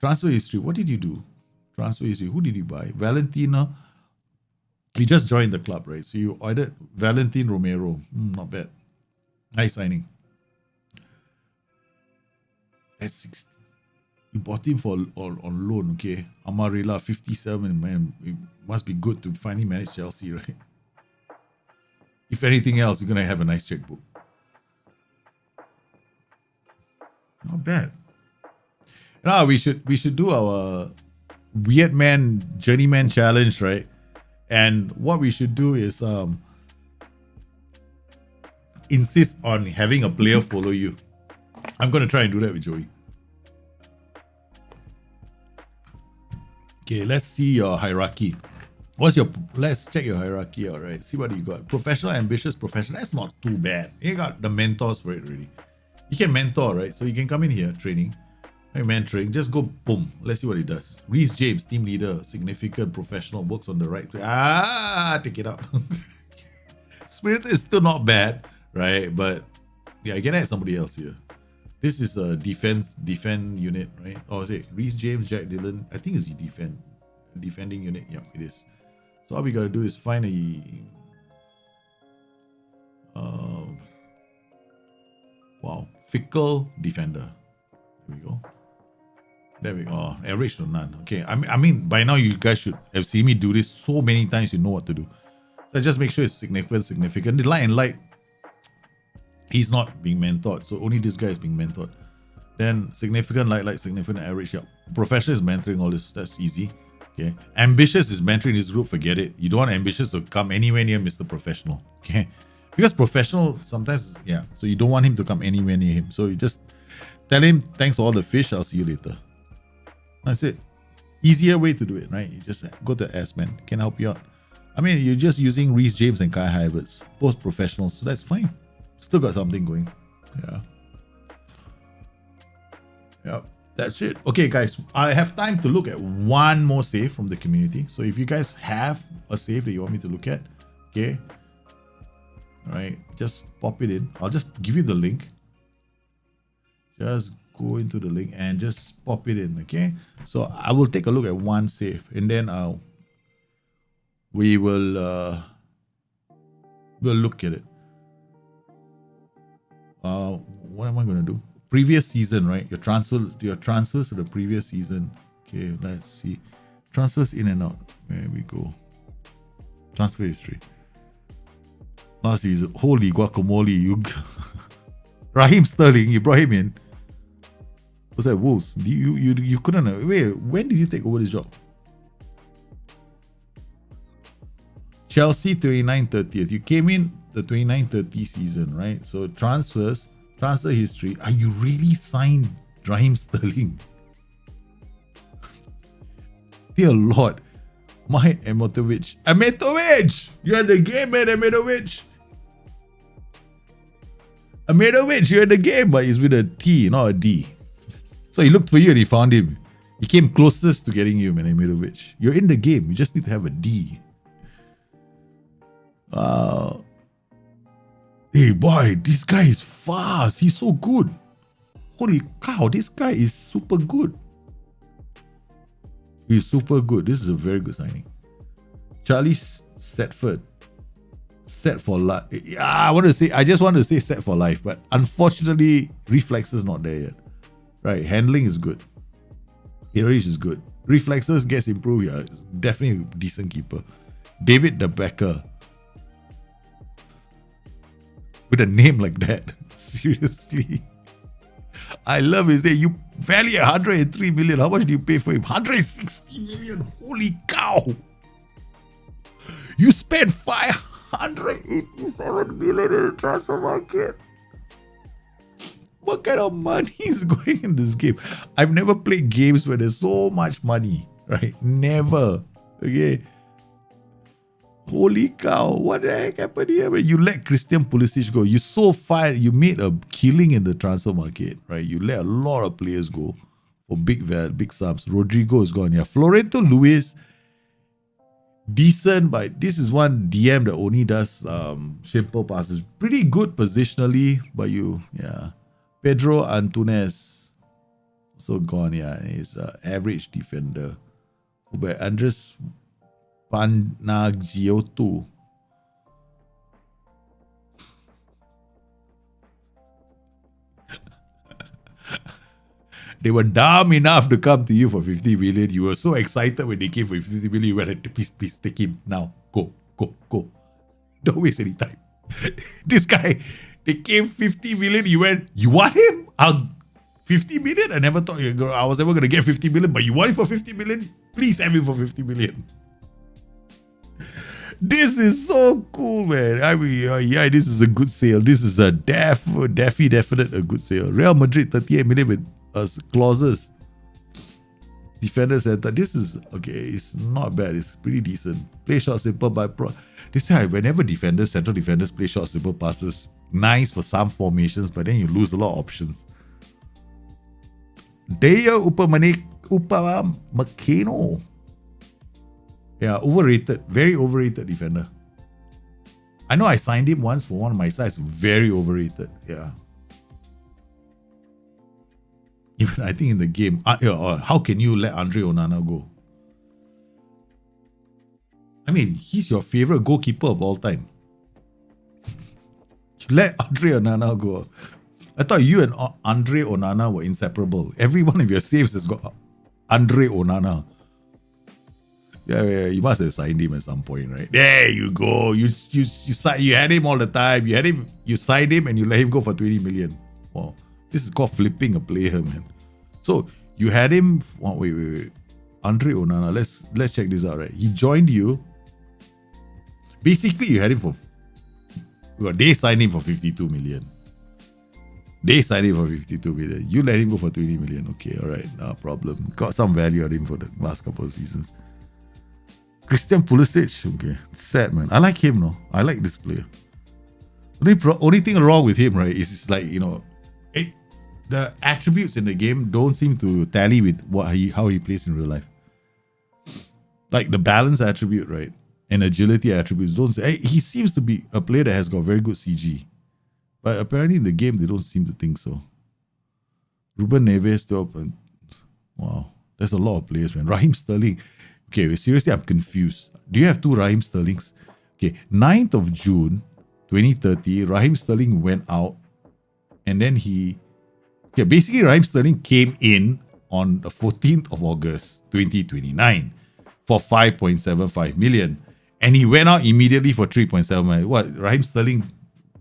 Transfer history. What did you do? Transfer history. Who did you buy? Valentina. You just joined the club, right? So you ordered Valentin Romero. Not bad. Nice signing. At 60. You bought him on loan, okay? Amarilla, 57, man. It must be good to finally manage Chelsea, right? If anything else, you're going to have a nice checkbook. Not bad. Now, we should do our Weird Man Journeyman Challenge, right? And what we should do is insist on having a player follow you. I'm going to try and do that with Joey. Okay, let's see your hierarchy. Let's check your hierarchy out, right? See what you got. Professional, ambitious, professional. That's not too bad. You got the mentors for it already. You can mentor, right? So you can come in here, training. Hey, mentoring, just go boom. Let's see what he does. Reese James, team leader, significant, professional, works on the right way. Take it out. Spirit is still not bad, right? But yeah, I can add somebody else here. This is a defend unit, right? Oh, say Reese James, Jack Dillon. I think it's defending unit. Yeah, it is. So all we gotta do is find a fickle defender. There we go. There we go. Average to none. Okay. I mean, by now you guys should have seen me do this so many times. You know what to do. So just make sure it's significant. The light, he's not being mentored. So only this guy is being mentored. Then significant, light, significant, average. Yeah. Professional is mentoring all this. That's easy. Okay. Ambitious is mentoring his group. Forget it. You don't want ambitious to come anywhere near Mr. Professional. Okay. Because professional sometimes, yeah. So you don't want him to come anywhere near him. So you just tell him, thanks for all the fish. I'll see you later. That's it. Easier way to do it, right? You just go to S-Man. Can help you out. I mean, you're just using Reese James and Kai Havertz, both professionals, so that's fine. Still got something going. Yeah. That's it. Okay, guys. I have time to look at one more save from the community. So if you guys have a save that you want me to look at, okay. All right. Just pop it in. I'll just give you the link. Just go into the link and just pop it in, okay? So I will take a look at one save and then we will we'll look at it. What am I going to do? Previous season, right? Your transfers to the previous season. Okay, let's see. Transfers in and out. There we go. Transfer history. Last season. Holy guacamole! You Raheem Sterling. You brought him in. Was that Wolves? You couldn't. Wait, when did you take over this job? Chelsea 29-30th. You came in the 29-30 season, right? So transfer history. Are you really signed Raheem Sterling? Dear Lord. My Amatovic. You're in the game, man, Amatovic. You're in the game, but it's with a T, not a D. So he looked for you and he found him. He came closest to getting you, man, Amirovic. You're in the game. You just need to have a D. Hey, boy, this guy is fast. He's so good. Holy cow, this guy is super good. He's super good. This is a very good signing. Charlie Setford. Set for life. Yeah, I just want to say set for life, but unfortunately, reflexes not there yet. Right, handling is good. Heritage is good. Reflexes gets improved. Yeah, definitely a decent keeper. David the Becker. With a name like that. Seriously. I love his name. You value 103 million. How much do you pay for him? 160 million. Holy cow. You spent 587 million in the transfer market. What kind of money is going in this game? I've never played games where there's so much money, right? Never. Okay. Holy cow. What the heck happened here? You let Christian Pulisic go. You so fired. You made a killing in the transfer market, right? You let a lot of players go for big sums. Rodrigo is gone. Yeah. Florento Luis, decent, but this is one DM that only does simple passes. Pretty good positionally, but yeah. Pedro Antunes, so gone, yeah. He's an average defender. But Andres Panagiotto. They were dumb enough to come to you for 50 million. You were so excited when they came for 50 million. You went, please take him now. Go. Don't waste any time. This guy, they came 50 million. You went, you want him? 50 million? I never thought I was ever going to get 50 million, but you want him for 50 million? Please have him for 50 million. This is so cool, man. I mean, yeah, this is a good sale. This is a definite a good sale. Real Madrid, 38 million with clauses. Defender center. This is okay. It's not bad. It's pretty decent. Play short, simple by pro. This is whenever defenders, central defenders play short, simple passes. Nice for some formations, but then you lose a lot of options. Daya Upamecano. Yeah, overrated. Very overrated defender. I know I signed him once for one of my sides. Very overrated. Yeah. Even I think in the game, how can you let Andre Onana go? I mean, he's your favorite goalkeeper of all time. You let Andre Onana go. I thought you and Andre Onana were inseparable. Every one of your saves has got Andre Onana. Yeah, you must have signed him at some point, right? There you go. You had him all the time. You signed him and you let him go for 20 million. Wow. This is called flipping a player, man. So you had him. Wait. Andre Onana. Let's check this out, right? He joined you. Basically, you had him for. They signed him for 52 million. They signed him for 52 million. You let him go for 20 million. Okay, all right, no problem. Got some value out of him for the last couple of seasons. Christian Pulisic. Okay, sad, man. I like him, no. I like this player. Only thing wrong with him, right, is it's like, the attributes in the game don't seem to tally with how he plays in real life. Like the balance attribute, right, and agility attributes don't say. He seems to be a player that has got very good CG, but apparently in the game they don't seem to think so. Ruben Neves still open. Wow, there's a lot of players, man. Raheem Sterling. Okay, seriously, I'm confused. Do you have two Raheem Sterlings? Okay, 9th of June, 2030, Raheem Sterling went out, and then basically Raheem Sterling came in on the 14th of August, 2029 for 5.75 million. And he went out immediately for 3.7 million. What, Raheem Sterling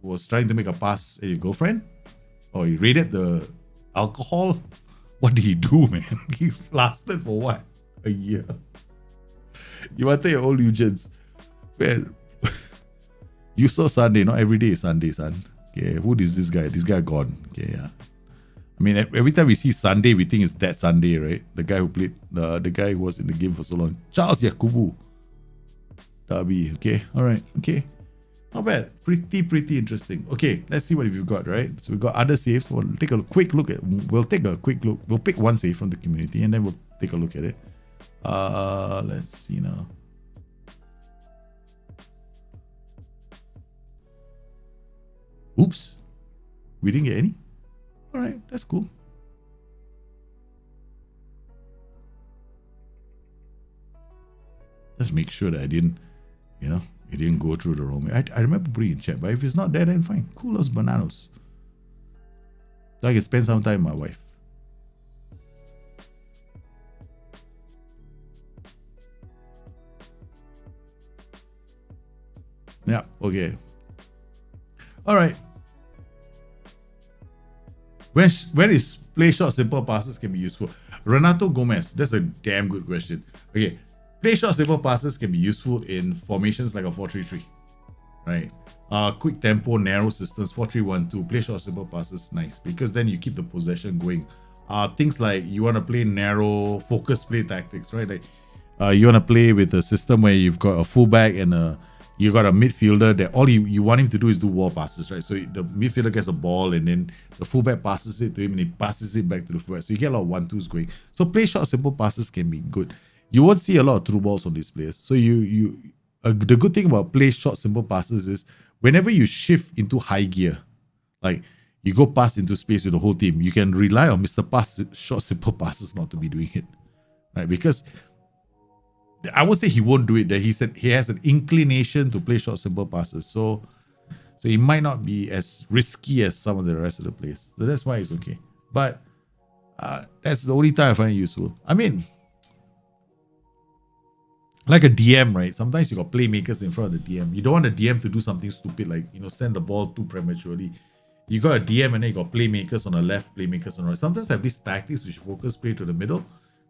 was trying to make a pass at your girlfriend? Or he raided the alcohol? What did he do, man? He lasted for what? A year. You wanted your old legends. Man, you saw Sunday, not every day is Sunday, son. Okay, who is this guy? This guy gone. Okay, yeah. I mean, every time we see Sunday, we think it's that Sunday, right? The guy who played, the guy who was in the game for so long. Charles Yakubu. Derby. Okay, all right, okay. Not bad. Pretty interesting. Okay, let's see what we've got, right? So we've got other saves. We'll take a quick look. We'll pick one save from the community and then we'll take a look at it. Let's see now. Oops. We didn't get any? All right, that's cool. Let's make sure that I didn't, it didn't go through the wrong way. I remember putting in chat, but if it's not there, then fine. Cool as bananas. So I can spend some time with my wife. Yeah, okay. All right. When is play short, simple passes can be useful? Renato Gomez, that's a damn good question. Okay, play short, simple passes can be useful in formations like a 4-3-3, right? Quick tempo, narrow systems, 4-3-1-2, play short, simple passes, nice, because then you keep the possession going. Things like you want to play narrow, focus play tactics, right? Like you want to play with a system where you've got a fullback and you got a midfielder that all you want him to do is do wall passes, right? So the midfielder gets a ball and then the fullback passes it to him and he passes it back to the fullback. So you get a lot of 1-2s going. So play short, simple passes can be good. You won't see a lot of through balls on these players. So the good thing about play short, simple passes is whenever you shift into high gear, like you go past into space with the whole team, you can rely on Mr. Pass short, simple passes not to be doing it, right? Because I would say he won't do it. That he said he has an inclination to play short, simple passes. So he might not be as risky as some of the rest of the players. So that's why it's okay. But that's the only time I find it useful. I mean, like a DM, right? Sometimes you got playmakers in front of the DM. You don't want the DM to do something stupid like, send the ball too prematurely. You got a DM and then you got playmakers on the left, playmakers on the right. Sometimes I have these tactics which focus play to the middle.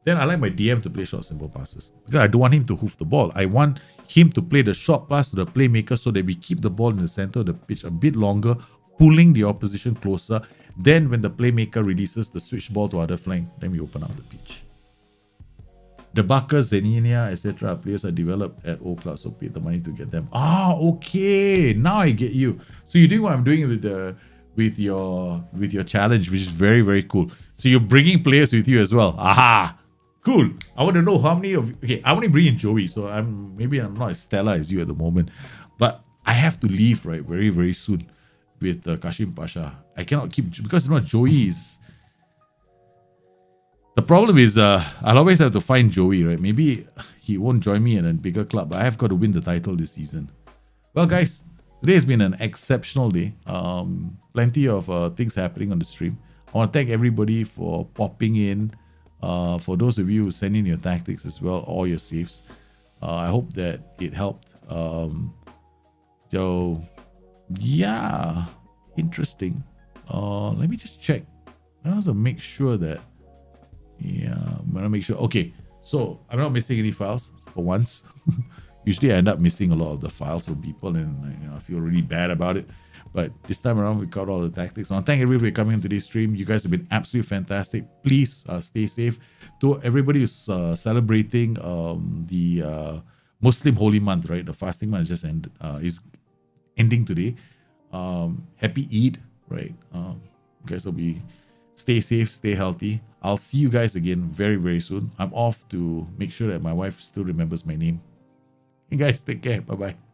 Then I like my DM to play short, simple passes. Because I don't want him to hoof the ball. I want him to play the short pass to the playmaker so that we keep the ball in the center of the pitch a bit longer, pulling the opposition closer. Then when the playmaker releases the switch ball to other flank, then we open up the pitch. The Baka, Zeninia, etc. players are developed at O Cloud, so pay the money to get them. Ah, okay. Now I get you. So you're doing what I'm doing with your challenge, which is very, very cool. So you're bringing players with you as well. Aha, cool. I want to know how many of okay. I want to bring in Joey, so I'm not as stellar as you at the moment, but I have to leave right very, very soon with Kashim Pasha. I cannot keep because Joey is. The problem is, I'll always have to find Joey, right? Maybe he won't join me in a bigger club, but I have got to win the title this season. Well, guys, today has been an exceptional day. Plenty of things happening on the stream. I want to thank everybody for popping in. For those of you who send in your tactics as well, or your saves. I hope that it helped. So, yeah, interesting. Let me just check. I also make sure that. Yeah, I'm gonna make sure. Okay, so I'm not missing any files for once. Usually I end up missing a lot of the files from people, and I feel really bad about it. But this time around, we got all the tactics. I want to thank everybody coming on today's stream. You guys have been absolutely fantastic. Please stay safe. To everybody who's celebrating the Muslim Holy Month, right? The fasting month is ending today. Happy Eid, right? You guys will be. Stay safe, stay healthy. I'll see you guys again very, very soon. I'm off to make sure that my wife still remembers my name. You guys take care. Bye-bye.